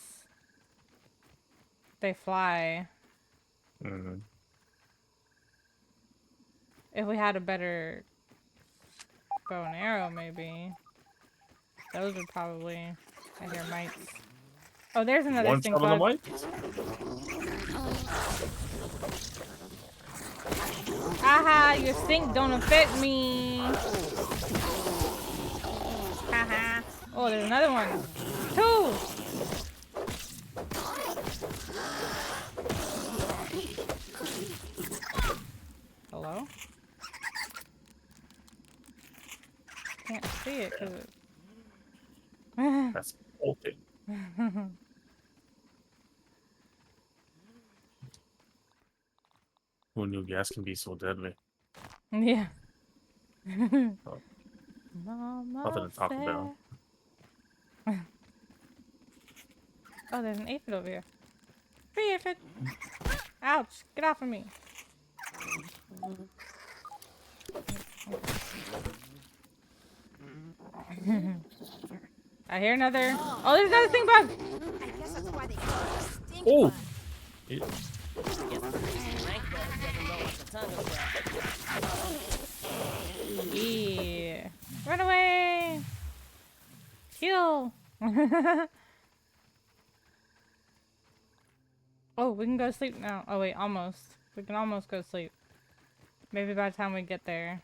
[SPEAKER 3] they fly.
[SPEAKER 7] Mm-hmm.
[SPEAKER 3] If we had a better bow and arrow, maybe. Those would probably... I hear mites. Oh, there's another
[SPEAKER 7] One
[SPEAKER 3] stink
[SPEAKER 7] shot on the
[SPEAKER 3] bug.
[SPEAKER 7] mic?
[SPEAKER 3] Haha, your stink don't affect me. Haha. Oh, there's another one. Two. Hello? Can't see it because it...
[SPEAKER 7] That's bolted. Who knew gas can be so deadly?
[SPEAKER 3] Yeah.
[SPEAKER 7] Oh,
[SPEAKER 3] Mama
[SPEAKER 7] nothing to talk about.
[SPEAKER 3] said- Oh, there's an aphid over here. Free aphid! Ouch! Get off of me! I hear another. Oh, there's another stink bug!
[SPEAKER 2] I guess that's why they call it stink
[SPEAKER 7] Oh!
[SPEAKER 2] bug.
[SPEAKER 7] It-
[SPEAKER 6] Rank bug doesn't roll like the tongue of death.
[SPEAKER 3] Yeah. Run away! Heal! Oh, we can go to sleep now. Oh, wait, almost. We can almost go to sleep. Maybe by the time we get there.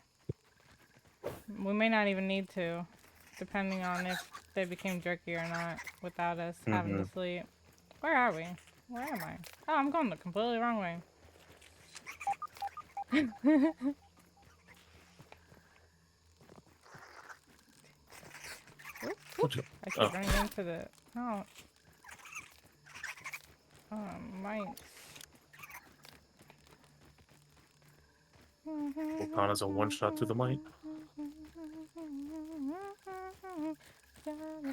[SPEAKER 3] We may not even need to, depending on if they became jerky or not without us having to sleep. Where are we? Where am I? Oh, I'm going the completely wrong way.
[SPEAKER 7] What'd you-
[SPEAKER 3] I keep running into the... Oh. Mites.
[SPEAKER 7] Will count as a one shot to the mic.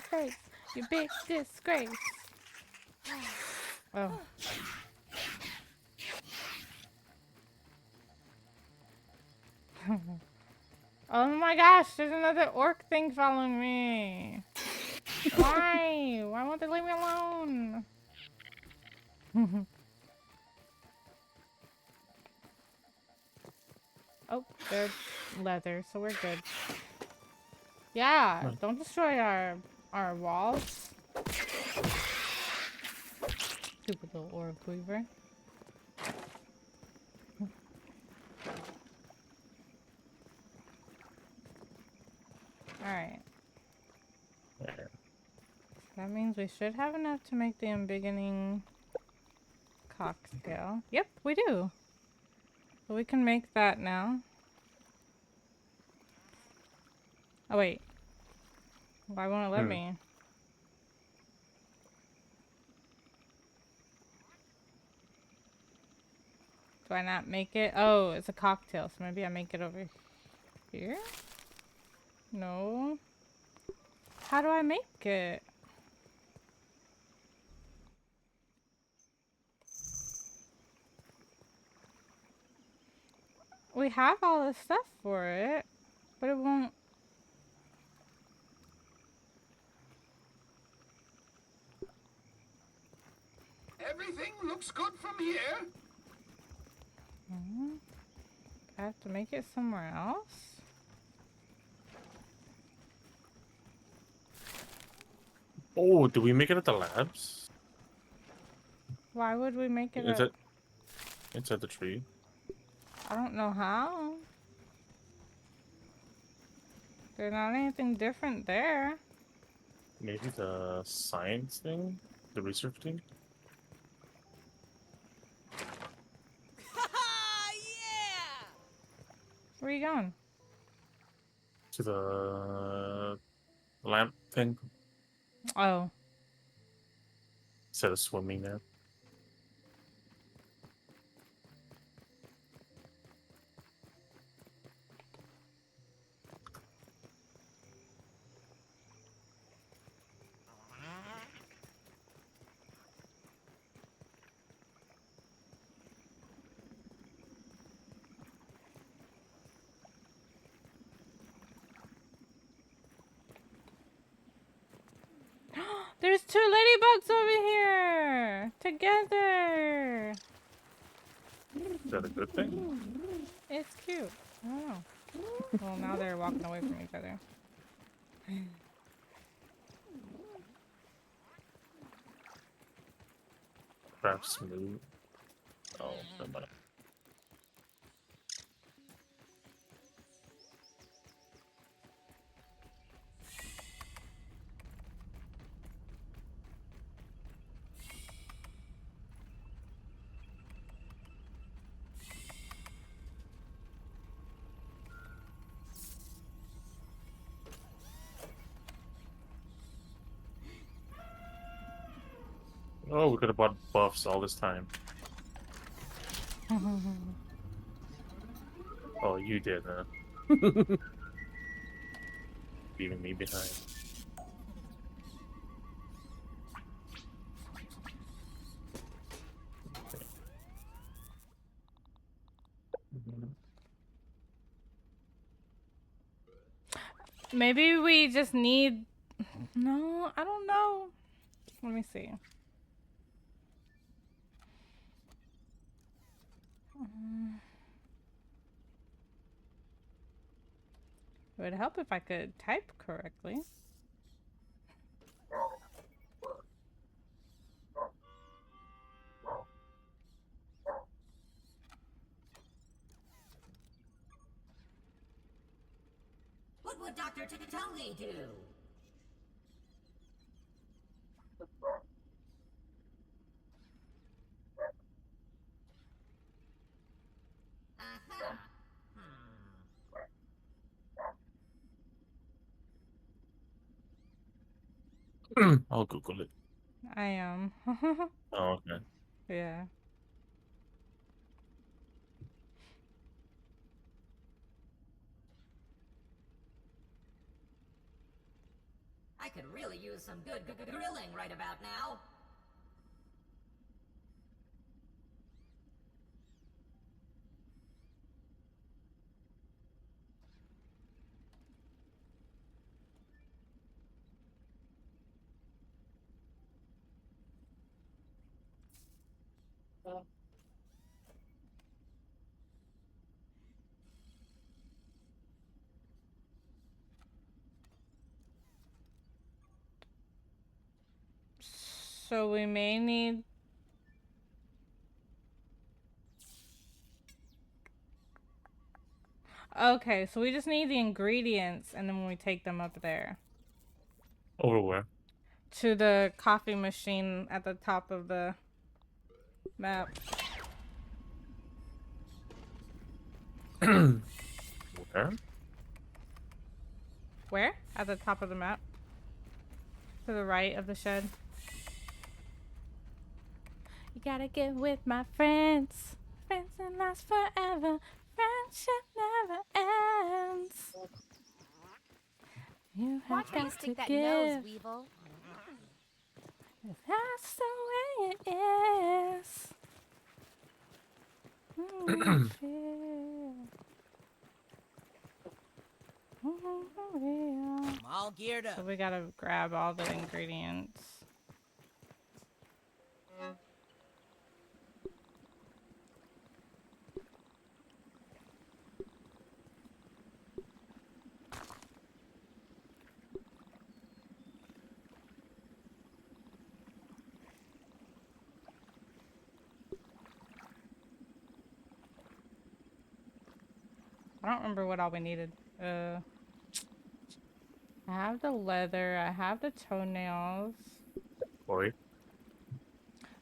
[SPEAKER 3] Face, you big disgrace. Oh. Oh my gosh, there's another orc thing following me. Why? Why won't they leave me alone? Oh, they're leather, so we're good. Yeah, don't destroy our walls. Stupid little orc weaver. Alright. That means we should have enough to make the embiggening cocktail. Yep, we do. So we can make that now. Oh wait. Why won't it let me? Do I not make it? Oh, it's a cocktail, so maybe I make it over here? No. How do I make it? We have all the stuff for it, but it won't.
[SPEAKER 5] Everything looks good from here.
[SPEAKER 3] I have to make it somewhere else?
[SPEAKER 7] Oh, did we make it at the labs?
[SPEAKER 3] Why would we make it
[SPEAKER 7] Inside the tree.
[SPEAKER 3] I don't know how. There's not anything different there.
[SPEAKER 7] Maybe the science thing? The research thing?
[SPEAKER 6] Yeah!
[SPEAKER 3] Where are you going?
[SPEAKER 7] To the lamp thing?
[SPEAKER 3] Oh.
[SPEAKER 7] Instead of swimming there.
[SPEAKER 3] There's 2 ladybugs over here! Together!
[SPEAKER 7] Is that a good thing?
[SPEAKER 3] It's cute. I don't know. Well, now they're walking away from each other.
[SPEAKER 7] Perhaps smooth. Oh, never mind. Oh, we could have bought buffs all this time. Oh, you did, huh? Leaving me behind.
[SPEAKER 3] Maybe we just need... No, I don't know. Let me see. It would help if I could type correctly.
[SPEAKER 8] What would Dr. Tony do? Aha.
[SPEAKER 7] I'll Google it.
[SPEAKER 3] I am.
[SPEAKER 7] Oh, okay.
[SPEAKER 3] Yeah.
[SPEAKER 8] I could really use some good grilling right about now.
[SPEAKER 3] So we may need. Okay, so we just need the ingredients, and then we take them up there
[SPEAKER 7] Over where?
[SPEAKER 3] to the coffee machine at the top of the map.
[SPEAKER 7] Where?
[SPEAKER 3] Where? At the top of the map. To the right of the shed. You gotta get with my friends. Friends that last forever. Friendship never ends. You have
[SPEAKER 2] Watch where you
[SPEAKER 3] got to
[SPEAKER 2] stick that
[SPEAKER 3] give.
[SPEAKER 2] nose, Weevil.
[SPEAKER 3] That's the way it is. I feel.
[SPEAKER 6] I'm all geared
[SPEAKER 3] So
[SPEAKER 6] up.
[SPEAKER 3] we gotta grab all the ingredients. I don't remember what all we needed. I have the leather. I have the toenails.
[SPEAKER 7] Boy.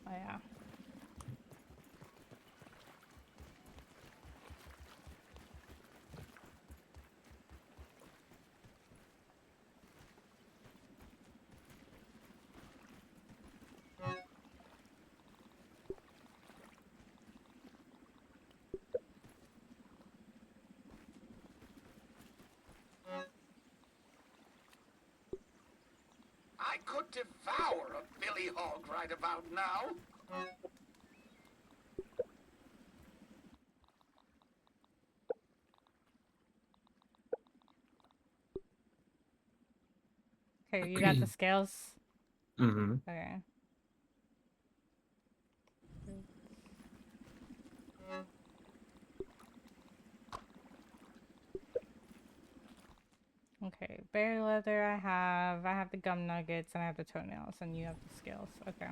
[SPEAKER 3] Oh yeah.
[SPEAKER 5] I could devour a Billy Hog right about now.
[SPEAKER 3] Okay, you got the scales?
[SPEAKER 7] Mm-hmm.
[SPEAKER 3] Okay. Okay, bear leather I have the gum nuggets, and I have the toenails, and you have the scales. Okay.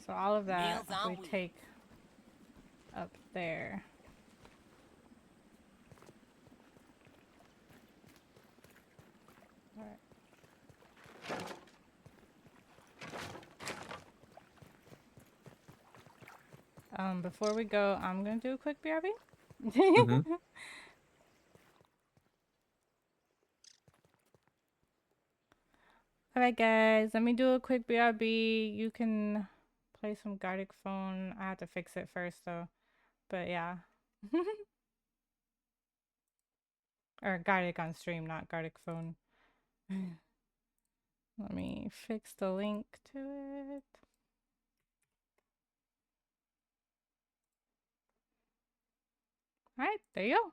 [SPEAKER 3] So all of that
[SPEAKER 6] Meals on
[SPEAKER 3] we
[SPEAKER 6] wheels.
[SPEAKER 3] take up there. Alright. Before we go, I'm gonna do a quick BRB.
[SPEAKER 7] Mm-hmm.
[SPEAKER 3] Alright guys, let me do a quick BRB. You can play some Gartic phone. I have to fix it first though. But yeah. Or Gartic on stream, not Gartic phone. Let me fix the link to it. Alright, there you go.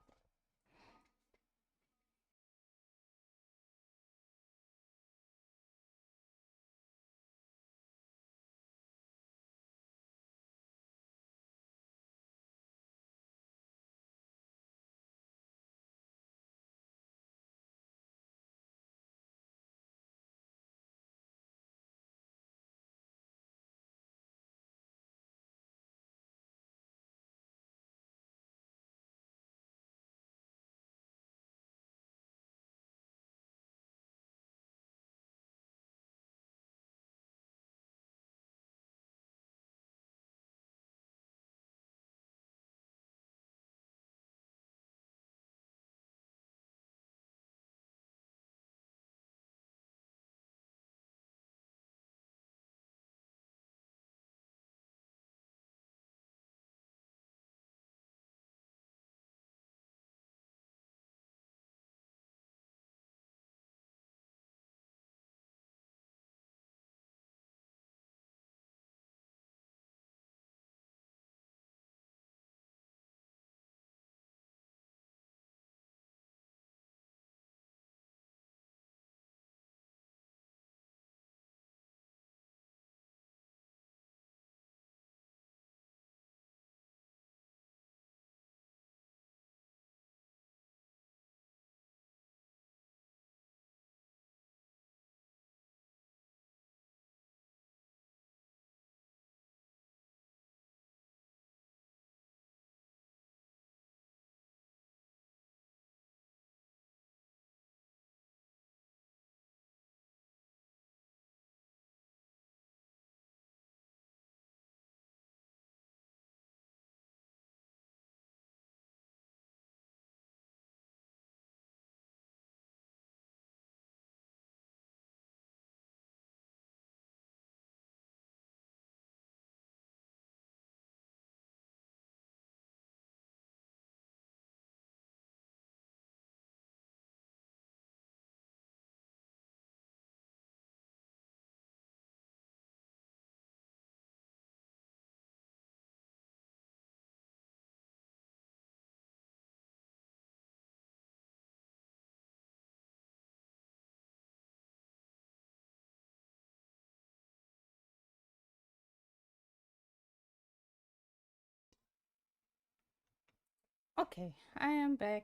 [SPEAKER 3] Okay, I am back.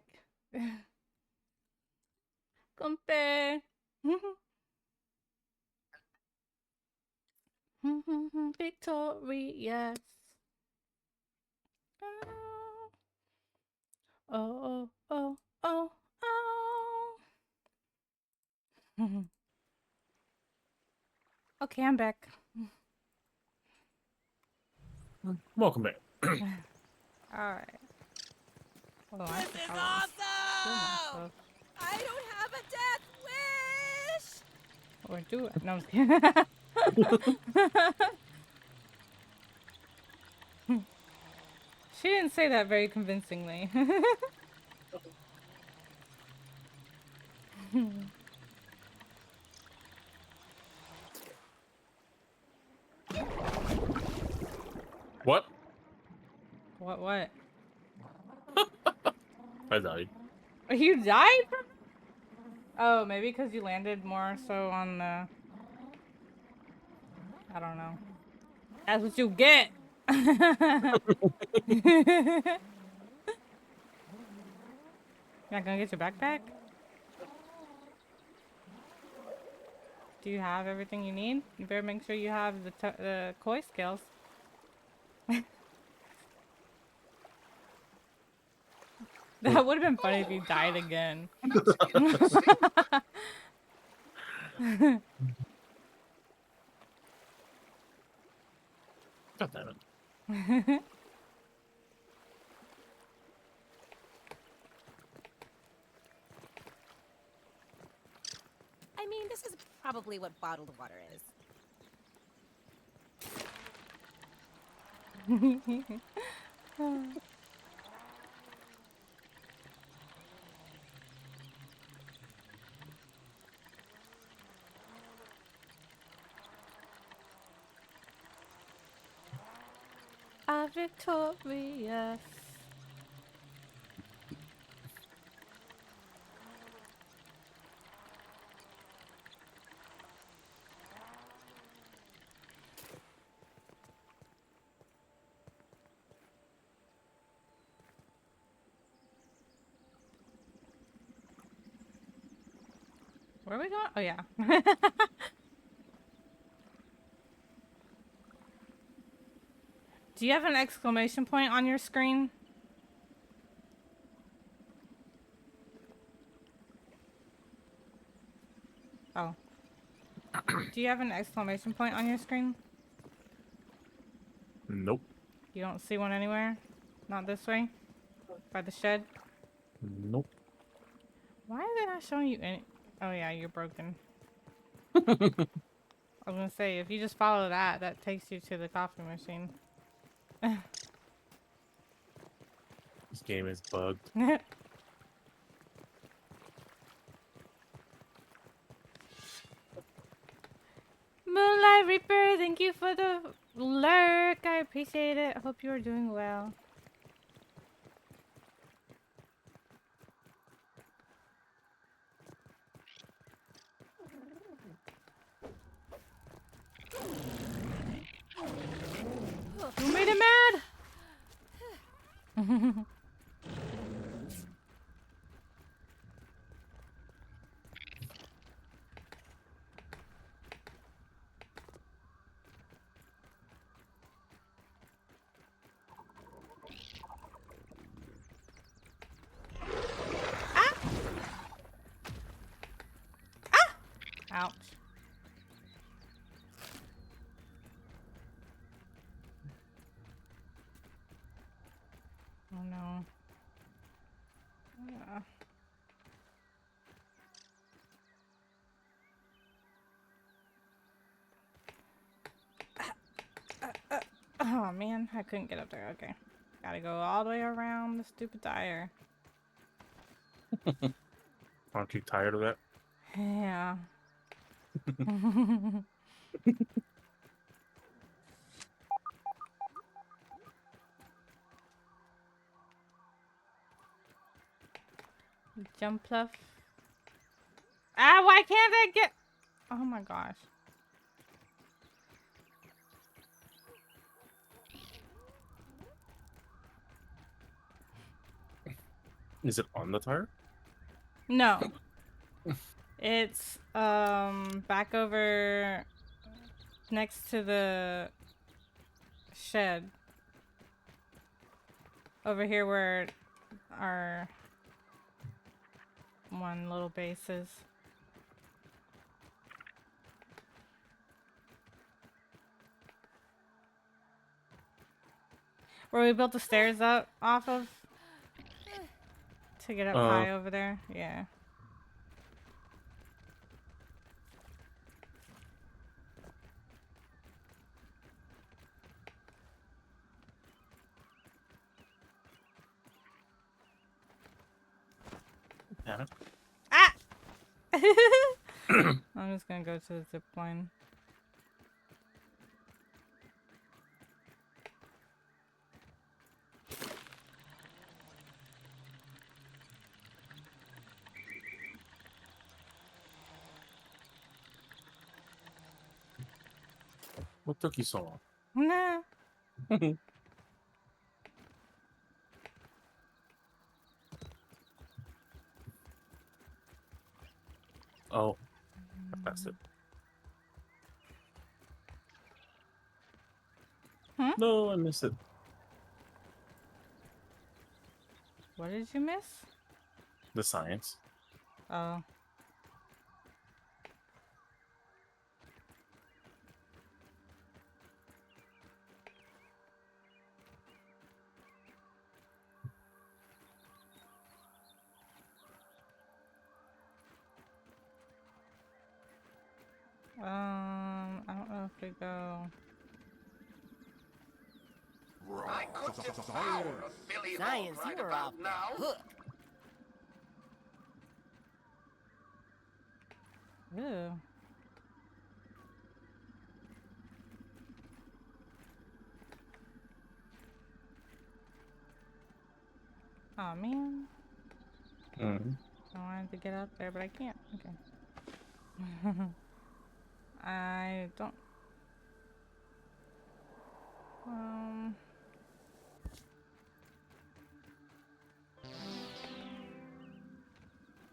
[SPEAKER 3] Compare. Victorious. Oh, oh, oh, oh, oh. Okay, I'm back.
[SPEAKER 7] Welcome back.
[SPEAKER 3] Alright. Hold on, I
[SPEAKER 6] This
[SPEAKER 3] think
[SPEAKER 6] is
[SPEAKER 3] I wanna kill
[SPEAKER 6] awesome!
[SPEAKER 3] myself.
[SPEAKER 6] I don't have a death wish!
[SPEAKER 3] Or do it. No, I'm just kidding. She didn't say that very convincingly.
[SPEAKER 7] What?
[SPEAKER 3] What?
[SPEAKER 7] I died.
[SPEAKER 3] You died from? Oh, maybe because you landed more so on the... I don't know. That's what you get! You're not gonna get your backpack? Do you have everything you need? You better make sure you have the koi scales. That would have been funny if you died again.
[SPEAKER 7] God damn it.
[SPEAKER 2] I mean, this is probably what bottled water is.
[SPEAKER 3] I'm victorious. Where are we going? Oh, yeah. Do you have an exclamation point on your screen? Oh. Do you have an exclamation point on your screen?
[SPEAKER 7] Nope.
[SPEAKER 3] You don't see one anywhere? Not this way? By the shed?
[SPEAKER 7] Nope.
[SPEAKER 3] Why is it not showing you any? Oh yeah, you're broken. I was gonna say, if you just follow that, that takes you to the coffee machine.
[SPEAKER 7] This game is bugged.
[SPEAKER 3] Moonlight Reaper, thank you for the lurk. I appreciate it. I hope you are doing well. Who made it mad? Ouch. Oh no. Oh man, I couldn't get up there. Okay. Gotta go all the way around the stupid tire.
[SPEAKER 7] Aren't you tired of that?
[SPEAKER 3] Yeah. Jump pluff. Ah, why can't I get... Oh my gosh.
[SPEAKER 7] Is it on the tire?
[SPEAKER 3] No. It's back over next to the shed. Over here where our one little base is. Where we built the stairs up off of to get up high over there. Yeah.
[SPEAKER 7] Damn it.
[SPEAKER 3] Ah! I'm just gonna go to the zip line.
[SPEAKER 7] What took you so long?
[SPEAKER 3] Nah.
[SPEAKER 7] Oh, I passed it.
[SPEAKER 3] Hmm?
[SPEAKER 7] No, I missed it.
[SPEAKER 3] What did you miss?
[SPEAKER 7] The science.
[SPEAKER 3] Oh. I don't know if we go.
[SPEAKER 5] I could devour a Billy Hog
[SPEAKER 6] Science,
[SPEAKER 5] right
[SPEAKER 6] you were off
[SPEAKER 5] about
[SPEAKER 6] the
[SPEAKER 5] now.
[SPEAKER 6] hook.
[SPEAKER 3] Ew. Oh man.
[SPEAKER 7] Mm-hmm.
[SPEAKER 3] I wanted to get out there, but I can't. Okay. I don't.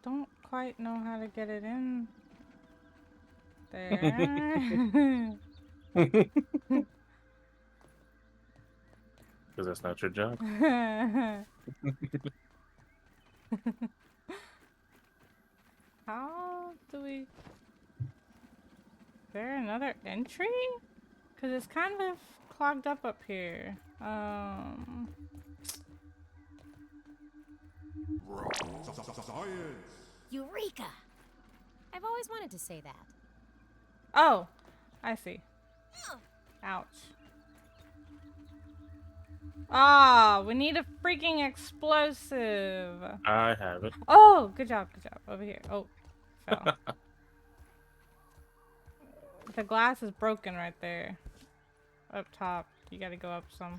[SPEAKER 3] Don't quite know how to get it in there.
[SPEAKER 7] Because that's not your job.
[SPEAKER 3] How do we... Is there another entry? Because it's kind of clogged up here.
[SPEAKER 2] Eureka! I've always wanted to say that.
[SPEAKER 3] Oh, I see. Ouch. Ah, we need a freaking explosive.
[SPEAKER 7] I have it.
[SPEAKER 3] Oh, good job, good job. Over here. Oh, fell. The glass is broken right there. Up top. You gotta go up some.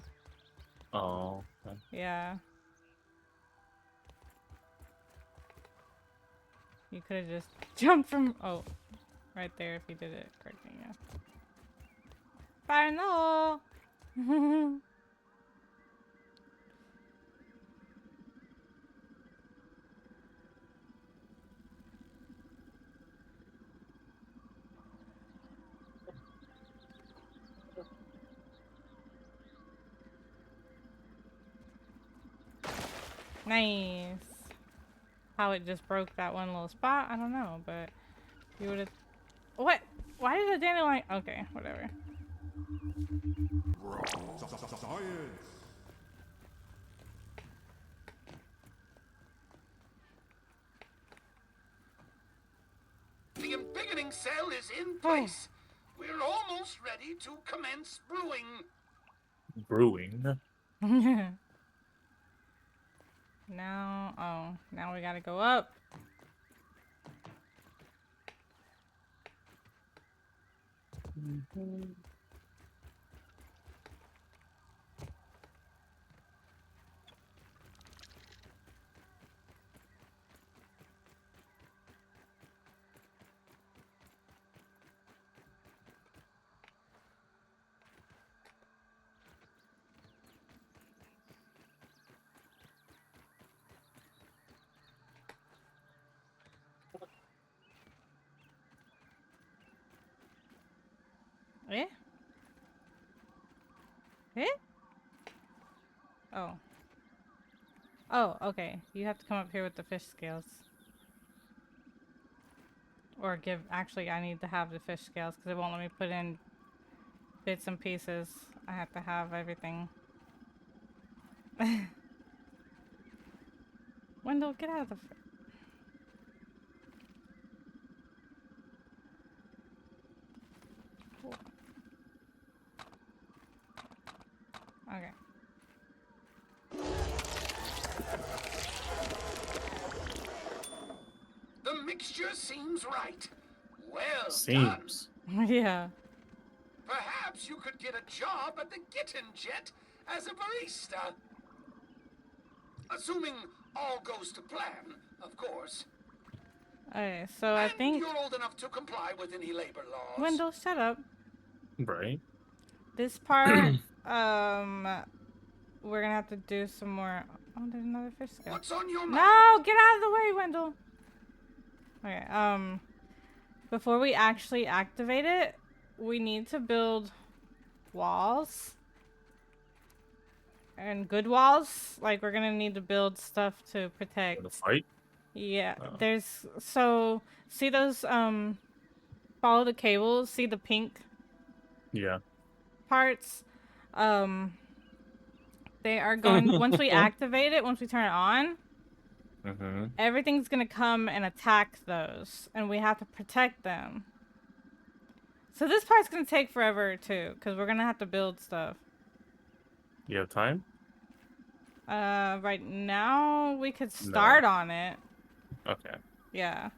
[SPEAKER 7] Oh. Okay.
[SPEAKER 3] Yeah. You could have just jumped from... Oh, right there if you did it correctly, yeah. Fire in the hole! Nice. How it just broke that one little spot, I don't know, but you would have... What? Why did the dandelion... Okay, whatever.
[SPEAKER 5] The embiggening cell is in place. We're almost ready to commence brewing.
[SPEAKER 7] Brewing.
[SPEAKER 3] Now we gotta go up. Eh? Eh? Oh. Oh, okay. You have to come up here with the fish scales. Or give... Actually, I need to have the fish scales because it won't let me put in bits and pieces. I have to have everything. Wendell, get out of the... Okay.
[SPEAKER 5] The mixture seems right. Well done.
[SPEAKER 7] Seems.
[SPEAKER 3] Yeah.
[SPEAKER 5] Perhaps you could get a job at the Kitten Jet as a barista. Assuming all goes to plan, of course.
[SPEAKER 3] Okay, so I
[SPEAKER 5] And
[SPEAKER 3] think...
[SPEAKER 5] you're old enough to comply with any labor laws.
[SPEAKER 3] Wendell, shut up.
[SPEAKER 7] Right.
[SPEAKER 3] This part, we're gonna have to do some more... Oh, there's another fish scale.
[SPEAKER 5] What's on your mind?
[SPEAKER 3] No! Get out of the way, Wendell! Okay, before we actually activate it, we need to build walls. And good walls. Like, we're gonna need to build stuff to protect.
[SPEAKER 7] The fight.
[SPEAKER 3] Yeah,
[SPEAKER 7] Oh.
[SPEAKER 3] there's... So, see those, follow the cables? See the pink
[SPEAKER 7] Yeah.
[SPEAKER 3] parts? They are going... Once we activate it, once we turn it on, everything's gonna come and attack those. And we have to protect them. So this part's gonna take forever, too. Because we're gonna have to build stuff.
[SPEAKER 7] You have time?
[SPEAKER 3] Right now, we could start on it.
[SPEAKER 7] Okay.
[SPEAKER 3] Yeah.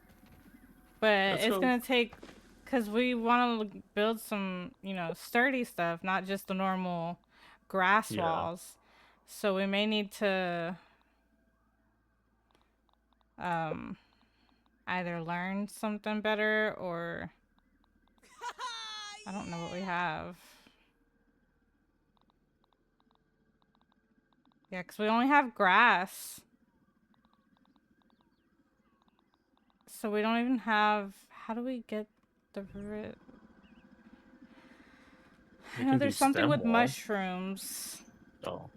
[SPEAKER 3] But
[SPEAKER 7] Let's
[SPEAKER 3] it's
[SPEAKER 7] go.
[SPEAKER 3] gonna take... Because we want to build some, you know, sturdy stuff. Not just the normal grass walls. So we may need to... either learn something better or... I don't know what we have. Yeah, because we only have grass. So we don't even have... How do we get the... I know there's something with mushrooms
[SPEAKER 7] Oh.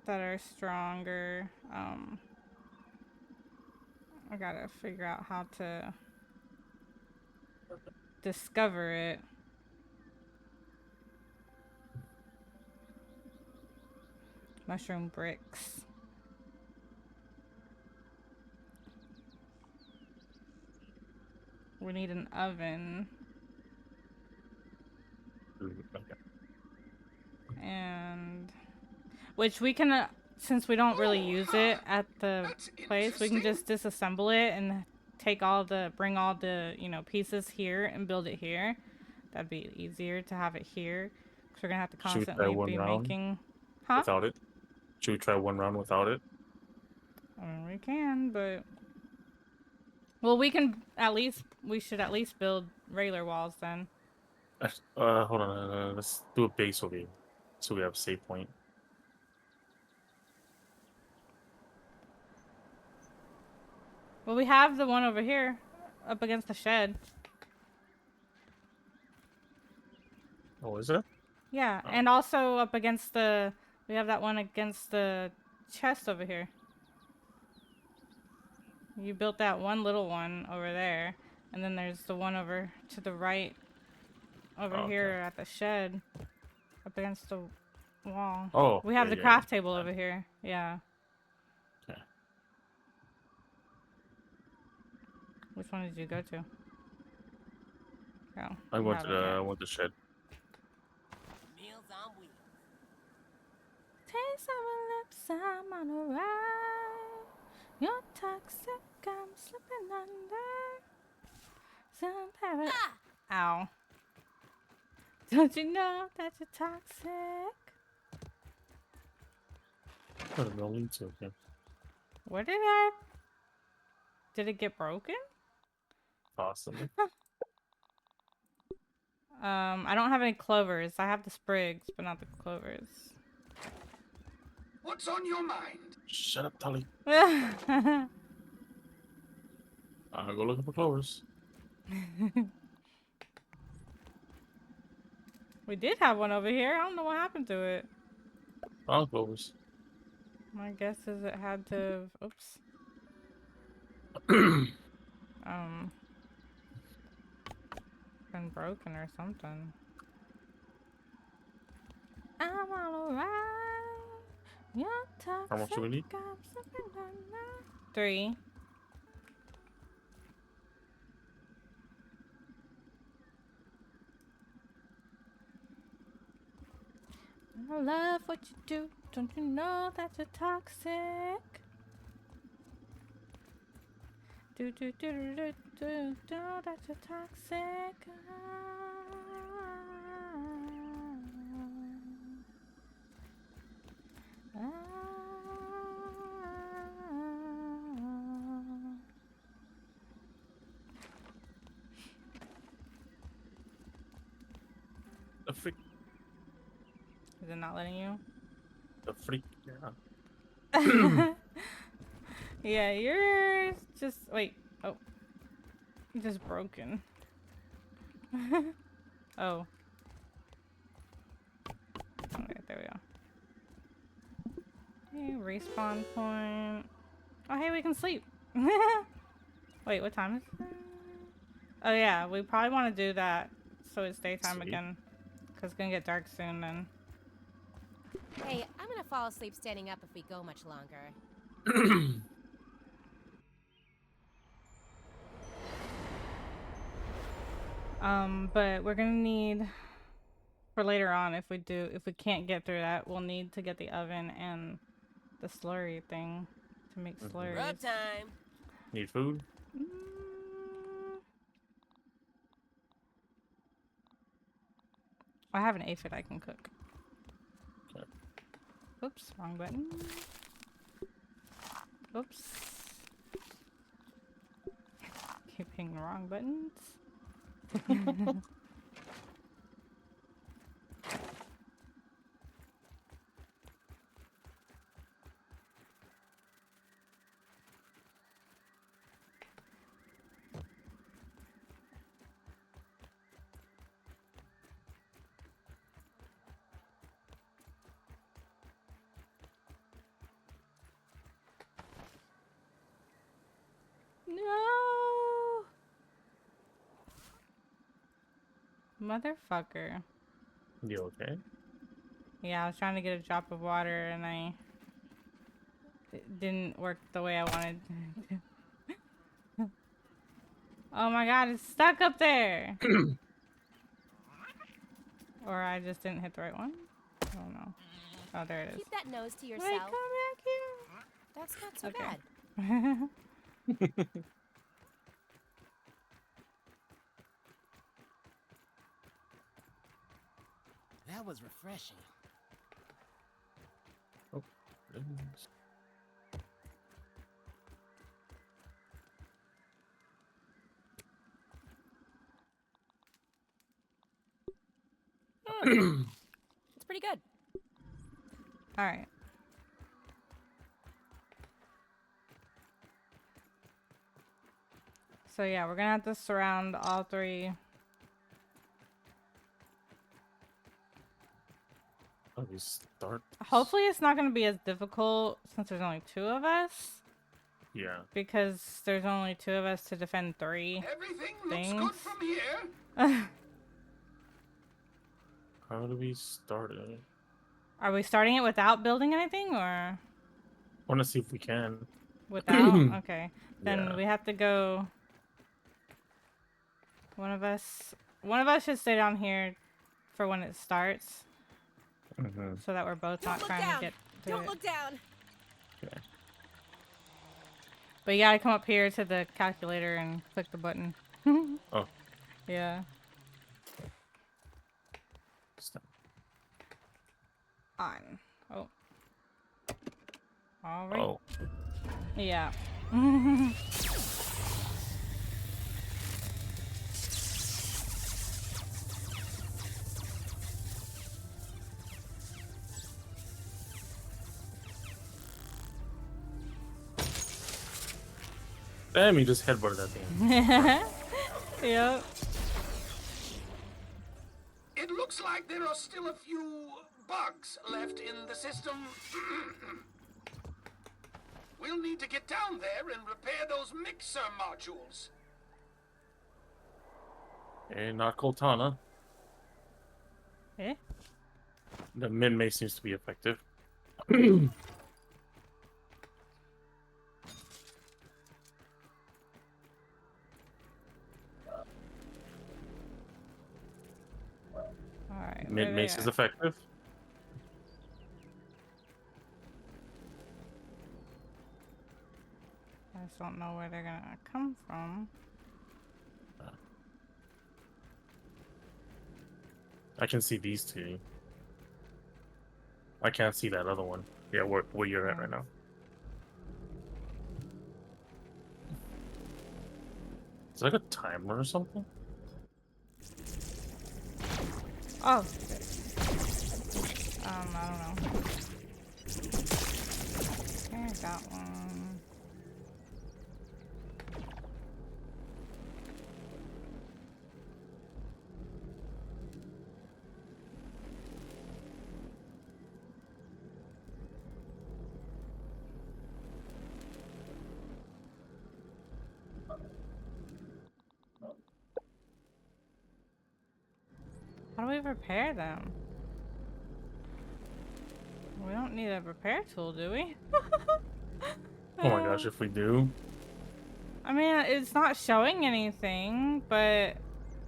[SPEAKER 3] that are stronger. I gotta figure out how to discover it. Mushroom bricks. We need an oven.
[SPEAKER 7] Okay.
[SPEAKER 3] And... Which we can... since we don't really use it at the place, we can just disassemble it and take all the... Bring all the, you know, pieces here and build it here. That'd be easier to have it here. Because we're gonna have to constantly be making... Huh?
[SPEAKER 7] Without it? Should we try one round without it?
[SPEAKER 3] I mean, we can, but... Well, we can at least... We should at least build regular walls then.
[SPEAKER 7] Hold on. Let's do a base over here. So we have a save point.
[SPEAKER 3] Well, we have the one over here. Up against the shed.
[SPEAKER 7] Oh, is it?
[SPEAKER 3] Yeah,
[SPEAKER 7] Oh.
[SPEAKER 3] and also up against the... We have that one against the chest over here. You built that one little one over there. And then there's the one over to the right. Over here at the shed. Up against the wall.
[SPEAKER 7] Oh.
[SPEAKER 3] We have the
[SPEAKER 7] yeah.
[SPEAKER 3] craft table over here. Yeah.
[SPEAKER 7] Okay.
[SPEAKER 3] Which one did you go to? Oh,
[SPEAKER 7] I
[SPEAKER 3] you
[SPEAKER 7] went to
[SPEAKER 3] haven't yet.
[SPEAKER 7] the shed.
[SPEAKER 6] Meals on wheels.
[SPEAKER 3] Taste of lips, I'm on a ride. You're toxic, I'm slipping under. Some parrot. Ow. Don't you know that you're toxic?
[SPEAKER 7] I don't know, leads okay.
[SPEAKER 3] Where did I... Did it get broken?
[SPEAKER 7] Possibly.
[SPEAKER 3] I don't have any clovers. I have the sprigs, but not the clovers.
[SPEAKER 5] What's on your mind?
[SPEAKER 7] Shut up, Tully. I'll go looking for clovers.
[SPEAKER 3] We did have one over here. I don't know what happened to it.
[SPEAKER 7] Wrong clovers.
[SPEAKER 3] My guess is it had to. Oops. Been broken or something. I wanna ride your
[SPEAKER 7] How much do we need?
[SPEAKER 3] 3. I love what you do. Don't you know that you're toxic? Do that you're toxic.
[SPEAKER 7] The freak.
[SPEAKER 3] Is it not letting you?
[SPEAKER 7] The freak. Yeah.
[SPEAKER 3] Yeah, you're just wait. Oh, you're just broken. Oh. Okay, there we go. Hey, respawn point. Oh, hey, we can sleep. Wait, what time is it? Oh yeah, we probably want to do that so it's daytime
[SPEAKER 7] Sweet.
[SPEAKER 3] again, cause it's gonna get dark soon then.
[SPEAKER 2] Hey, I'm gonna fall asleep standing up if we go much longer.
[SPEAKER 3] But we're gonna need for later on if we can't get through that, we'll need to get the oven and the slurry thing to make slurries.
[SPEAKER 6] Rub time.
[SPEAKER 7] Need food?
[SPEAKER 3] I have an aphid I can cook.
[SPEAKER 7] Okay.
[SPEAKER 3] Oops, wrong button. Oops. Keep hitting the wrong buttons. No! Motherfucker.
[SPEAKER 7] You okay?
[SPEAKER 3] Yeah, I was trying to get a drop of water and it didn't work the way I wanted. Oh my god, it's stuck up there! Or I just didn't hit the right one? I don't know. Oh, there it is.
[SPEAKER 2] Keep that nose to
[SPEAKER 3] Wait,
[SPEAKER 2] yourself.
[SPEAKER 3] come back here!
[SPEAKER 2] That's not so
[SPEAKER 3] Okay.
[SPEAKER 2] bad.
[SPEAKER 6] That was refreshing.
[SPEAKER 7] Oh, goodness.
[SPEAKER 2] It's pretty good.
[SPEAKER 3] Alright. So yeah, we're gonna have to surround all 3.
[SPEAKER 7] Oh, we start.
[SPEAKER 3] Hopefully it's not gonna be as difficult since there's only 2 of us.
[SPEAKER 7] Yeah.
[SPEAKER 3] Because there's only 2 of us to defend 3.
[SPEAKER 5] Everything
[SPEAKER 3] Things.
[SPEAKER 5] looks good from here.
[SPEAKER 7] How do we start it?
[SPEAKER 3] Are we starting it without building anything or
[SPEAKER 7] Want to see if we can.
[SPEAKER 3] without? Okay. Then
[SPEAKER 7] Yeah.
[SPEAKER 3] we have to go. One of us should stay down here for when it starts
[SPEAKER 7] Mm-hmm.
[SPEAKER 3] so that we're both not
[SPEAKER 2] Don't look
[SPEAKER 3] trying
[SPEAKER 2] down.
[SPEAKER 3] to get to
[SPEAKER 2] Don't
[SPEAKER 3] it.
[SPEAKER 2] look down.
[SPEAKER 7] Okay.
[SPEAKER 3] But you gotta come up here to the calculator and click the button.
[SPEAKER 7] Oh.
[SPEAKER 3] Yeah.
[SPEAKER 7] Stop.
[SPEAKER 3] On. Oh. Alright.
[SPEAKER 7] Oh.
[SPEAKER 3] Yeah.
[SPEAKER 7] Damn, you just headbutted that thing.
[SPEAKER 3] Yep.
[SPEAKER 5] It Looks like there are still a few bugs left in the system. We'll need to get down there and repair those mixer modules.
[SPEAKER 7] And not Cortana.
[SPEAKER 3] Eh?
[SPEAKER 7] The min-mace seems to be effective.
[SPEAKER 3] Alright.
[SPEAKER 7] Min-mace is effective.
[SPEAKER 3] I just don't know where they're gonna come from.
[SPEAKER 7] I can see these two. I can't see that other one. Yeah, where you're at right now. Is it like a timer or something?
[SPEAKER 3] Oh, shit. I don't know. Okay, I got one. How do we repair them? We don't need a repair tool, do we?
[SPEAKER 7] Oh my gosh, if we do.
[SPEAKER 3] I mean, it's not showing anything, but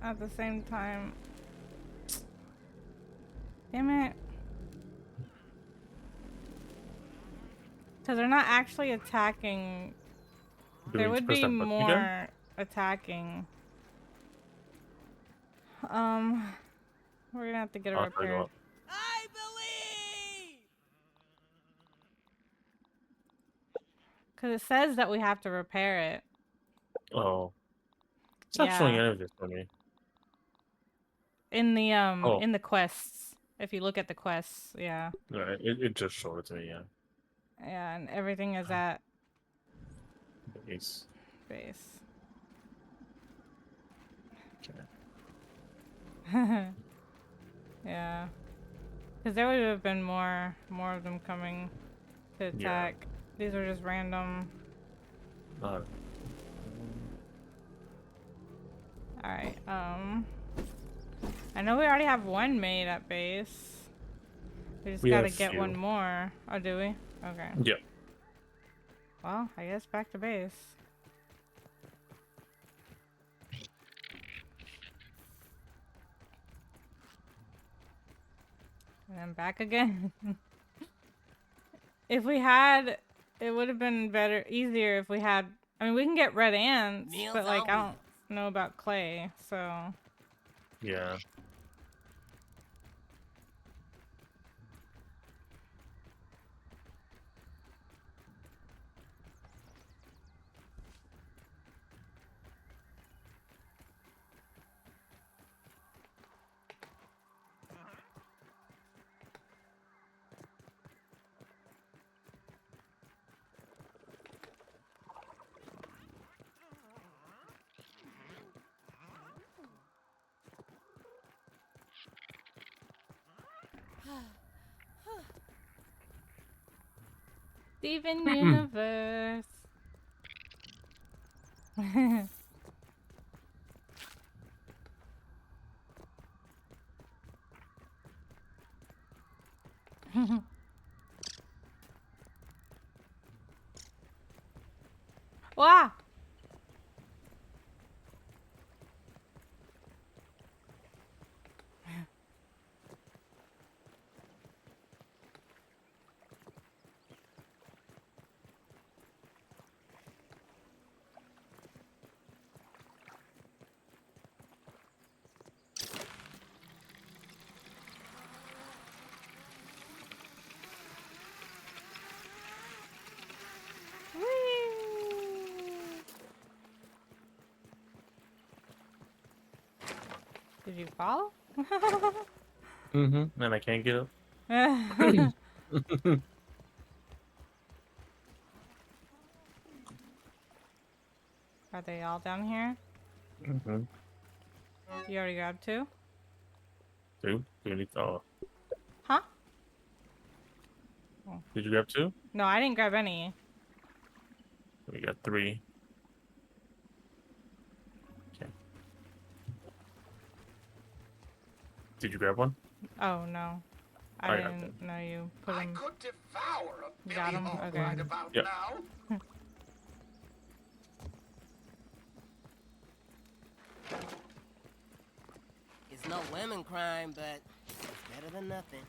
[SPEAKER 3] at the same time... Damn it. Because they're not actually attacking.
[SPEAKER 7] Do
[SPEAKER 3] There
[SPEAKER 7] we
[SPEAKER 3] would
[SPEAKER 7] press
[SPEAKER 3] be
[SPEAKER 7] that button
[SPEAKER 3] more
[SPEAKER 7] again?
[SPEAKER 3] attacking. We're gonna have to get it
[SPEAKER 7] I'll try to go
[SPEAKER 3] repaired.
[SPEAKER 7] up.
[SPEAKER 6] I believe!
[SPEAKER 3] Because it says that we have to repair it.
[SPEAKER 7] Oh. It's not showing
[SPEAKER 3] Yeah.
[SPEAKER 7] any of this for me.
[SPEAKER 3] In
[SPEAKER 7] Oh.
[SPEAKER 3] the quests. If you look at the quests, yeah.
[SPEAKER 7] Yeah, it just showed it to me, yeah.
[SPEAKER 3] Yeah, and everything is at
[SPEAKER 7] Base.
[SPEAKER 3] base.
[SPEAKER 7] Okay.
[SPEAKER 3] Yeah. Because there would have been more of them coming to attack.
[SPEAKER 7] Yeah.
[SPEAKER 3] These are just random.
[SPEAKER 7] Not.
[SPEAKER 3] Alright, I know we already have one made at base. We just
[SPEAKER 7] We
[SPEAKER 3] gotta
[SPEAKER 7] have
[SPEAKER 3] get
[SPEAKER 7] few.
[SPEAKER 3] one more. Oh, do we? Okay.
[SPEAKER 7] Yep.
[SPEAKER 3] Well, I guess back to base. And then back again. If we had, it would have been easier if we had, I mean, we can get red ants,
[SPEAKER 6] Meals
[SPEAKER 3] but like,
[SPEAKER 6] on
[SPEAKER 3] I don't know about clay, so.
[SPEAKER 7] Yeah.
[SPEAKER 3] Steven Universe. Wow. Did you fall?
[SPEAKER 7] And I can't get up.
[SPEAKER 3] Are they all down here? You already grabbed two?
[SPEAKER 7] Two? Do you need oh.
[SPEAKER 3] Huh?
[SPEAKER 7] Did you grab two?
[SPEAKER 3] No, I didn't grab any.
[SPEAKER 7] We got three. Okay. Did you grab one?
[SPEAKER 3] Oh, no. I
[SPEAKER 7] I got
[SPEAKER 3] didn't know you put
[SPEAKER 5] I
[SPEAKER 3] them.
[SPEAKER 5] could devour a
[SPEAKER 3] You got
[SPEAKER 5] billy
[SPEAKER 3] 'em?
[SPEAKER 5] hog
[SPEAKER 3] Okay.
[SPEAKER 5] right about
[SPEAKER 7] Yep.
[SPEAKER 5] now.
[SPEAKER 6] It's no women crime, but it's better than nothing.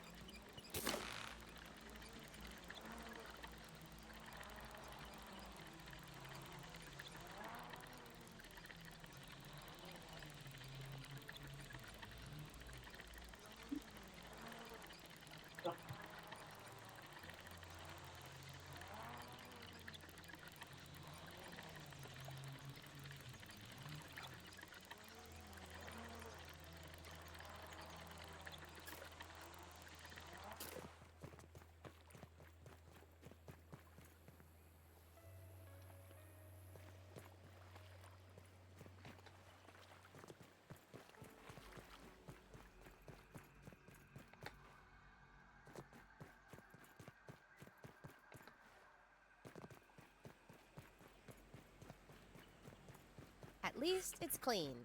[SPEAKER 2] At least it's clean.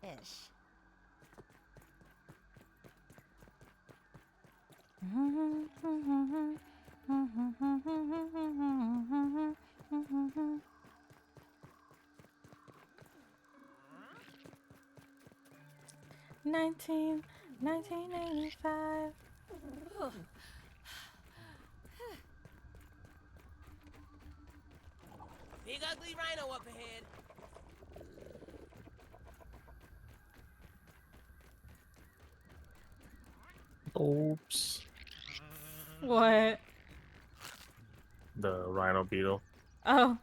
[SPEAKER 2] Ish.
[SPEAKER 3] Nineteen 1985.
[SPEAKER 6] Big ugly rhino up ahead.
[SPEAKER 7] Oops.
[SPEAKER 3] What?
[SPEAKER 7] The rhino beetle.
[SPEAKER 3] Oh.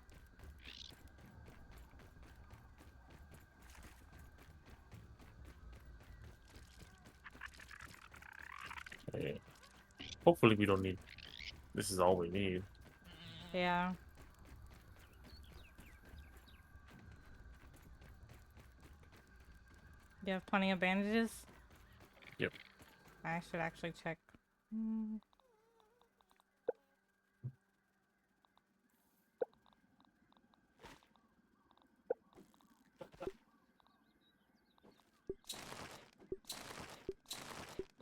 [SPEAKER 7] Okay. Hopefully we don't need. This is all we need.
[SPEAKER 3] Yeah. You have plenty of bandages?
[SPEAKER 7] Yep.
[SPEAKER 3] I should actually check. Mm.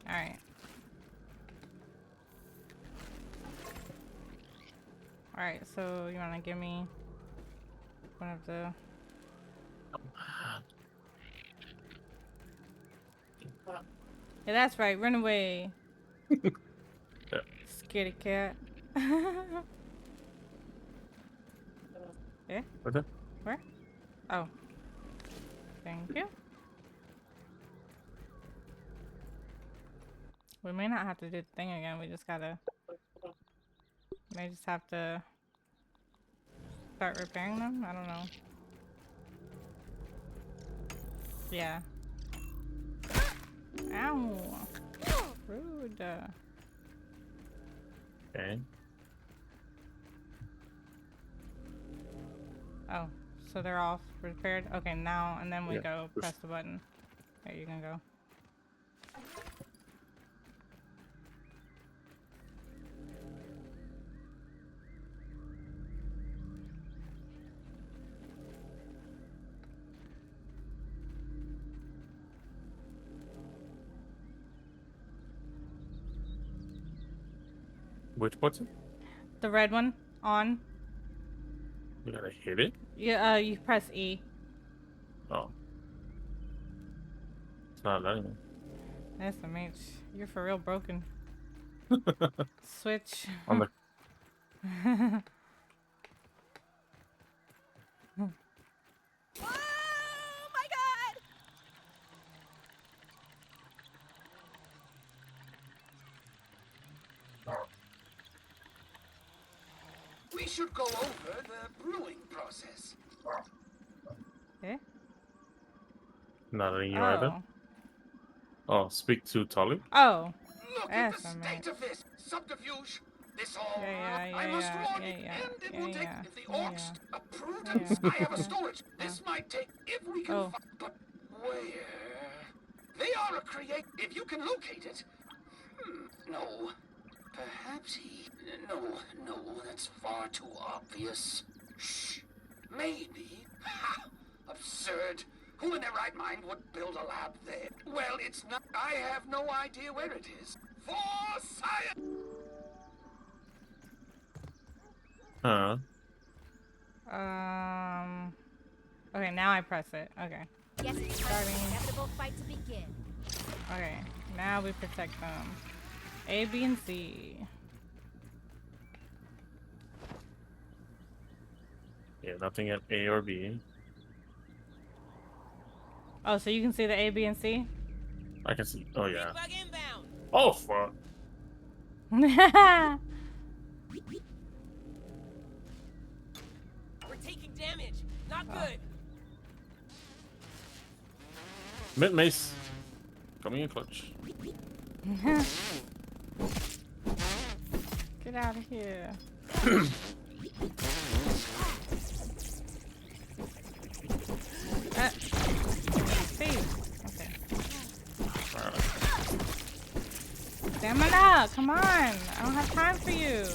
[SPEAKER 3] Alright. Alright, so you wanna give me one of the... Yeah, that's right, run away.
[SPEAKER 7] Yeah.
[SPEAKER 3] Scaredy cat. Yeah?
[SPEAKER 7] What the?
[SPEAKER 3] Where? Oh. Thank you. We may not have to do the thing again, we just gotta... May just have to... start repairing them? I don't know. Yeah. Ow! Rude.
[SPEAKER 7] Okay.
[SPEAKER 3] Oh, so they're all repaired? Okay, now, and then we
[SPEAKER 7] Yeah,
[SPEAKER 3] go
[SPEAKER 7] push.
[SPEAKER 3] press the button. There, you can go.
[SPEAKER 7] Which button?
[SPEAKER 3] The red one, on.
[SPEAKER 7] You gotta hit it?
[SPEAKER 3] Yeah, you press E.
[SPEAKER 7] Oh. It's not letting me.
[SPEAKER 3] That's the mate. You're for real broken. Switch.
[SPEAKER 7] On the
[SPEAKER 2] Oh my god!
[SPEAKER 5] We should go over the brewing process.
[SPEAKER 3] Eh?
[SPEAKER 7] not letting you either.
[SPEAKER 3] Oh.
[SPEAKER 7] Oh, speak to Tully.
[SPEAKER 3] Oh.
[SPEAKER 5] Look at the
[SPEAKER 3] That's a
[SPEAKER 5] state of this. Subterfuge. This all.
[SPEAKER 3] Yeah,
[SPEAKER 5] I must
[SPEAKER 3] yeah,
[SPEAKER 5] warn you,
[SPEAKER 3] yeah,
[SPEAKER 5] and it will take.
[SPEAKER 3] yeah,
[SPEAKER 5] If the
[SPEAKER 3] yeah,
[SPEAKER 5] orcs
[SPEAKER 3] yeah.
[SPEAKER 5] approve
[SPEAKER 3] Yeah,
[SPEAKER 5] it, I have a
[SPEAKER 3] yeah.
[SPEAKER 5] storage. This might take. If we can
[SPEAKER 3] Oh.
[SPEAKER 5] find. But where? They are a create. If you can locate it. No. Perhaps he. No, that's far too obvious. Shh. Maybe. Ha! Absurd. Who in their right mind would build a lab there? Well, it's not. I have no idea where it is. For science!
[SPEAKER 7] Huh.
[SPEAKER 3] Okay, now I press it. Okay.
[SPEAKER 2] Yes, it's time for the inevitable fight to begin.
[SPEAKER 3] Okay, now we protect them. A, B, and C.
[SPEAKER 7] Yeah, nothing at A or B.
[SPEAKER 3] Oh, so you can see the A, B, and C?
[SPEAKER 7] I can see. Oh yeah.
[SPEAKER 6] Bug inbound.
[SPEAKER 7] Oh fuck.
[SPEAKER 6] We're taking damage. Not good.
[SPEAKER 7] Mid Mace. Coming in clutch.
[SPEAKER 3] Get out of here. Steve. Okay. Stamina, come on. I don't have time for you.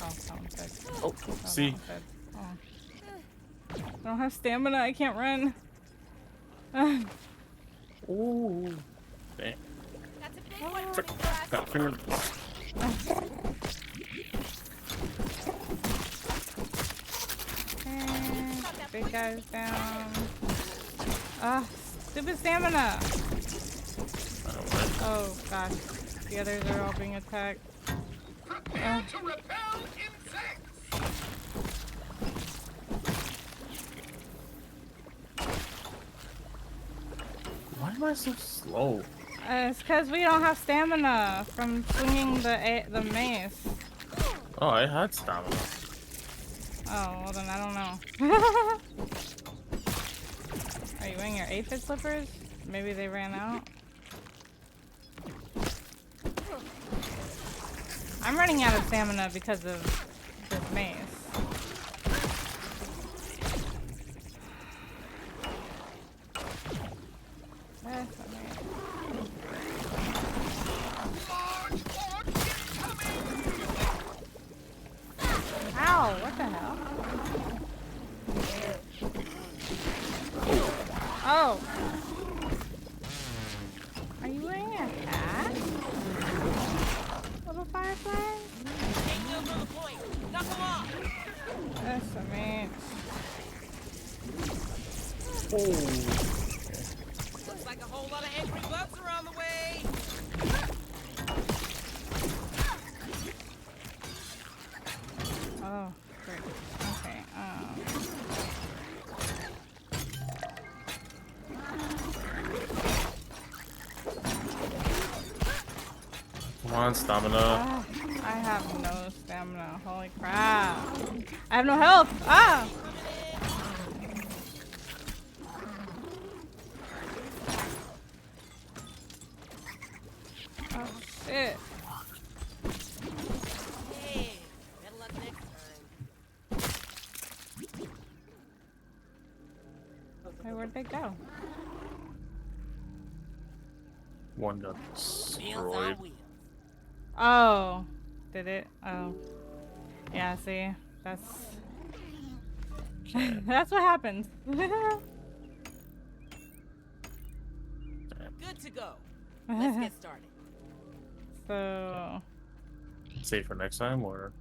[SPEAKER 3] Oh, someone said.
[SPEAKER 7] Oh, see.
[SPEAKER 3] I don't have stamina. I can't run.
[SPEAKER 7] Ooh. Dang.
[SPEAKER 2] That's a big one coming for us.
[SPEAKER 7] Got finger.
[SPEAKER 3] Big guy's down. Stupid stamina. Oh gosh, the others are all being attacked.
[SPEAKER 5] Prepare to repel insects!
[SPEAKER 7] Why am I so slow?
[SPEAKER 3] It's because we don't have stamina from swinging the mace.
[SPEAKER 7] Oh, I had stamina.
[SPEAKER 3] Oh, well then I don't know. Are you wearing your 8-bit slippers? Maybe they ran out. I'm running out of stamina because of this mace. That's amazing. Ow, what the hell? Oh. Are you wearing a hat? Little firefly?
[SPEAKER 6] Take those on the point. Knock them off.
[SPEAKER 3] That's amazing.
[SPEAKER 6] Looks like a whole lot of angry bugs are on the way.
[SPEAKER 3] Oh, great. Okay,
[SPEAKER 7] Come on, stamina.
[SPEAKER 3] I have no stamina. Holy crap. I have no health. Ah! Oh, shit.
[SPEAKER 6] Hey, better luck next time.
[SPEAKER 3] Hey, where'd they go?
[SPEAKER 7] One got
[SPEAKER 6] Meals
[SPEAKER 7] destroyed.
[SPEAKER 6] on wheels.
[SPEAKER 3] Oh. Did it? Oh. Yeah, see? That's... That's what happens.
[SPEAKER 6] Good to go. Let's get started.
[SPEAKER 3] So...
[SPEAKER 7] Save for next time, or?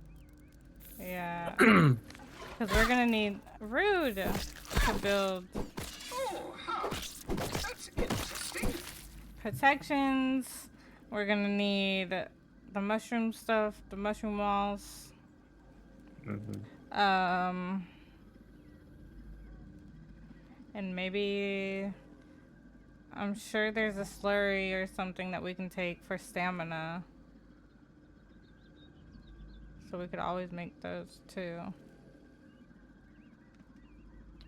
[SPEAKER 3] Yeah. Because we're gonna need Rude to build
[SPEAKER 5] Oh, huh. That's interesting.
[SPEAKER 3] protections. We're gonna need the mushroom stuff, the mushroom walls. And maybe I'm sure there's a slurry or something that we can take for stamina. So we could always make those too.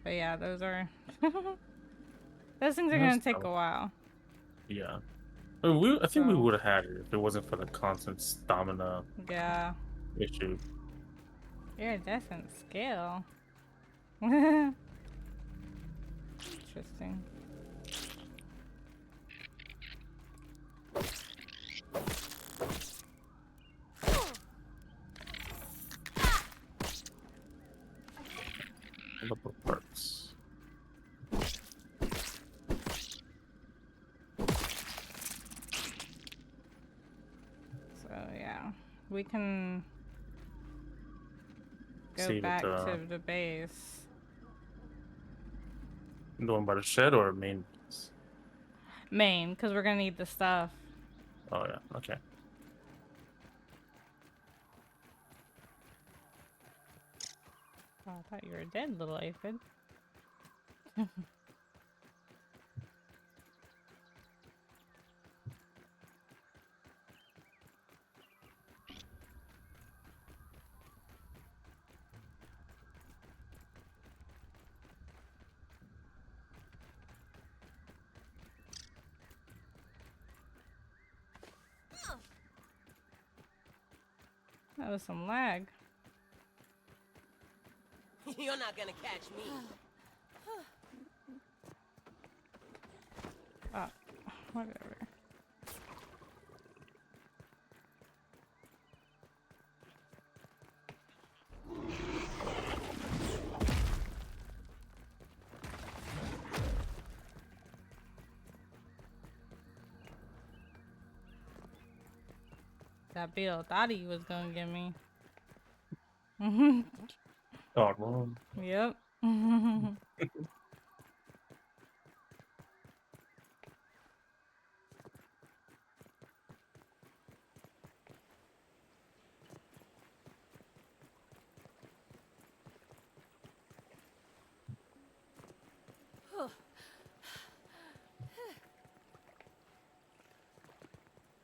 [SPEAKER 3] But yeah, those are those things are gonna take a while.
[SPEAKER 7] Yeah. I mean, I think we would have had it if it wasn't for the constant stamina
[SPEAKER 3] Yeah.
[SPEAKER 7] issue.
[SPEAKER 3] You're a decent skill. Interesting.
[SPEAKER 7] Look at parts.
[SPEAKER 3] So yeah, we can go
[SPEAKER 7] See
[SPEAKER 3] back
[SPEAKER 7] what
[SPEAKER 3] to the base.
[SPEAKER 7] the one by the shed or main?
[SPEAKER 3] Main, because we're gonna need the stuff.
[SPEAKER 7] Oh yeah, okay.
[SPEAKER 3] Oh, I thought you were dead, little aphid. That was some lag.
[SPEAKER 6] You're not gonna catch me.
[SPEAKER 3] Oh, whatever. That beetle thought he was gonna get me.
[SPEAKER 7] Oh, wrong.
[SPEAKER 3] Yep.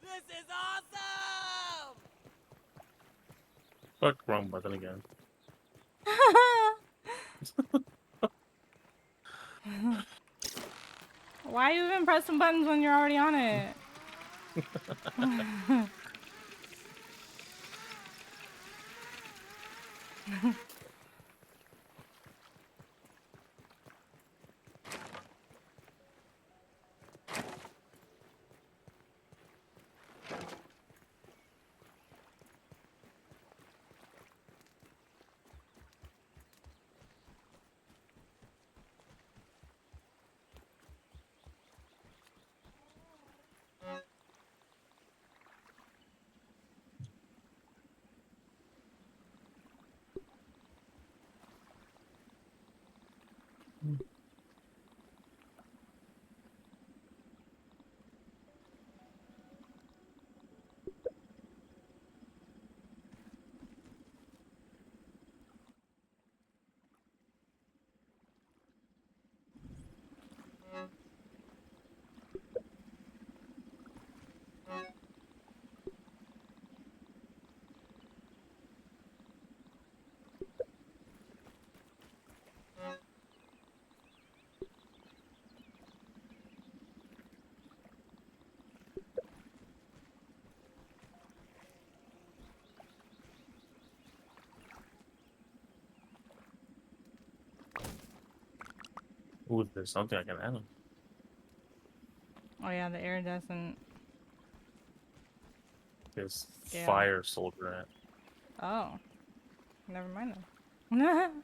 [SPEAKER 6] This is awesome!
[SPEAKER 7] Fuck, wrong button again.
[SPEAKER 3] Why you even pressing buttons when you're already on it?
[SPEAKER 7] Ooh, there's something I can add on.
[SPEAKER 3] Oh yeah, the air doesn't.
[SPEAKER 7] There's
[SPEAKER 3] Scale.
[SPEAKER 7] fire soldier at.
[SPEAKER 3] Oh, never mind then.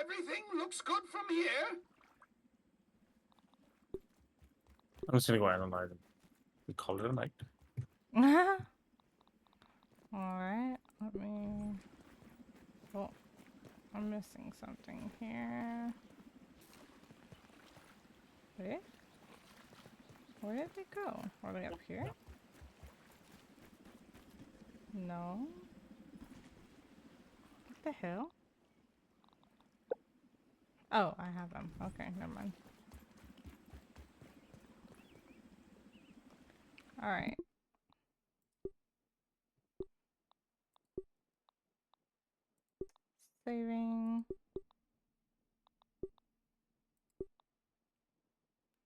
[SPEAKER 5] Everything looks good from here.
[SPEAKER 7] I'm just gonna go analyze them. We call it a night.
[SPEAKER 3] Alright, let me... Oh, I'm missing something here. Wait? Where did they go? Are they up here? No. What the hell? Oh, I have them. Okay, never mind. Alright. Saving.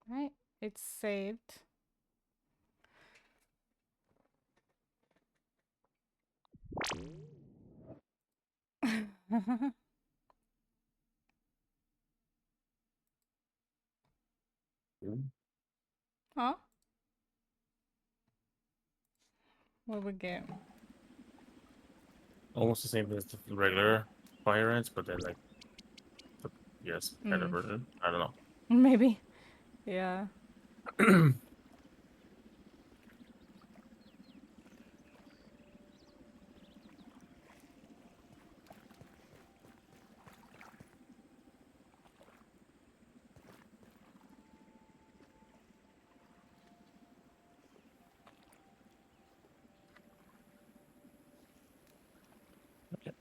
[SPEAKER 3] Right, it's saved. Huh? What we get?
[SPEAKER 7] Almost the same as the regular fire ants, but then like, the, yes, better version. I don't know.
[SPEAKER 3] Maybe. Yeah.
[SPEAKER 7] Okay.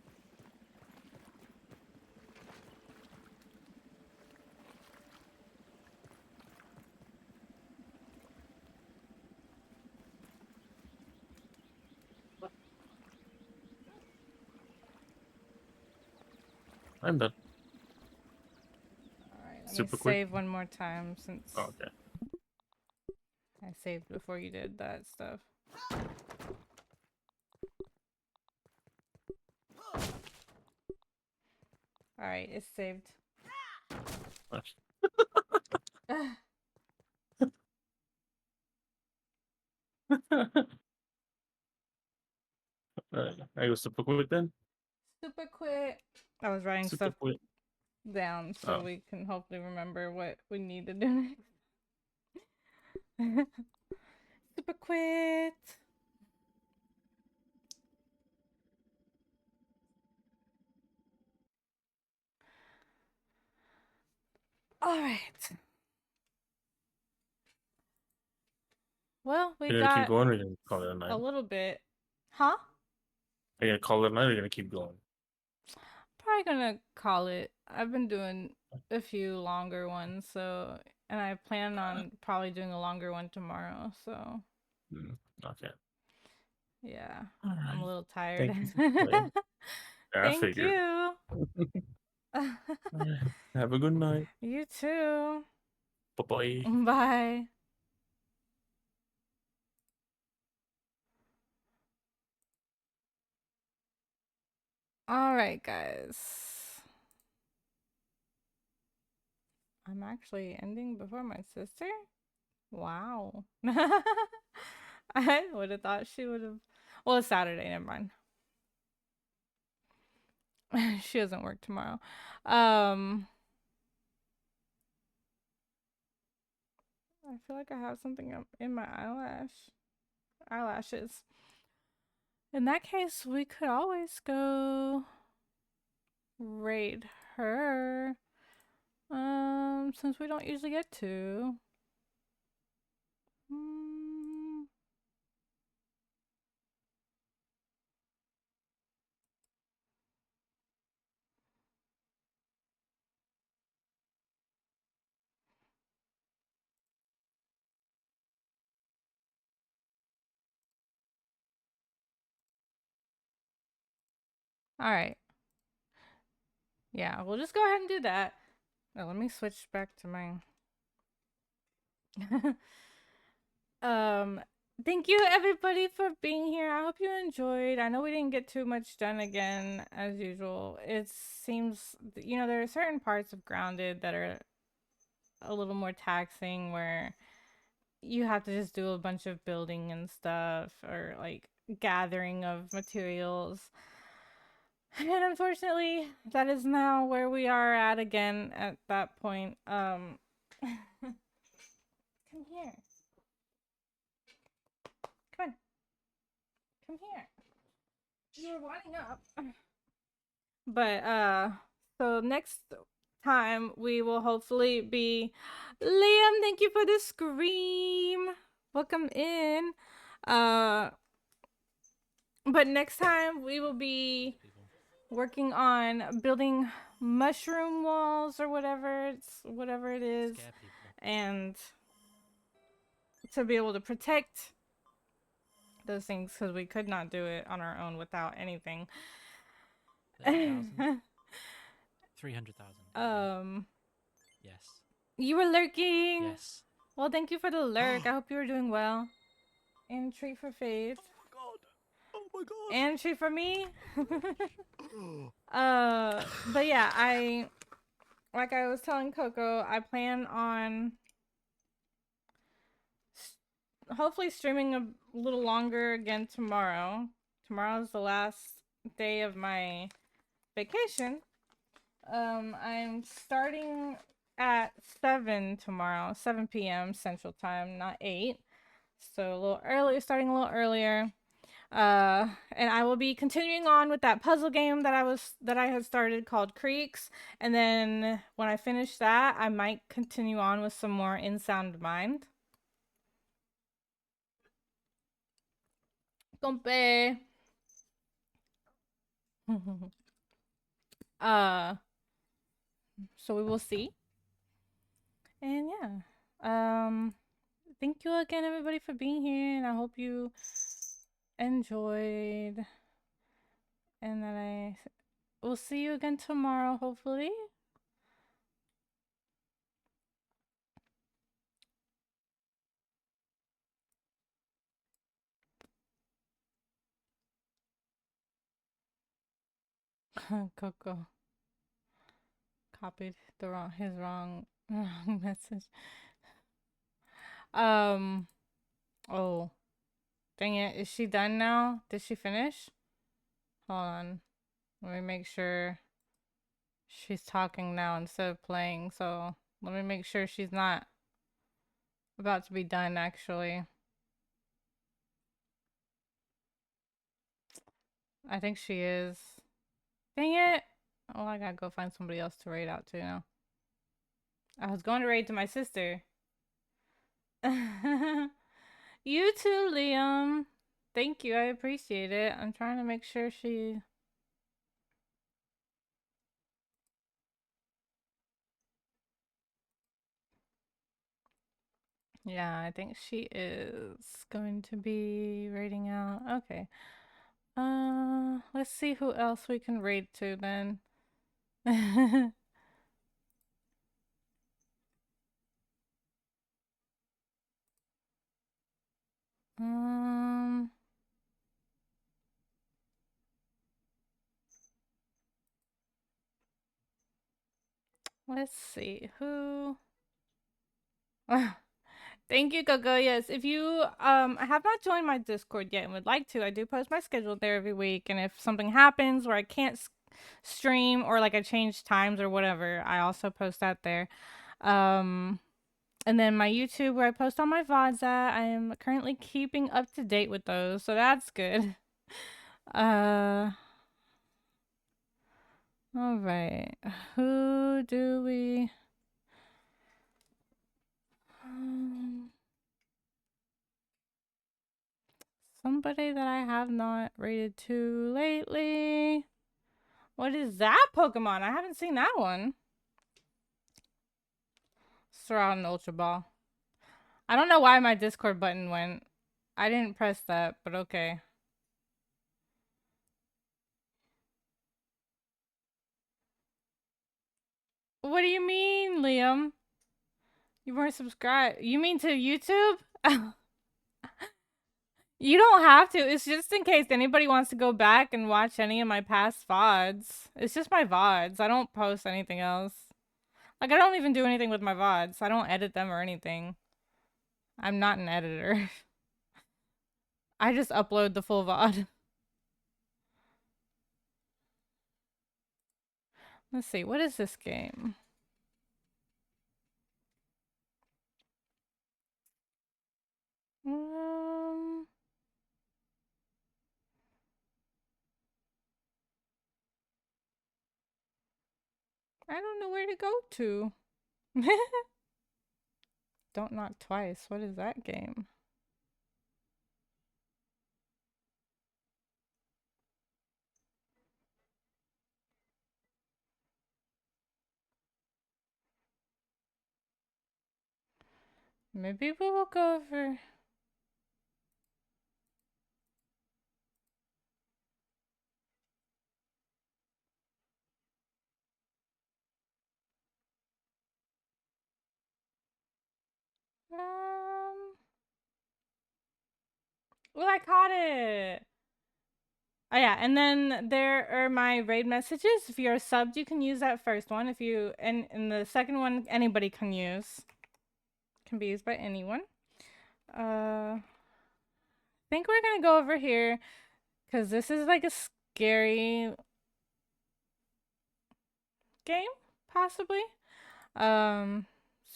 [SPEAKER 7] I'm done.
[SPEAKER 3] Alright, let me
[SPEAKER 7] Super quick.
[SPEAKER 3] save one more time since
[SPEAKER 7] Oh, okay.
[SPEAKER 3] I saved before you did that stuff. Alright, it's saved.
[SPEAKER 7] Alright, I go super quick then.
[SPEAKER 3] Super quick. I was writing
[SPEAKER 7] Super
[SPEAKER 3] stuff
[SPEAKER 7] quick.
[SPEAKER 3] down so
[SPEAKER 7] Oh.
[SPEAKER 3] we can hopefully remember what we need to do next. Super quick. All right. Well, we
[SPEAKER 7] You're gonna keep
[SPEAKER 3] got
[SPEAKER 7] going, or you're gonna call it a
[SPEAKER 3] a
[SPEAKER 7] night?
[SPEAKER 3] little bit. Huh?
[SPEAKER 7] Are you gonna call it a night, or you're gonna keep going?
[SPEAKER 3] Probably gonna call it. I've been doing a few longer ones, so and I plan on probably doing a longer one tomorrow, so
[SPEAKER 7] Okay.
[SPEAKER 3] yeah.
[SPEAKER 7] All
[SPEAKER 3] I'm a
[SPEAKER 7] right.
[SPEAKER 3] little tired.
[SPEAKER 7] Thank you for playing. I
[SPEAKER 3] Thank
[SPEAKER 7] figured.
[SPEAKER 3] you.
[SPEAKER 7] All right. Have a good night.
[SPEAKER 3] You too.
[SPEAKER 7] Bye bye.
[SPEAKER 3] Bye. All right, guys. I'm actually ending before my sister? Wow. I would have thought she would have. Well, it's Saturday, never mind. She doesn't work tomorrow. I feel like I have something up in my eyelashes. In that case, we could always go raid her. Since we don't usually get to. All right. Yeah, we'll just go ahead and do that. Now, let me switch back to mine. Thank you everybody for being here. I hope you enjoyed. I know we didn't get too much done again as usual. It seems, you know, there are certain parts of Grounded that are a little more taxing where you have to just do a bunch of building and stuff or like gathering of materials. And unfortunately, that is now where we are at again at that point. Come here. Come on. Come here. You're winding up. But so next time we will hopefully be Liam, thank you for the scream. Welcome in. But next time we will be working on building mushroom walls or whatever it is, and to be able to protect those things, because we could not do it on our own without anything.
[SPEAKER 9] 300,000. Yes.
[SPEAKER 3] You were lurking.
[SPEAKER 9] Yes.
[SPEAKER 3] Well, thank you for the lurk. I hope you were doing well. And treat for Faith.
[SPEAKER 9] Oh my god.
[SPEAKER 3] And treat for me. But yeah, like I was telling Coco, I plan on hopefully streaming a little longer again tomorrow. Tomorrow's the last day of my vacation. I'm starting at 7 tomorrow, 7 p.m. Central Time, not 8. So a little early, starting a little earlier. And I will be continuing on with that puzzle game that I had started called Creeks. And then when I finish that, I might continue on with some more In Sound Mind. Compe. So we will see. And yeah. Thank you again, everybody, for being here, and I hope you enjoyed. And that I will see you again tomorrow, hopefully. Coco copied his wrong message. Oh, dang it! Is she done now? Did she finish? Hold on. Let me make sure she's talking now instead of playing. So let me make sure she's not about to be done, actually. I think she is. Dang it! Oh, I gotta go find somebody else to raid out to now. I was going to raid to my sister. You too, Liam. Thank you. I appreciate it. I'm trying to make sure she... Yeah, I think she is going to be raiding out. Okay. Let's see who else we can raid to then. Let's see who. Thank you, Coco. Yes, if you I have not joined my Discord yet and would like to, I do post my schedule there every week. And if something happens where I can't stream or like I change times or whatever, I also post that there. And then my YouTube where I post all my VODs at, I am currently keeping up to date with those, so that's good. All right. Who do we? Somebody that I have not rated to lately. What is that Pokemon? I haven't seen that one. Surround and Ultra Ball. I don't know why my Discord button went. I didn't press that, but okay. What do you mean, Liam? You weren't subscribed. You mean to YouTube? You don't have to. It's just in case anybody wants to go back and watch any of my past VODs. It's just my VODs. I don't post anything else. Like, I don't even do anything with my VODs. I don't edit them or anything. I'm not an editor. I just upload the full VOD. Let's see. What is this game? I don't know where to go to. Don't knock twice. What is that game? Maybe we will go over. Oh, I caught it. Oh yeah, and then there are my raid messages. If you're subbed, you can use that first one. If you and the second one, anybody can use. Can be used by anyone. I think we're gonna go over here because this is like a scary game, possibly. So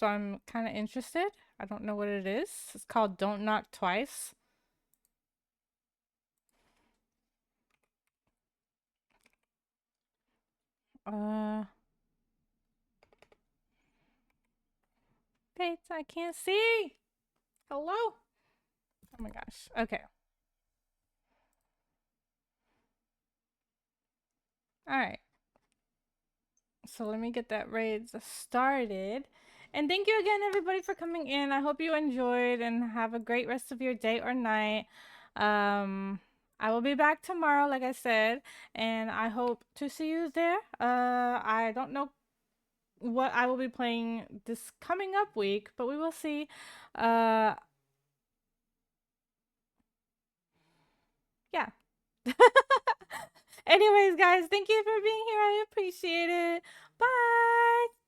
[SPEAKER 3] I'm kind of interested. I don't know what it is. It's called Don't Knock Twice. Fates, I can't see. Hello? Oh my gosh. Okay. All right. So let me get that raid started. And thank you again, everybody, for coming in. I hope you enjoyed and have a great rest of your day or night. I will be back tomorrow, like I said, and I hope to see you there. I don't know what I will be playing this coming up week, but we will see. Yeah. Anyways, guys, thank you for being here. I appreciate it. Bye.